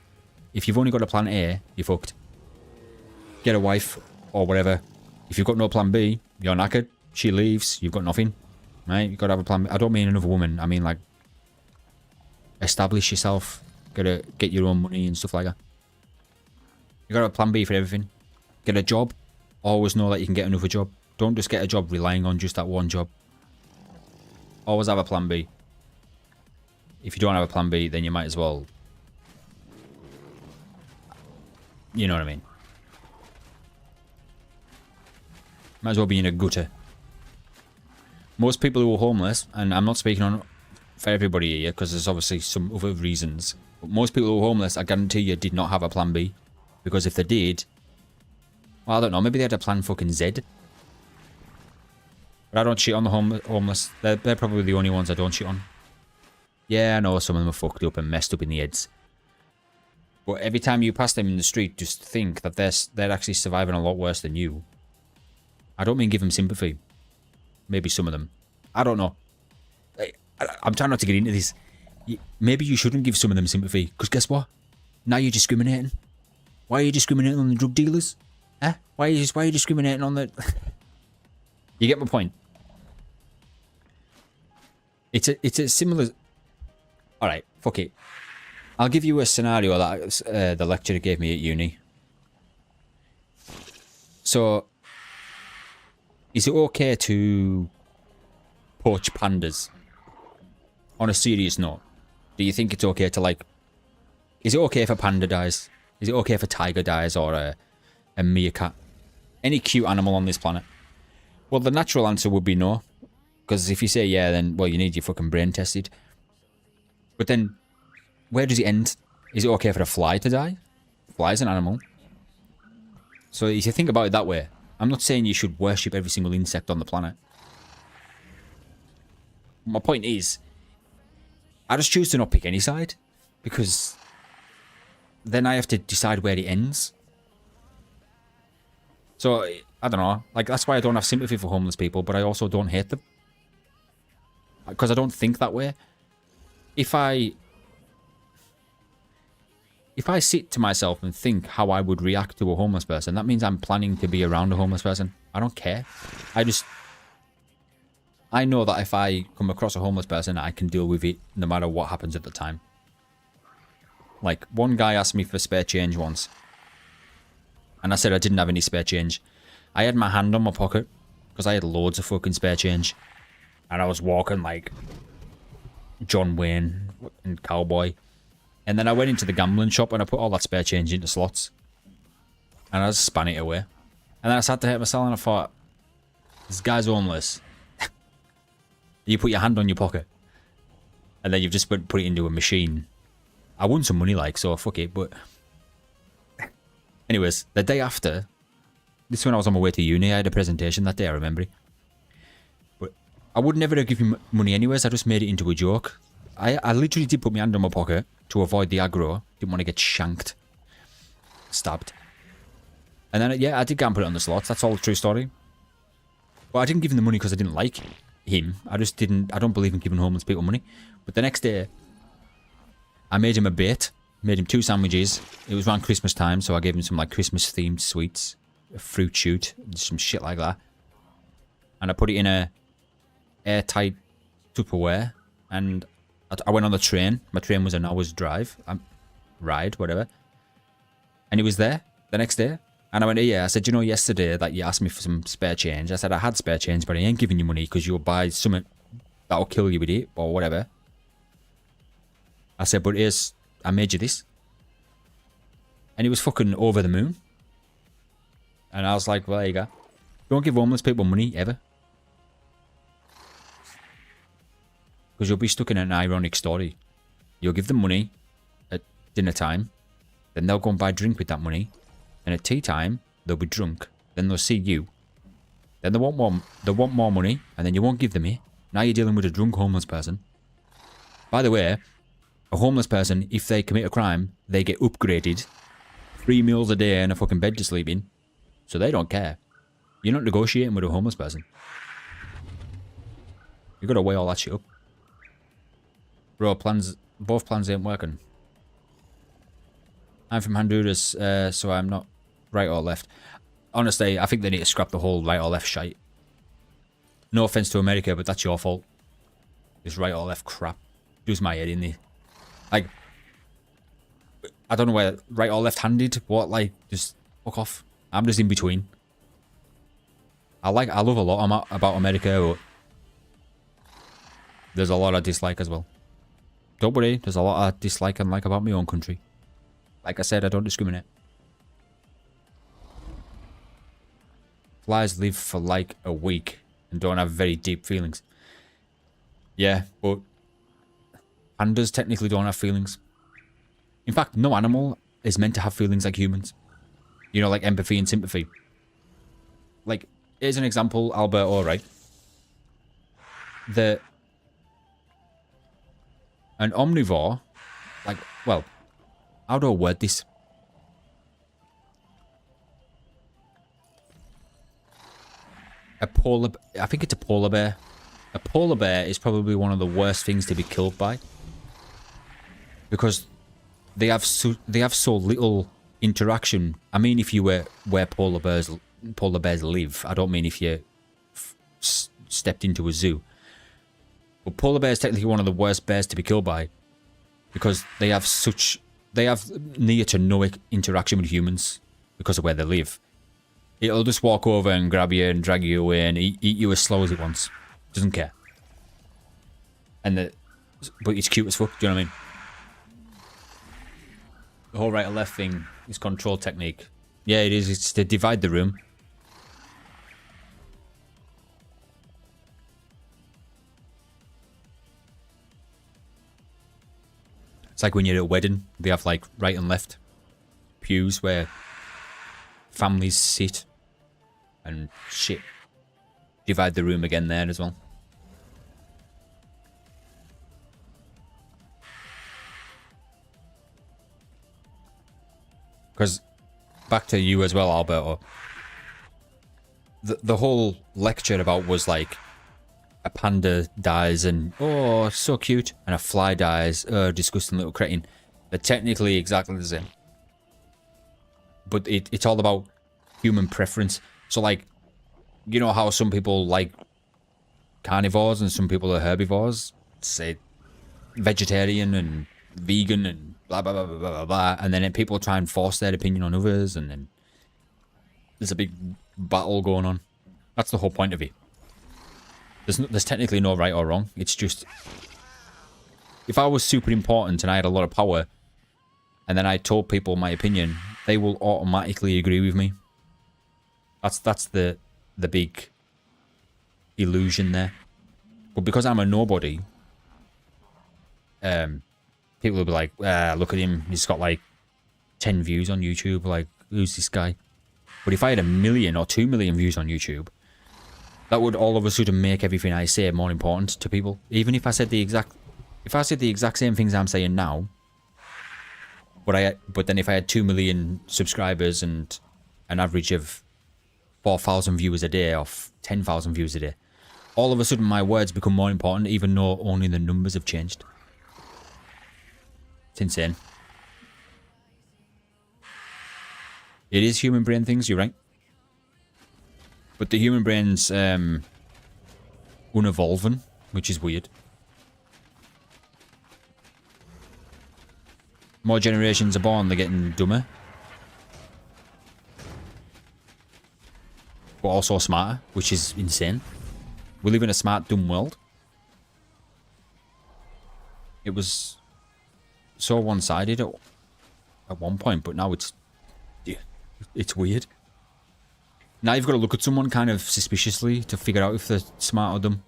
If you've only got a plan A, you're fucked. Get a wife, or whatever. If you've got no plan B, you're knackered. She leaves, you've got nothing. Right? You've got to have a plan B. I don't mean another woman. I mean, like, establish yourself. Gotta get your own money and stuff like that. You got to have a plan B for everything. Get a job. Always know that you can get another job. Don't just get a job relying on just that one job. Always have a plan B. If you don't have a plan B, then you might as well... You know what I mean? Might as well be in a gutter. Most people who are homeless, and I'm not speaking on for everybody here, because there's obviously some other reasons, but most people who are homeless, I guarantee you, did not have a plan B. Because if they did... Well, I don't know, maybe they had a plan fucking Z. But I don't shit on the homeless. They're probably the only ones I don't shit on. Yeah, I know some of them are fucked up and messed up in the heads. But every time you pass them in the street, just think that they're actually surviving a lot worse than you. I don't mean give them sympathy. Maybe some of them. I don't know. I'm trying not to get into this. Maybe you shouldn't give some of them sympathy. Because guess what? Now you're discriminating. Why are you discriminating on the drug dealers? Huh? Why are you discriminating on the... You get my point? It's a similar... Alright, fuck it. I'll give you a scenario that the lecturer gave me at uni. So, is it okay to poach pandas? On a serious note, do you think it's okay to, like... Is it okay if a panda dies? Is it okay if a tiger dies or a meerkat? Any cute animal on this planet? Well, the natural answer would be no. Because if you say yeah, then, well, you need your fucking brain tested. But then, where does it end? Is it okay for a fly to die? Fly is an animal. So if you think about it that way, I'm not saying you should worship every single insect on the planet. My point is, I just choose to not pick any side, because then I have to decide where it ends. So, I don't know. Like, that's why I don't have sympathy for homeless people, but I also don't hate them. Because I don't think that way. If I sit to myself and think how I would react to a homeless person, that means I'm planning to be around a homeless person. I don't care. I know that if I come across a homeless person, I can deal with it no matter what happens at the time. Like, one guy asked me for spare change once. And I said I didn't have any spare change. I had my hand on my pocket, because I had loads of fucking spare change. And I was walking like John Wayne and cowboy. And then I went into the gambling shop and I put all that spare change into slots. And I just span it away. And then I sat there myself and I thought, this guy's homeless. You put your hand on your pocket. And then you've just put it into a machine. I won some money, like, so fuck it, but... Anyways, the day after... This is when I was on my way to uni. I had a presentation that day, I remember it. But I would never have given him money anyways. I just made it into a joke. I literally did put my hand on my pocket to avoid the aggro. Didn't want to get shanked. Stabbed. And then, yeah, I did go and put it on the slots. That's all the true story. But I didn't give him the money because I didn't like him. I don't believe in giving homeless people money. But the next day, I made him a bait. Made him 2 sandwiches. It was around Christmas time, so I gave him some like Christmas themed sweets. A fruit shoot. Some shit like that. And I put it in a airtight Tupperware. And I went on the train. My train was an hour's drive. Ride, whatever. And he was there the next day. And I went, yeah, I said, you know, yesterday that you asked me for some spare change. I said, I had spare change, but I ain't giving you money because you'll buy something that'll kill you with it or whatever. I said, but here's, I made you this. And he was fucking over the moon. And I was like, well, there you go. Don't give homeless people money, ever. Because you'll be stuck in an ironic story. You'll give them money at dinner time. Then they'll go and buy a drink with that money. And at tea time, they'll be drunk. Then they'll see you. Then they want more money. And then you won't give them it. Now you're dealing with a drunk homeless person. By the way, a homeless person, if they commit a crime, they get upgraded. 3 meals a day and a fucking bed to sleep in. So they don't care. You're not negotiating with a homeless person. You've got to weigh all that shit up. Bro, both plans ain't working. I'm from Honduras, so I'm not right or left. Honestly, I think they need to scrap the whole right or left shite. No offense to America, but that's your fault. This right or left crap. Does my head in there. Like, I don't know where right or left-handed. What, like, just fuck off. I'm just in between. I love a lot about America, but there's a lot I dislike as well. Don't worry, there's a lot I dislike and like about my own country. Like I said, I don't discriminate. Flies live for like a week and don't have very deep feelings. Yeah, but pandas technically don't have feelings. In fact, no animal is meant to have feelings like humans. You know, like empathy and sympathy. Like, here's an example, Alberto, right? An omnivore, like, well, how do I word this? I think it's a polar bear. A polar bear is probably one of the worst things to be killed by. Because they have so little interaction. I mean, if you were where polar bears live. I don't mean if you stepped into a zoo. But polar bear is technically one of the worst bears to be killed by, because they have near to no interaction with humans because of where they live. It'll just walk over and grab you and drag you away and eat you as slow as it wants. Doesn't care. But it's cute as fuck. Do you know what I mean? The whole right or left thing is control technique. Yeah, it is. It's to divide the room. It's like when you're at a wedding, they have like right and left pews where families sit and shit. Divide the room again there as well. Because back to you as well, Alberto. The whole lecture about was like a panda dies and oh so cute, and a fly dies, oh disgusting little cretin. They're technically exactly the same, but it's all about human preference. So like, you know how some people like carnivores and some people are herbivores, say vegetarian and vegan and blah blah blah blah blah blah, and then people try and force their opinion on others, and then there's a big battle going on. That's the whole point of it. There's technically no right or wrong. It's just, if I was super important and I had a lot of power, and then I told people my opinion, they will automatically agree with me. That's the big illusion there. But because I'm a nobody, people will be like, look at him, he's got like 10 views on YouTube, like, who's this guy? But if I had 1 million or 2 million views on YouTube, that would all of a sudden make everything I say more important to people. Even if I said the exact same things I'm saying now, but then if I had 2 million subscribers and an average of 4,000 viewers a day or 10,000 views a day, all of a sudden my words become more important, even though only the numbers have changed. It's insane. It is human brain things, you're right. But the human brain's unevolving, which is weird. More generations are born, they're getting dumber. But also smarter, which is insane. We live in a smart, dumb world. It was so one-sided at one point, but now it's weird. Now you've got to look at someone kind of suspiciously to figure out if they're smart or dumb.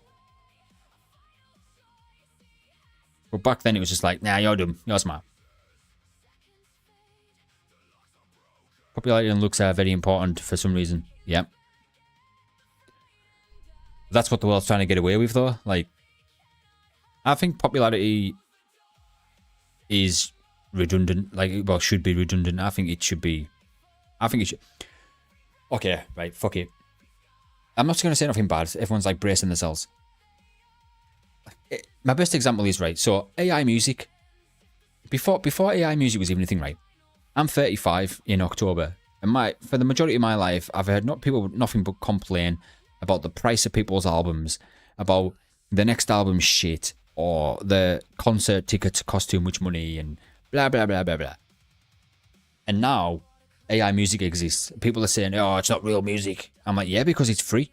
But back then it was just like, nah, you're dumb, you're smart. Popularity and looks are very important for some reason. Yeah. That's what the world's trying to get away with though. Like, I think popularity is redundant. Like, well, should be redundant. I think it should. Okay, right, fuck it. I'm not going to say nothing bad. Everyone's like bracing themselves. My best example is, right, so AI music. Before AI music was even a thing, right? I'm 35 in October. And for the majority of my life, I've heard nothing but complain about the price of people's albums, about the next album's shit, or the concert tickets cost too much money, and blah, blah, blah, blah, blah. And now AI music exists. People are saying, oh, it's not real music. I'm like, yeah, because it's free.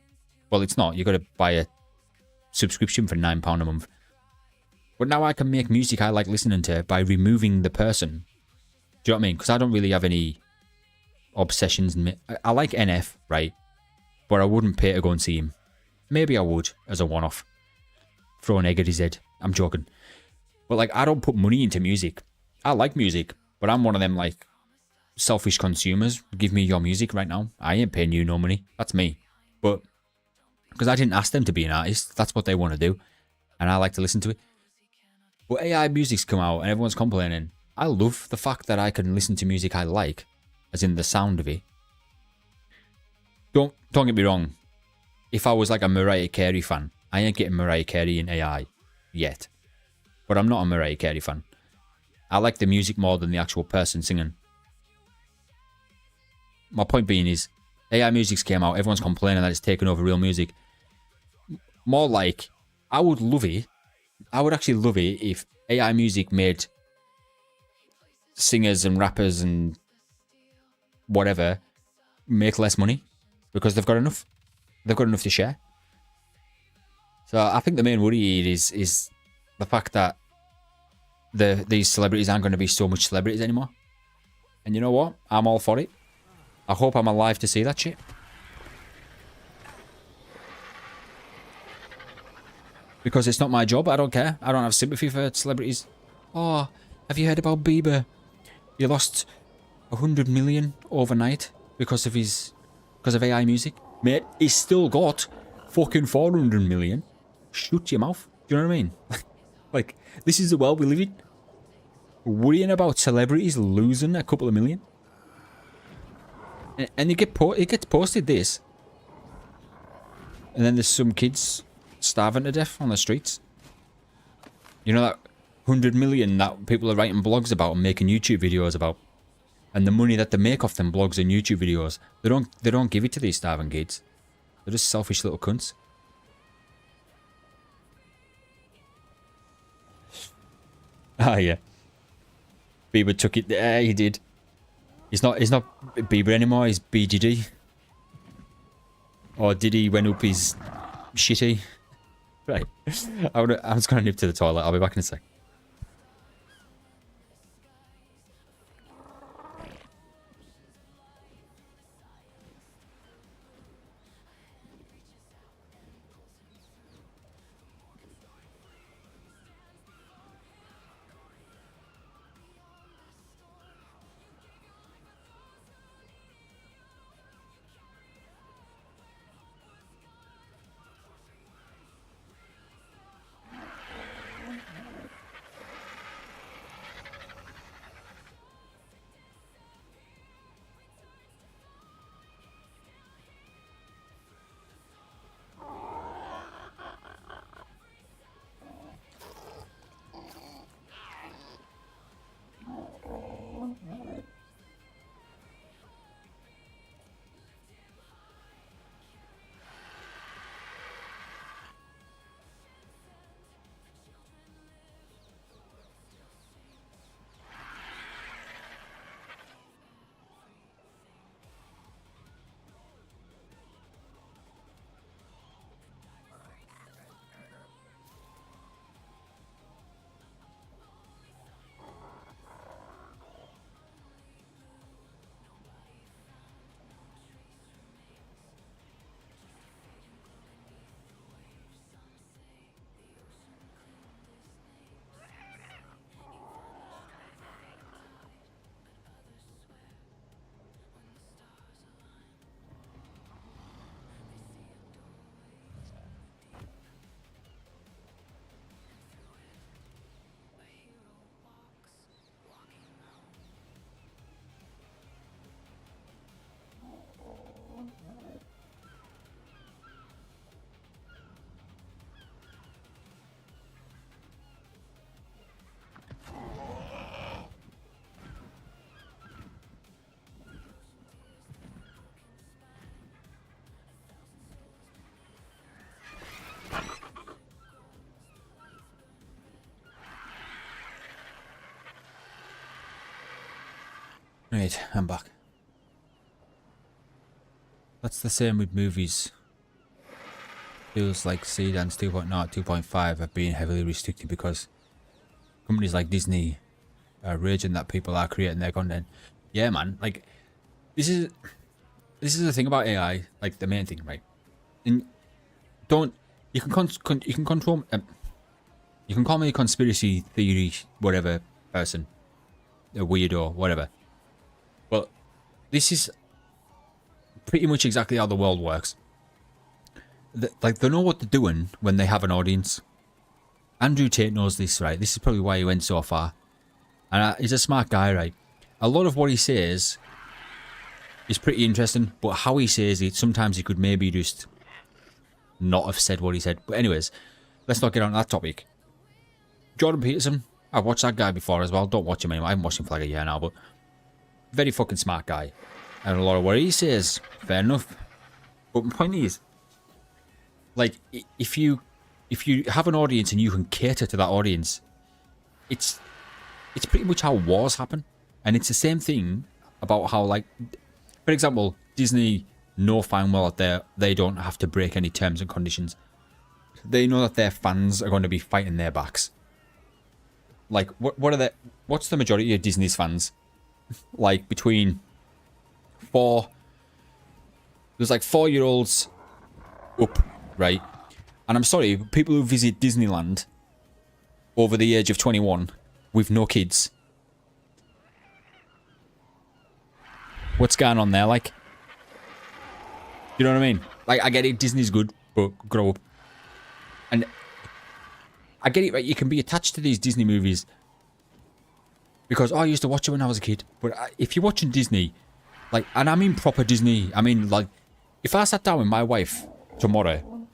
Well, it's not. You got to buy a subscription for £9 a month. But now I can make music I like listening to by removing the person. Do you know what I mean? Because I don't really have any obsessions. I like NF, right? But I wouldn't pay to go and see him. Maybe I would, as a one-off. Throw an egg at his head. I'm joking. But, like, I don't put money into music. I like music, but I'm one of them, like, selfish consumers. Give me your music right now. I ain't paying you no money. That's me. But because I didn't ask them to be an artist, that's what they want to do, and I like to listen to it. But AI music's come out and everyone's complaining. I love the fact that I can listen to music I like, as in the sound of it. Don't get me wrong. If I was like a Mariah Carey fan, I ain't getting Mariah Carey in AI yet. But I'm not a Mariah Carey fan. I like the music more than the actual person singing. My point being is, AI music's came out, everyone's complaining that it's taken over real music. More like, I would love it. I would actually love it if AI music made singers and rappers and whatever make less money because they've got enough. They've got enough to share. So I think the main worry is the fact that these celebrities aren't going to be so much celebrities anymore. And you know what? I'm all for it. I hope I'm alive to see that shit. Because it's not my job. I don't care. I don't have sympathy for celebrities. Oh, Have you heard about Bieber? He lost 100 million overnight because of AI music. Mate, he's still got fucking 400 million. Shut your mouth. Do you know what I mean? Like, this is the world we live in. Worrying about celebrities losing a couple of million. And it gets posted this. And then there's some kids starving to death on the streets. You know that 100 million that people are writing blogs about and making YouTube videos about. And the money that they make off them blogs and YouTube videos, they don't give it to these starving kids. They're just selfish little cunts. Ah, yeah. Bieber took it. Yeah, he did. He's not Bieber anymore. He's BGD. Or did he went up his shitty? Right. I'm just gonna nip to the toilet. I'll be back in a sec. Right, I'm back. That's the same with movies. Feels like Sedans 2.0, 2.5 are being heavily restricted because companies like Disney are raging that people are creating their content. Yeah, man. Like, this is the thing about AI. Like, the main thing, right? And you can control. You can call me a conspiracy theory, whatever person, a weirdo, whatever. Well, this is pretty much exactly how the world works. Like, they know what they're doing when they have an audience. Andrew Tate knows this, right? This is probably why he went so far. And he's a smart guy, right? A lot of what he says is pretty interesting, but how he says it, sometimes he could maybe just not have said what he said. But anyways, let's not get on that topic. Jordan Peterson, I've watched that guy before as well. Don't watch him anymore. I haven't watched him for like a year now, but very fucking smart guy. And a lot of what he says, fair enough. But my point is, like, if you have an audience and you can cater to that audience, it's pretty much how wars happen. And it's the same thing about how, like, for example, Disney know fine well that they don't have to break any terms and conditions. They know that their fans are going to be fighting their backs. Like, what's the majority of Disney's fans? Like, between there's like 4-year-olds up, right? And I'm sorry, people who visit Disneyland over the age of 21 with no kids, What's going on there? Like, you know what I mean? Like, I get it, Disney's good, but grow up. And I get it, right? You can be attached to these Disney movies because, oh, I used to watch it when I was a kid. But if you're watching Disney, like, and I mean proper Disney, I mean, like, if I sat down with my wife tomorrow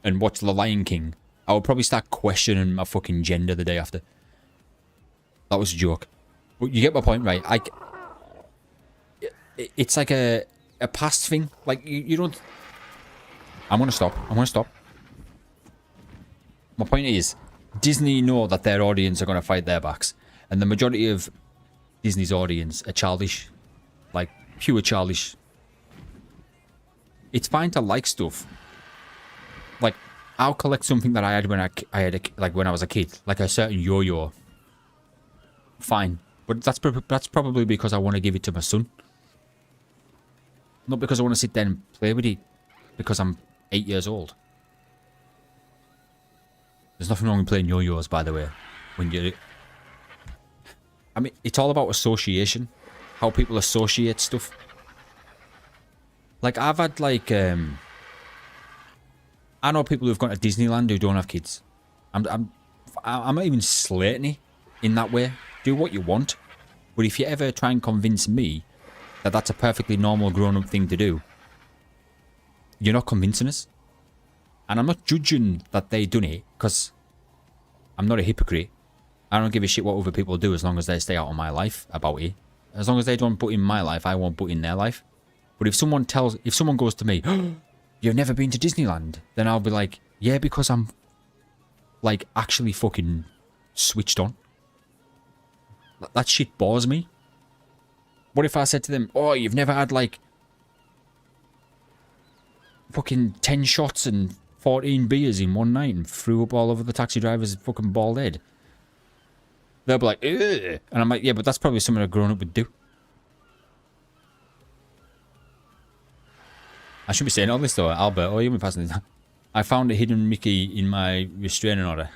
and watched The Lion King, I would probably start questioning my fucking gender the day after. That was a joke. But you get my point, right? It's like a past thing. Like, you don't... I'm gonna stop. My point is, Disney know that their audience are gonna fight their backs. And the majority of Disney's audience are childish. Like, pure childish. It's fine to like stuff. Like, I'll collect something that I had when when I was a kid. Like a certain yo-yo. Fine. But that's probably because I want to give it to my son. Not because I want to sit there and play with it. Because I'm 8 years old. There's nothing wrong with playing yo-yos, by the way. When you're... I mean, it's all about association. How people associate stuff. Like, I've had, like, I know people who've gone to Disneyland who don't have kids. I'm not even slating it in that way. Do what you want. But if you ever try and convince me that that's a perfectly normal grown-up thing to do, you're not convincing us. And I'm not judging that they done it, because I'm not a hypocrite. I don't give a shit what other people do as long as they stay out of my life about it. As long as they don't put in my life, I won't put in their life. But if someone goes to me, oh, you've never been to Disneyland, then I'll be like, yeah, because I'm, like, actually fucking switched on. That shit bores me. What if I said to them, oh, you've never had, like, fucking 10 shots and 14 beers in one night and threw up all over the taxi driver's fucking bald head? They'll be like, ugh. And I'm like, yeah, but that's probably something a grown-up would do. I shouldn't be saying all this though, Albert. Oh, you've been passing this. I found a hidden Mickey in my restraining order.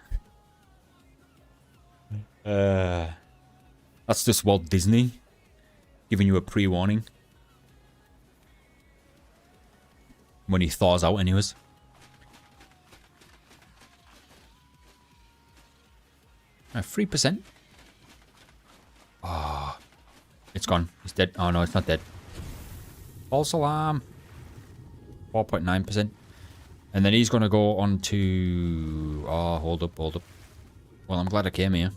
That's just Walt Disney giving you a pre-warning. When he thaws out anyways. Right, 3%. Oh, it's gone. It's dead. Oh no, it's not dead. False alarm. 4.9%. And then he's going to go on to... Oh, hold up. Well, I'm glad I came here.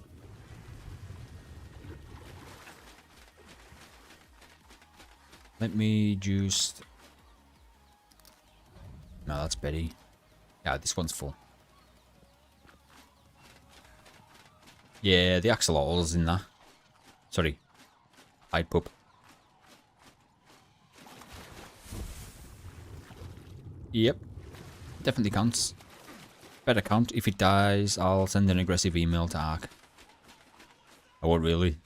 Let me just... No, that's Betty. Yeah, this one's full. Yeah, the axolotl's in there. Sorry. Hide pup. Yep. Definitely counts. Better count. If it dies, I'll send an aggressive email to ARK. I won't really.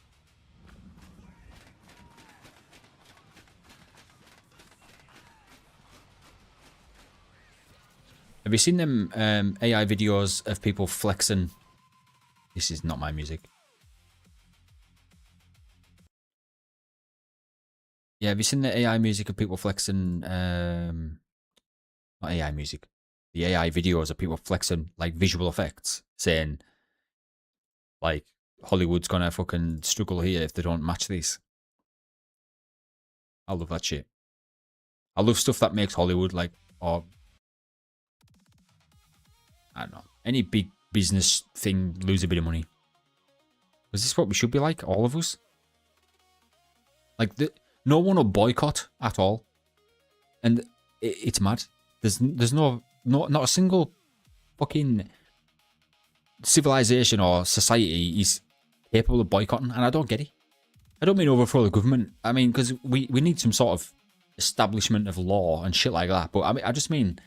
Have you seen them AI videos of people flexing? This is not my music. Yeah, have you seen the AI music of people flexing? Not AI music. The AI videos of people flexing like visual effects, saying like Hollywood's gonna fucking struggle here if they don't match these. I love that shit. I love stuff that makes Hollywood like, or I don't know, any big business thing lose a bit of money. Is this what we should be like, all of us? Like, no one will boycott at all, and it's mad. There's not a single fucking civilization or society is capable of boycotting, and I don't get it. I don't mean overthrow the government. I mean, because we need some sort of establishment of law and shit like that. But I just mean,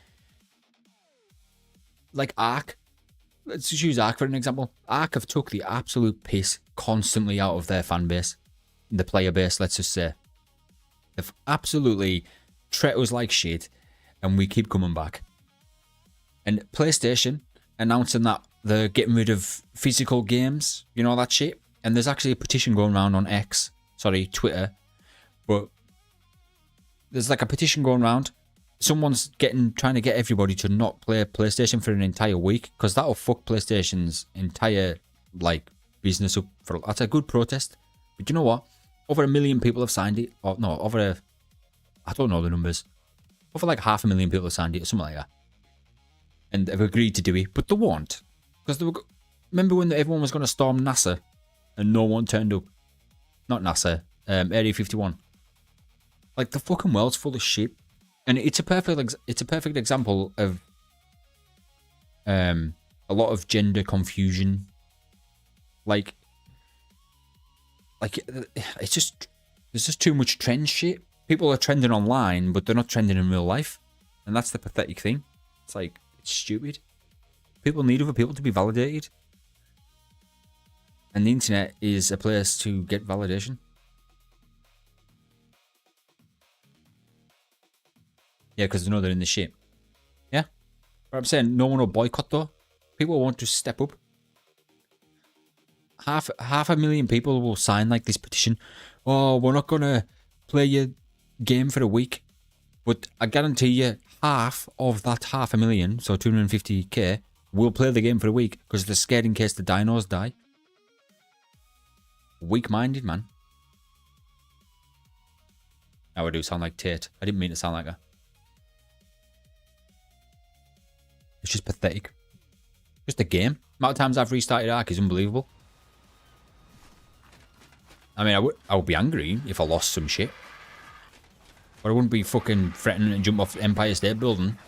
like ARK. Let's just use ARK for an example. ARK have took the absolute piss constantly out of their fan base, the player base. Let's just say they've absolutely treated us like shit, and we keep coming back. And PlayStation announcing that they're getting rid of physical games, you know, that shit. And there's actually a petition going around on Twitter, but there's like a petition going around. Someone's trying to get everybody to not play PlayStation for an entire week because that'll fuck PlayStation's entire like business up. That's a good protest. But you know what? Over 1 million people have signed it. Or no, I don't know the numbers. Over like 500,000 people have signed it or something like that. And they've agreed to do it, but they won't. Because remember when everyone was going to storm NASA and no one turned up? Not NASA, Area 51. Like, the fucking world's full of shit. And it's a perfect example of a lot of gender confusion. Like it's just, there's just too much trend shit. People are trending online, but they're not trending in real life. And that's the pathetic thing. It's like, it's stupid. People need other people to be validated. And the internet is a place to get validation. Yeah, because they know they're in the shit. Yeah. But I'm saying no one will boycott though. People won't just step up. Half 500,000 people will sign like this petition. Oh, we're not gonna play your game for a week. But I guarantee you, half of that 500,000, so 250k, will play the game for a week because they're scared in case the dinos die. Weak-minded, man. Now I do sound like Tate. I didn't mean to sound like her. It's just pathetic. Just a game. The amount of times I've restarted ARK is unbelievable. I mean, I would be angry if I lost some shit. But I wouldn't be fucking threatening to jump off the Empire State Building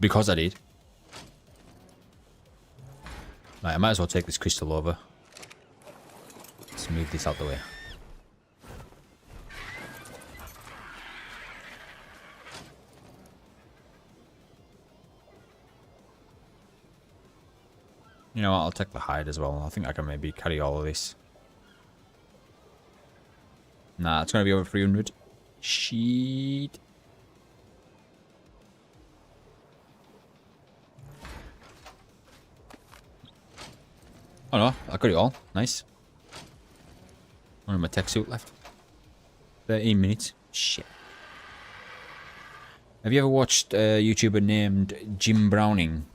because I did. Right, I might as well take this crystal over. Let's move this out the way. You know what, I'll take the hide as well. I think I can maybe carry all of this. Nah, it's going to be over 300. Shit. Oh no, I got it all. Nice. One of my tech suit left. 13 minutes. Shit. Have you ever watched a YouTuber named Jim Browning?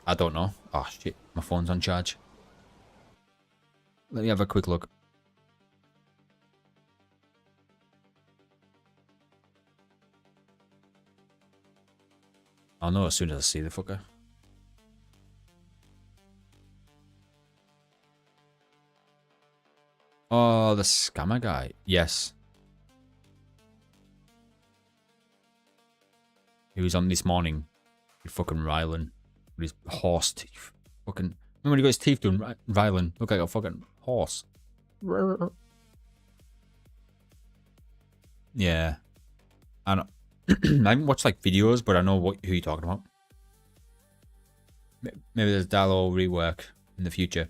I don't know. Oh shit, my phone's on charge. Let me have a quick look. I'll know as soon as I see the fucker. Oh, the scammer guy. Yes. He was on this morning with fucking Rylan. With his horse teeth. Fucking. Remember when he got his teeth done? Rylan. Look like a fucking horse. Yeah. I know. I haven't watched like videos, but I know who you're talking about. Maybe there's Dilo rework in the future.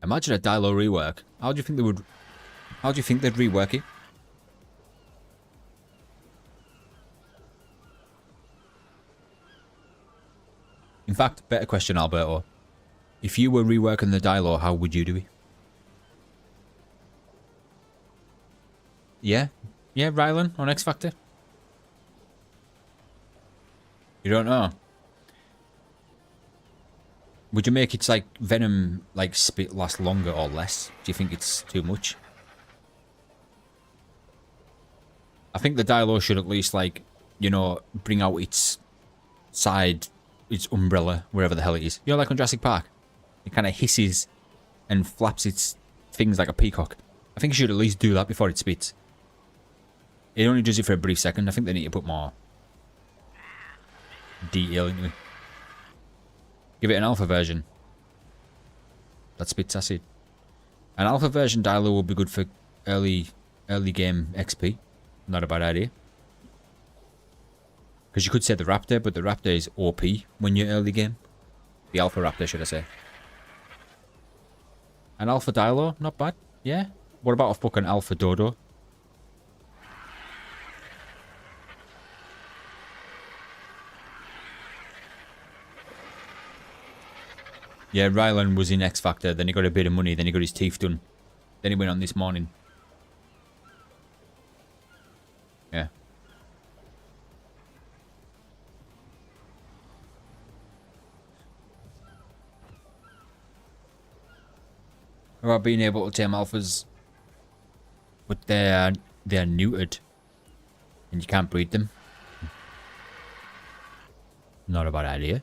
Imagine a Dilo rework. How do you think they would? How do you think they'd rework it? In fact, better question, Alberto. If you were reworking the Dilo, how would you do it? Yeah? Yeah, Rylan on X Factor? You don't know? Would you make its like venom like spit last longer or less? Do you think it's too much? I think the Dilo should at least like, you know, bring out its side, its umbrella, wherever the hell it is. You know, like on Jurassic Park? It kind of hisses and flaps its things like a peacock. I think it should at least do that before it spits. It only does it for a brief second. I think they need to put more detail into it. Give it an alpha version. That spits acid. An alpha version Dilo will be good for early game XP. Not a bad idea. Because you could say the Raptor, but the Raptor is OP when you're early game. The Alpha Raptor, should I say. An Alpha Dilo, not bad. Yeah. What about a fucking Alpha Dodo? Yeah, Rylan was in X Factor, then he got a bit of money, then he got his teeth done. Then he went on this morning. about being able to tame alphas, but they're neutered, and you can't breed them. Not a bad idea.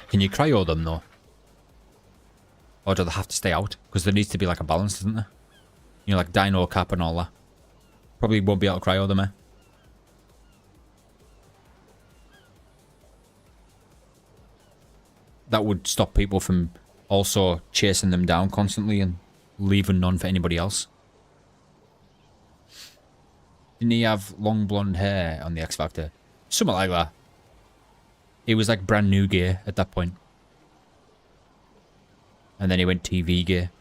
Can you cryo them though? Or do they have to stay out? Because there needs to be like a balance, doesn't there? You know, like dino cap and all that. Probably won't be able to cryo them, eh? That would stop people from also chasing them down constantly and leaving none for anybody else. Didn't he have long blonde hair on the X Factor? Something like that. He was like brand new gear at that point. And then he went TV gear.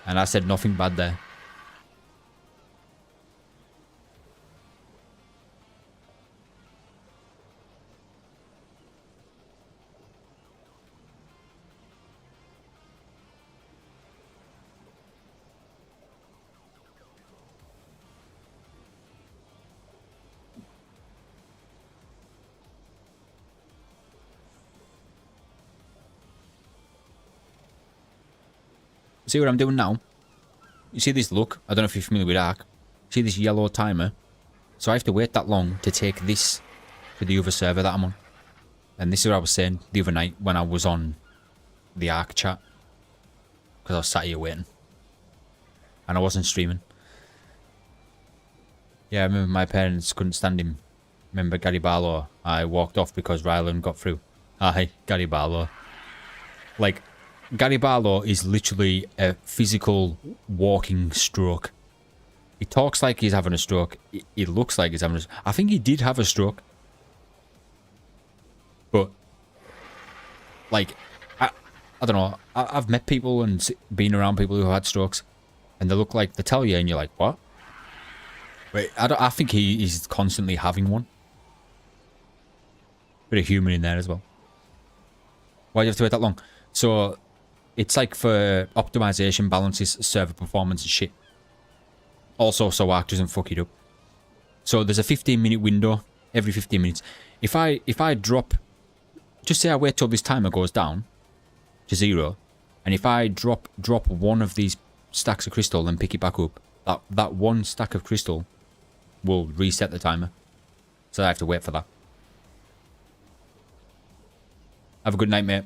And I said nothing bad there. See what I'm doing now? You see this look? I don't know if you're familiar with ARK. See this yellow timer? So I have to wait that long to take this to the other server that I'm on. And this is what I was saying the other night when I was on the ARK chat. Because I was sat here waiting. And I wasn't streaming. Yeah, I remember my parents couldn't stand him. Remember Gary Barlow? I walked off because Ryland got through. Hi, Gary Barlow. Like... Gary Barlow is literally a physical walking stroke. He talks like he's having a stroke. He looks like he's having a stroke. I think he did have a stroke. But, like, I don't know. I've met people and been around people who have had strokes. And they look like, they tell you and you're like, what? Wait, I think he is constantly having one. Bit of human in there as well. Why do you have to wait that long? So... It's like for optimization, balances, server performance and shit. Also, so ARK doesn't fuck it up. So there's a 15-minute window every 15 minutes. If I drop... Just say I wait till this timer goes down to 0. And if I drop one of these stacks of crystal and pick it back up, that one stack of crystal will reset the timer. So I have to wait for that. Have a good night, mate.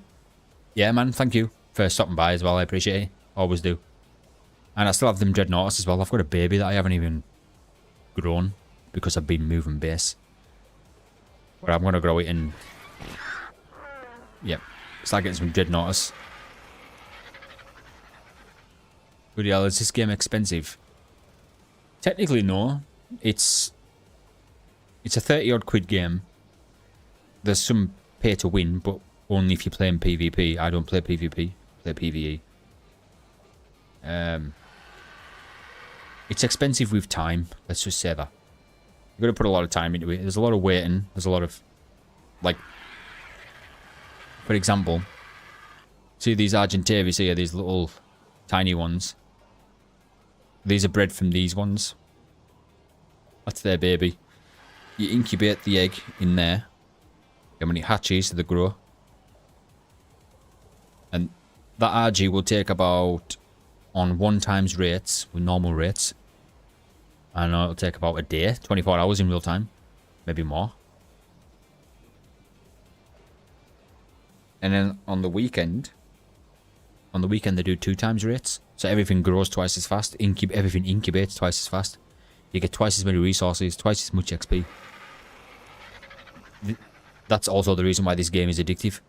Yeah, man, thank you. For stopping by as well, I appreciate it. Always do. And I still have them Dreadnoughts as well. I've got a baby that I haven't even grown because I've been moving base. But I'm going to grow it and... Yep. Start getting some Dreadnoughts. Good hell, is this game expensive? Technically, no. It's a 30-odd quid game. There's some pay to win, but only if you're playing PvP. I don't play PvP. Play PvE. It's expensive with time. Let's just say that. You've got to put a lot of time into it. There's a lot of waiting. There's a lot of... Like... For example... See these Argentavis here? These little... Tiny ones. These are bred from these ones. That's their baby. You incubate the egg in there. And when it hatches, they grow. And that RG will take about, on 1 times rates, with normal rates, I know it'll take about a day, 24 hours in real time, maybe more. And then on the weekend they do 2 times rates, so everything grows twice as fast, everything incubates twice as fast. You get twice as many resources, twice as much XP. That's also the reason why this game is addictive.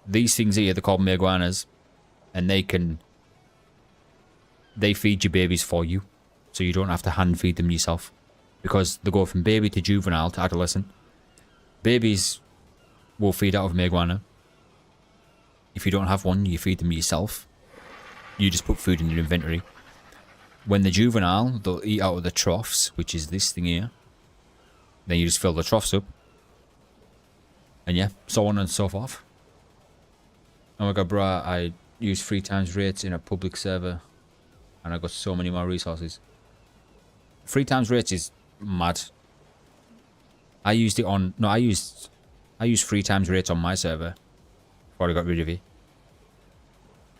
These things here, they're called meguanas, and they feed your babies for you, so you don't have to hand feed them yourself, because they go from baby to juvenile to adolescent. Babies will feed out of meguana. If you don't have one, you feed them yourself. You just put food in your inventory. When they're juvenile, they'll eat out of the troughs, which is this thing here. Then you just fill the troughs up. And yeah, so on and so forth. Oh my god, bruh, I used 3 times rates in a public server. And I got so many more resources. 3 times rates is mad. I used it on... No, I used I use 3 times rates on my server before I got rid of it.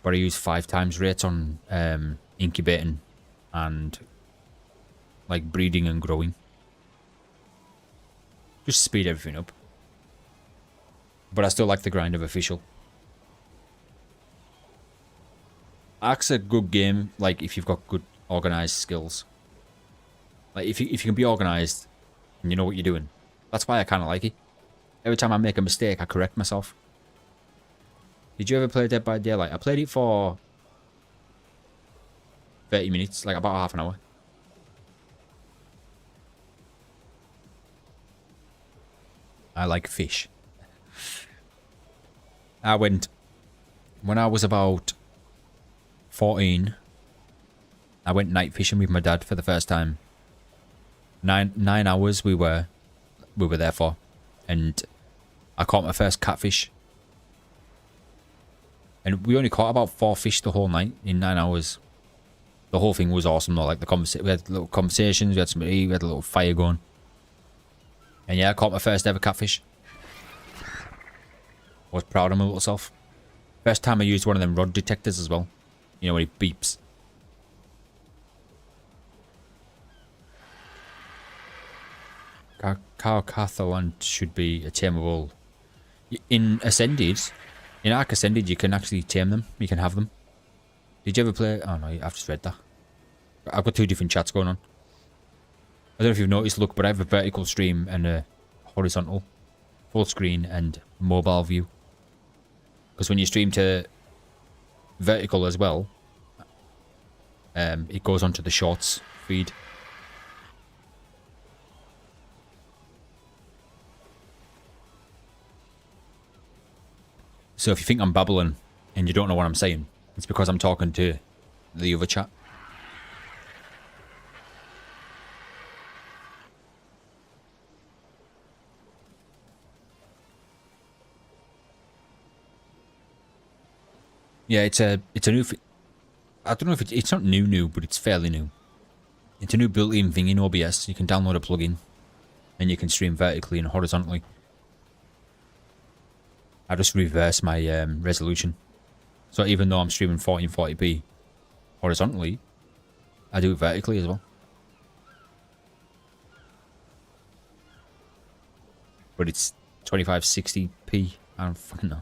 But I use 5 times rates on incubating and like breeding and growing. Just speed everything up. But I still like the grind of official. ARK's a good game, like if you've got good organized skills. Like if you can be organized and you know what you're doing. That's why I kind of like it. Every time I make a mistake, I correct myself. Did you ever play Dead by Daylight? I played it for 30 minutes, like about half an hour. I like fish. When I was about 14, I went night fishing with my dad for the first time. 9 hours we were there for, and I caught my first catfish. And we only caught about 4 fish the whole night in 9 hours. The whole thing was awesome though. Like we had little conversations, we had some we had a little fire going. And yeah, I caught my first ever catfish. I was proud of my little self. First time I used one of them rod detectors as well. You know, when it beeps. Carcathalant should be a tameable. In Ascended, in ARK Ascended, you can actually tame them. You can have them. Did you ever play? Oh no, I've just read that. I've got 2 different chats going on. I don't know if you've noticed, look, but I have a vertical stream and a horizontal. Full screen and mobile view. Because when you stream to vertical as well, it goes onto the shorts feed. So if you think I'm babbling and you don't know what I'm saying, it's because I'm talking to the other chat. Yeah, it's a new. I don't know if it's not new, but it's fairly new. It's a new built-in thing in OBS. You can download a plugin, and you can stream vertically and horizontally. I just reverse my resolution, so even though I'm streaming 1440p horizontally, I do it vertically as well. But it's 2560p. I don't fucking know.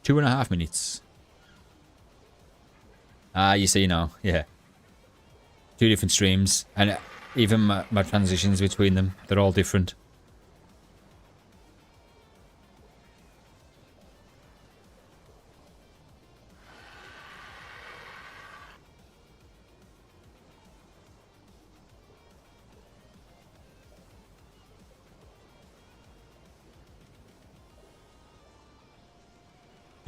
2.5 minutes. Ah, you see now, yeah. 2 different streams, and even my transitions between them, they're all different.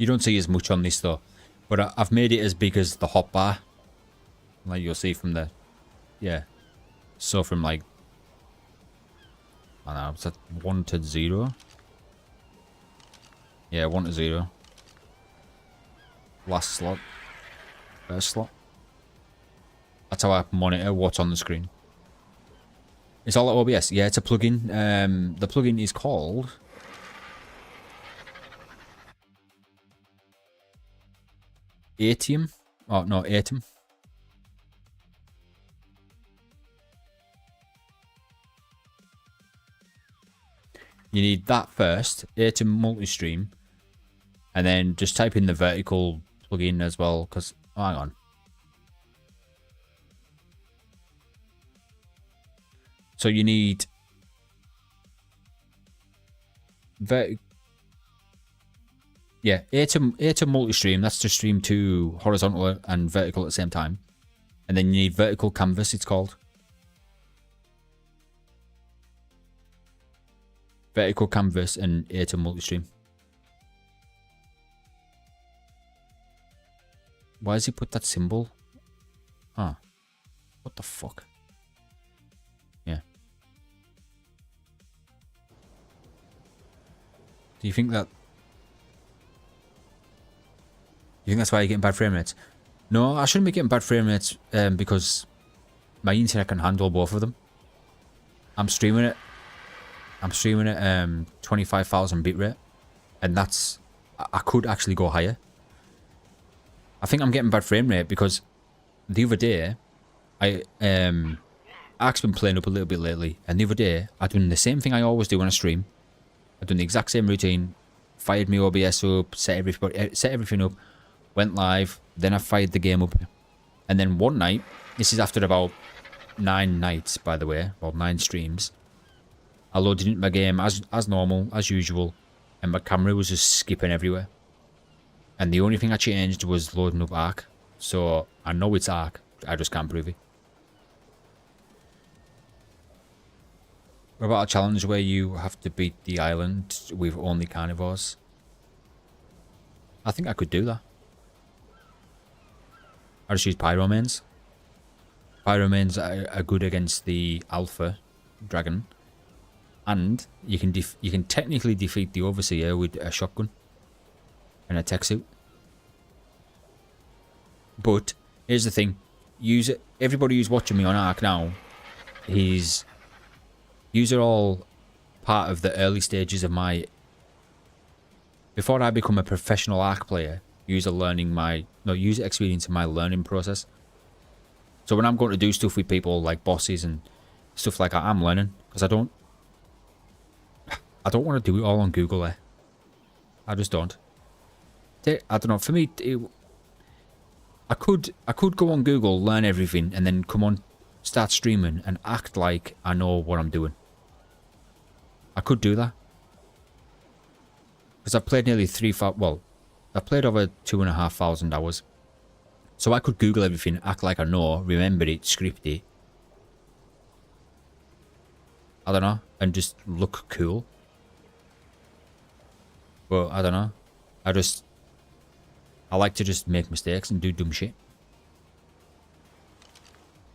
You don't see as much on this though, but I've made it as big as the hotbar, like you'll see from the, yeah. So from like, I don't know, is that 1 to 0? Yeah, 1 to 0. Last slot, first slot. That's how I monitor what's on the screen. It's all at OBS. Yeah, it's a plugin. The plugin is called. Atium? Oh, no, Atom. You need that first, Atom Multistream, and then just type in the vertical plugin as well, because, oh, hang on. So you need yeah, Atom Multistream, that's to stream to horizontal and vertical at the same time. And then you need Vertical Canvas, it's called. Vertical Canvas and Atom Multistream. Why has he put that symbol? Huh. What the fuck? Yeah. Do you think that... You think that's why you're getting bad frame rates? No, I shouldn't be getting bad frame rates because my internet can handle both of them. I'm streaming it I'm streaming at 25,000 bitrate, and that's I could actually go higher. I think I'm getting bad frame rate because the other day ARK's been playing up a little bit lately, and the other day I done the same thing I always do when I stream. I done the exact same routine, fired my OBS up, set everything up, went live, then I fired the game up, and then one night, this is after about 9 nights by the way, or 9 streams, I loaded into my game as normal, as usual, and my camera was just skipping everywhere. And the only thing I changed was loading up ARK, so I know it's ARK, I just can't prove it. What about a challenge where you have to beat the island with only carnivores? I think I could do that. I just use pyromanes. Pyromanes are good against the alpha dragon, and you can technically defeat the overseer with a shotgun and a tech suit. But here's the thing: everybody who's watching me on ARK now, yous are all part of the early stages of my. Before I become a professional ARK player, yous are experiencing my learning process. So when I'm going to do stuff with people like bosses and stuff like that, I'm learning because I don't want to do it all on Google. I just don't. I don't know. For me, I could go on Google, learn everything, and then come on, start streaming, and act like I know what I'm doing. I could do that because I've played nearly I've played over 2,500 hours. So I could Google everything, act like I know, remember it, script it. I don't know, and just look cool. But I don't know. I like to just make mistakes and do dumb shit.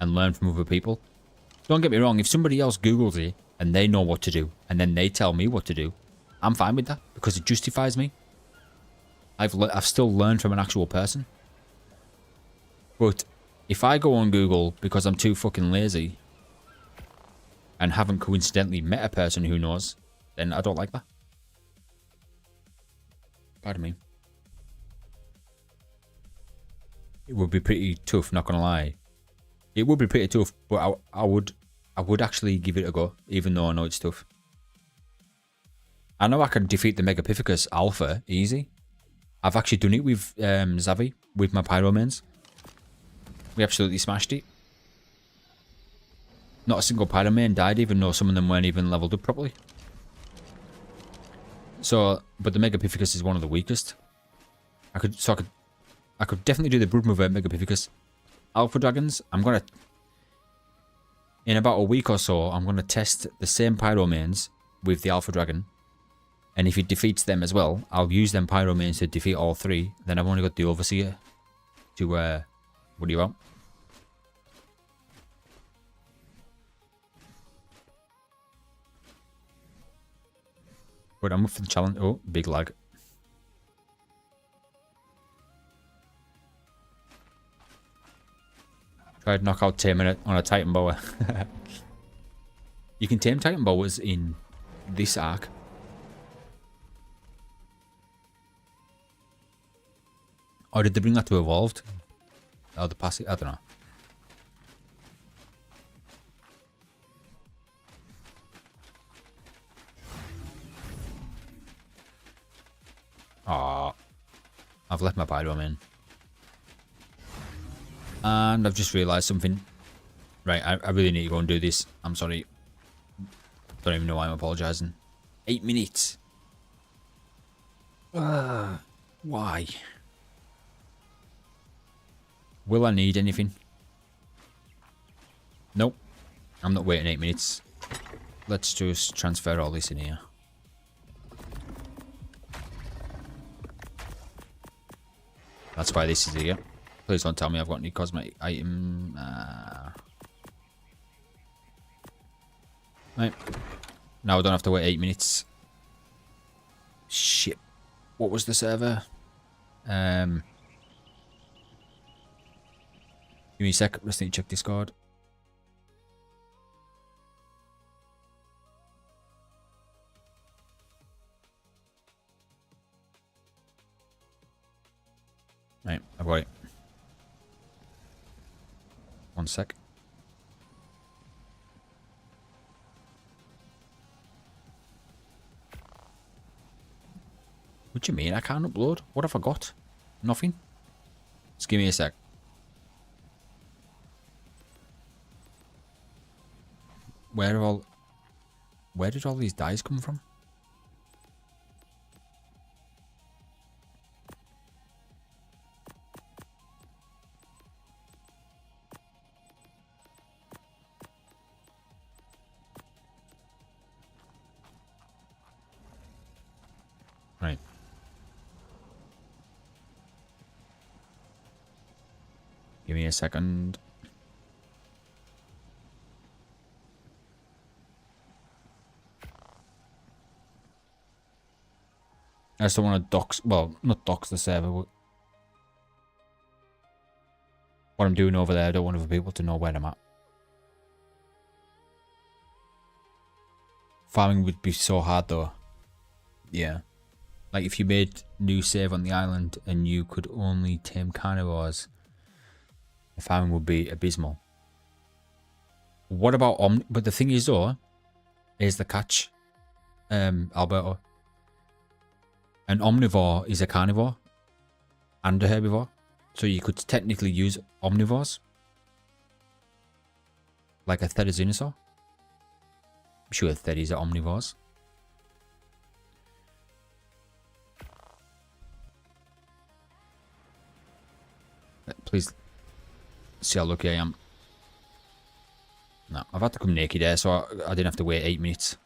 And learn from other people. Don't get me wrong, if somebody else Googles it and they know what to do, and then they tell me what to do, I'm fine with that because it justifies me. I've still learned from an actual person. But if I go on Google because I'm too fucking lazy and haven't coincidentally met a person who knows, then I don't like that. Pardon me. It would be pretty tough, not gonna lie. It would be pretty tough, but I would actually give it a go, even though I know it's tough. I know I can defeat the Megapithecus Alpha easy. I've actually done it with Zavi, with my Pyromanes. We absolutely smashed it. Not a single Pyromane died, even though some of them weren't even leveled up properly. So, but the Megapithecus is one of the weakest. I could definitely do the Broodmother Megapithecus. Alpha Dragons, in about a week or so, I'm gonna test the same Pyromanes with the Alpha Dragon. And if it defeats them as well, I'll use them Pyromanes to defeat all 3. Then I've only got the Overseer to, what do you want? But I'm up for the challenge. Oh, big lag. Tried to knock out taming it on a Titan Boa. You can tame Titan Boas in this ARK. Or did they bring that to Evolved? Oh, the passive? I don't know. Aww. I've left my Pyro in. And I've just realised something. Right, I really need to go and do this. I'm sorry. Don't even know why I'm apologising. 8 minutes. Why? Will I need anything? Nope. I'm not waiting 8 minutes. Let's just transfer all this in here. That's why this is here. Please don't tell me I've got any cosmetic item. Right. Now I don't have to wait 8 minutes. Shit. What was the server? Give me a sec. Let's need to check Discord. One sec. What do you mean I can't upload? What have I got? Nothing? Just give me a sec. Where did all these dice come from? Right. Give me a second. I just don't want to dox, well, not dox the server, but what I'm doing over there, I don't want other people to know where I'm at. Farming would be so hard though. Yeah. Like if you made new save on the island and you could only tame carnivores, the farming would be abysmal. What about but the thing is though, is the catch, Alberto. An omnivore is a carnivore and a herbivore. So you could technically use omnivores. Like a therizinosaur. I'm sure theris are omnivores. Please see how lucky I am. No, I've had to come naked there, so I didn't have to wait 8 minutes.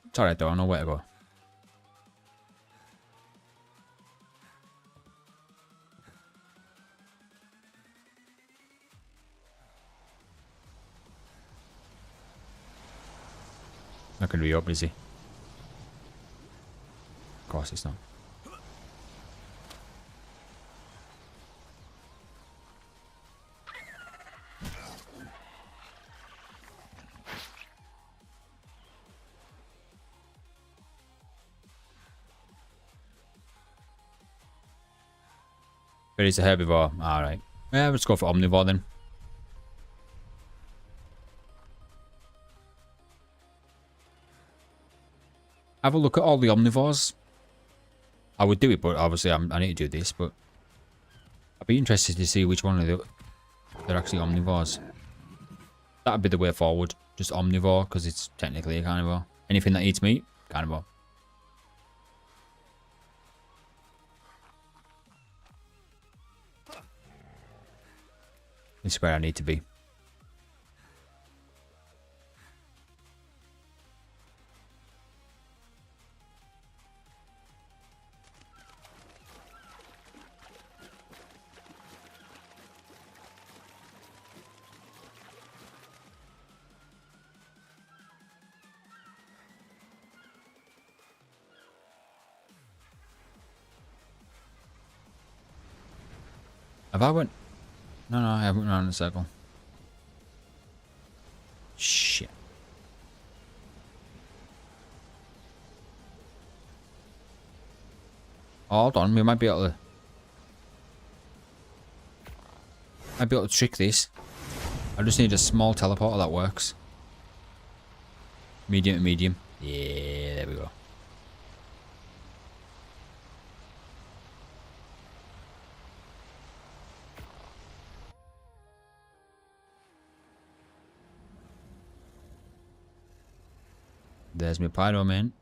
It's alright though, I know where to go. Not going to be open, is he? Of course it's not. But it's a herbivore. Alright. Yeah, let's go for omnivore then. Have a look at all the omnivores. I would do it, but obviously I need to do this, but I'd be interested to see which one of they're actually omnivores. That'd be the way forward. Just omnivore, because it's technically a carnivore. Anything that eats meat, carnivore. This is where I need to be. Have I went? No, I haven't run in a circle. Shit. Oh, hold on, we might be able to trick this. I just need a small teleporter that works. Medium to medium. Yeah, there we go. There's my pyro man.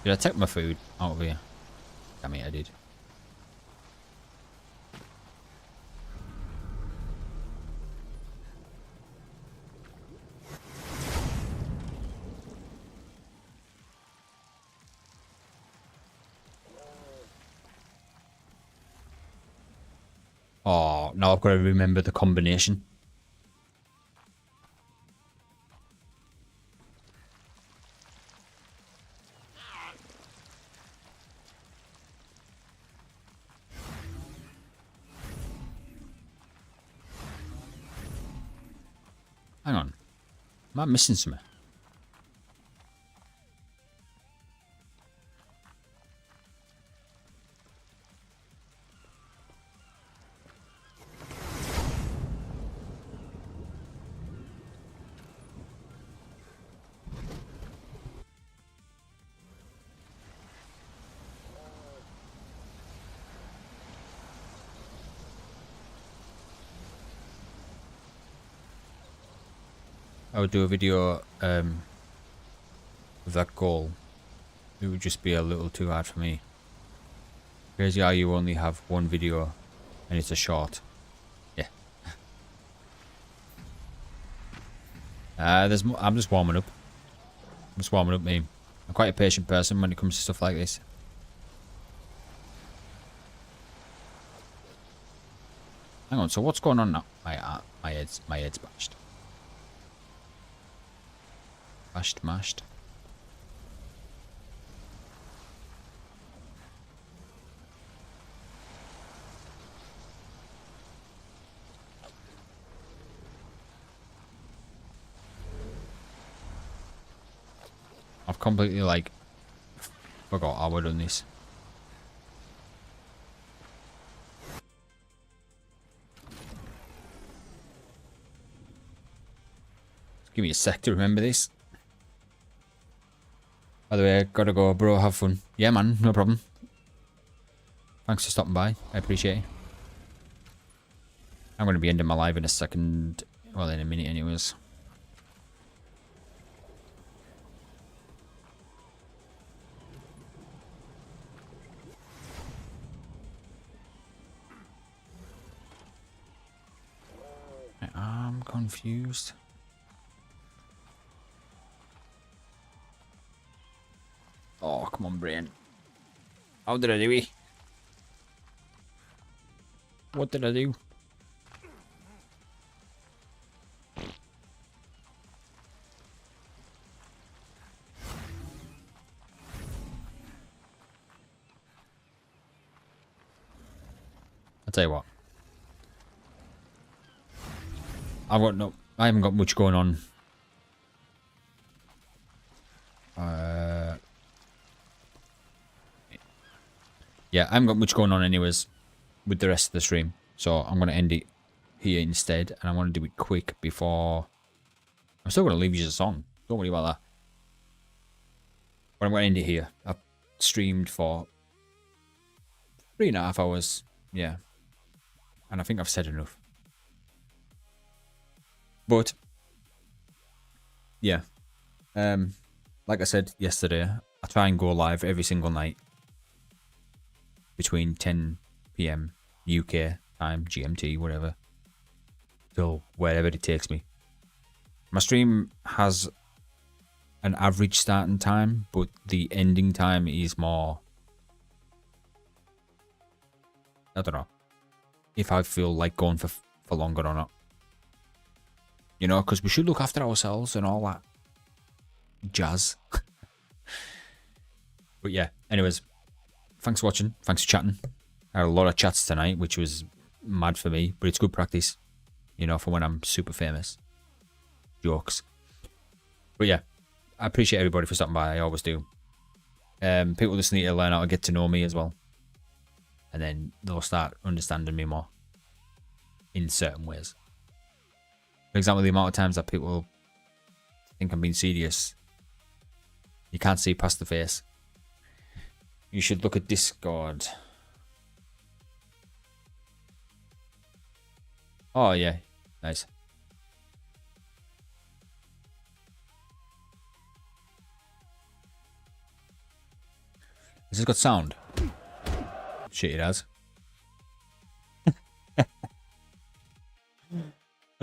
Did I take my food out of here? Damn it, I did. Oh, now I've got to remember the combination. I Hang on. Am I missing something? I would do a video with that goal. It would just be a little too hard for me. Crazy how you only have one video and it's a short. Yeah. I'm just warming up. I'm just warming up, me. I'm quite a patient person when it comes to stuff like this. Hang on, so what's going on now? My head's bashed. Mashed. I've completely like forgot how we're doing this. Just give me a sec to remember this. By the way, gotta go, bro. Have fun. Yeah, man. No problem. Thanks for stopping by. I appreciate it. I'm going to be ending my live in a second. Well, in a minute anyways. I'm confused. Oh, come on, brain. How did I do it? What did I do? I'll tell you what. I haven't got much going on. Yeah, I haven't got much going on anyways with the rest of the stream. So I'm going to end it here instead. And I want to do it quick before... I'm still going to leave you a song. Don't worry about that. But I'm going to end it here. I've streamed for 3.5 hours. Yeah. And I think I've said enough. But... yeah. Like I said yesterday, I try and go live every single night. Between 10 PM UK time, GMT, whatever. Till wherever it takes me. My stream has an average starting time, but the ending time is more... I don't know. If I feel like going for longer or not. You know, because we should look after ourselves and all that jazz. But yeah, anyways. Thanks for watching. Thanks for chatting. I had a lot of chats tonight, which was mad for me, but it's good practice. You know, for when I'm super famous. Jokes. But yeah, I appreciate everybody for stopping by. I always do. People just need to learn how to get to know me as well. And then they'll start understanding me more. In certain ways. For example, the amount of times that people think I'm being serious. You can't see past the face. You should look at Discord. Oh, yeah. Nice. Has this got sound? Shit, it has.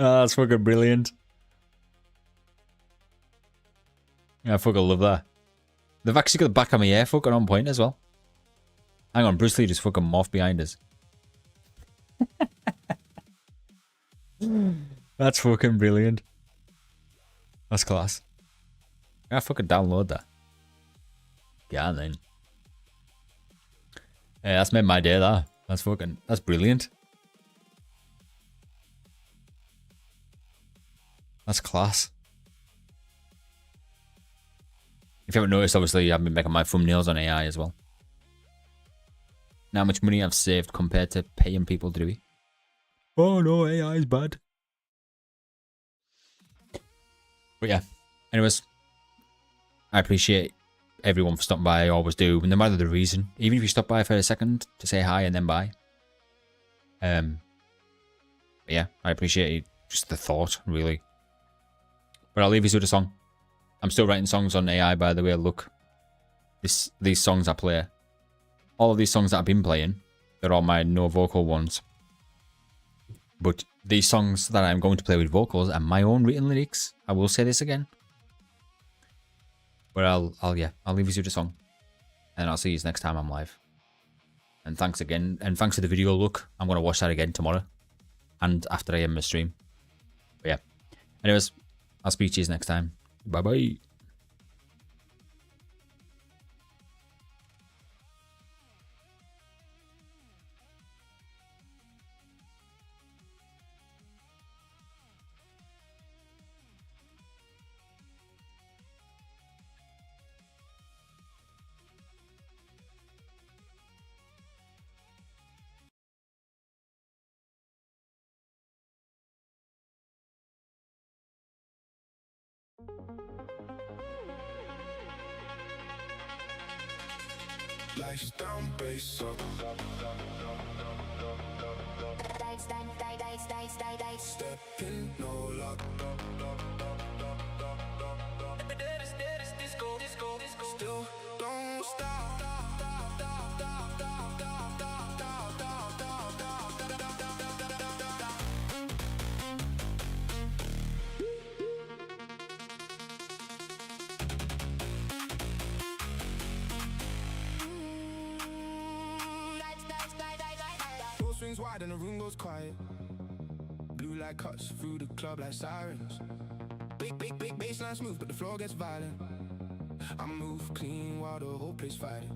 Oh, that's fucking brilliant. Yeah, I fucking love that. They've actually got the back of my hair fucking on point as well. Hang on, Bruce Lee just fucking morphed behind us. That's fucking brilliant. That's class. I fucking download that. Yeah, then. Yeah, that's made my day, that. That's brilliant. That's class. If you haven't noticed, obviously, I've been making my thumbnails on AI as well. Now, how much money I've saved compared to paying people to do it. Oh no, AI is bad. But yeah, anyways, I appreciate everyone for stopping by. I always do, no matter the reason. Even if you stop by for a second to say hi and then bye. But yeah, I appreciate just the thought, really. But I'll leave you with a song. I'm still writing songs on AI, by the way. Look, these songs I play, all of these songs that I've been playing, they're all my no vocal ones. But these songs that I'm going to play with vocals are my own written lyrics. I will say this again. But I'll leave you with a song. And I'll see you next time I'm live. And thanks again. And thanks for the video look. I'm going to watch that again tomorrow. And after I end my stream. But yeah. Anyways, I'll speak to you next time. Bye-bye. Lights down, bass up. Step in, no luck. Still don't stop. Door swings wide and the room goes quiet. Blue light cuts through the club like sirens. Big baseline smooth, but the floor gets violent. I move clean while the whole place fighting.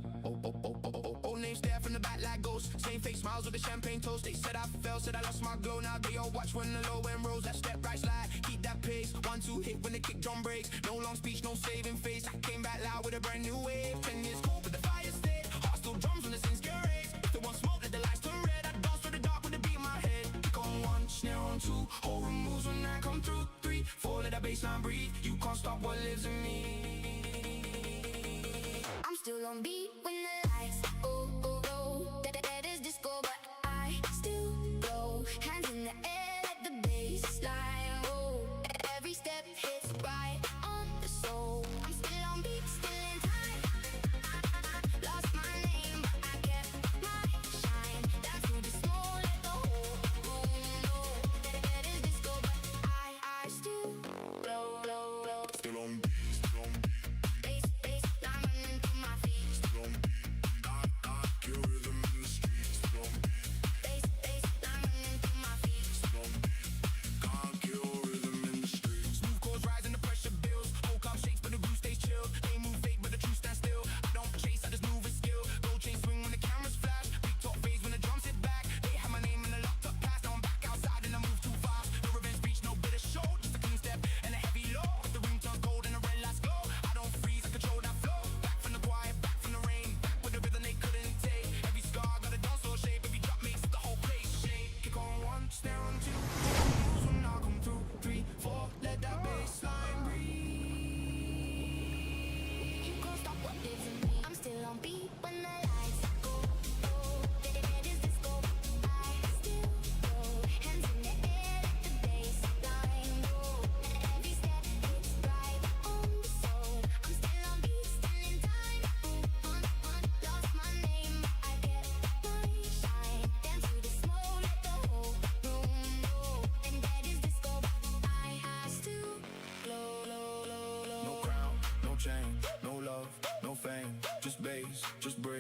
Old name stare from the back like ghosts. Same face smiles with a champagne toast. They said I fell, said I lost my glow. Now they all watch when the low end rolls. That step right slide, keep that pace. 1-2 hit when the kick drum breaks. No long speech, no saving face. I came back loud with a brand new wave. 10 years cold, but the fire stayed. Heart still drums when the sins get raised. If they want smoke, let the lights turn red. I dance through the dark with the beat in my head. Pick on one, snare on two. Whole room moves when I come through. 3, 4, let that bassline breathe. You can't stop what lives in me. I'm still on beat when the lights go. That is disco, but I still go. Hands in the air, let the bass line go. Every step hits right on the soul. I'm still on beat, still in time. Lost my name, but I kept my shine. Dance through the snow, let the whole room know. That is disco, but I still glow. Still on beat, still on beat. Bass, I'm running through my feet. Still on beat. I kill rhythm in the streets. Still on beat. Bass, I'm running through my feet. Still on beat. Can't kill rhythm in the streets. Smooth chords rise and the pressure builds. Whole club shakes, but the groove stays chill. They move fake, but the truth stands still. I don't chase, I just move with skill. Gold chain swing when the cameras flash. Big top phase when the drums hit back. They have my name in the locked up past. Now I'm back outside and I move too fast. No revenge speech, no bitter show. Just a clean step and a heavy low. If the ring turns gold and the red lights glow, I don't freeze, I control that flow. Back from the quiet, back from the rain. Back with the rhythm they couldn't take. Every scar got a dance floor shape. Every drop makes the whole place shake. Kick on 1, snare on 2. Moves when I come through. 3, 4, let that bass line breathe. You can't stop what lives in me. I'm still on beat when the lights go. That is disco, I still go. Hands in the air, let the bass line go. Every step hits right on the soul. I'm still on beat, still in time. Lost my name, but I kept my shine. Dance through the smoke, let the whole room know. And that is disco, I still glow. No crown, no chain, no love, no fame. Just bass, just break.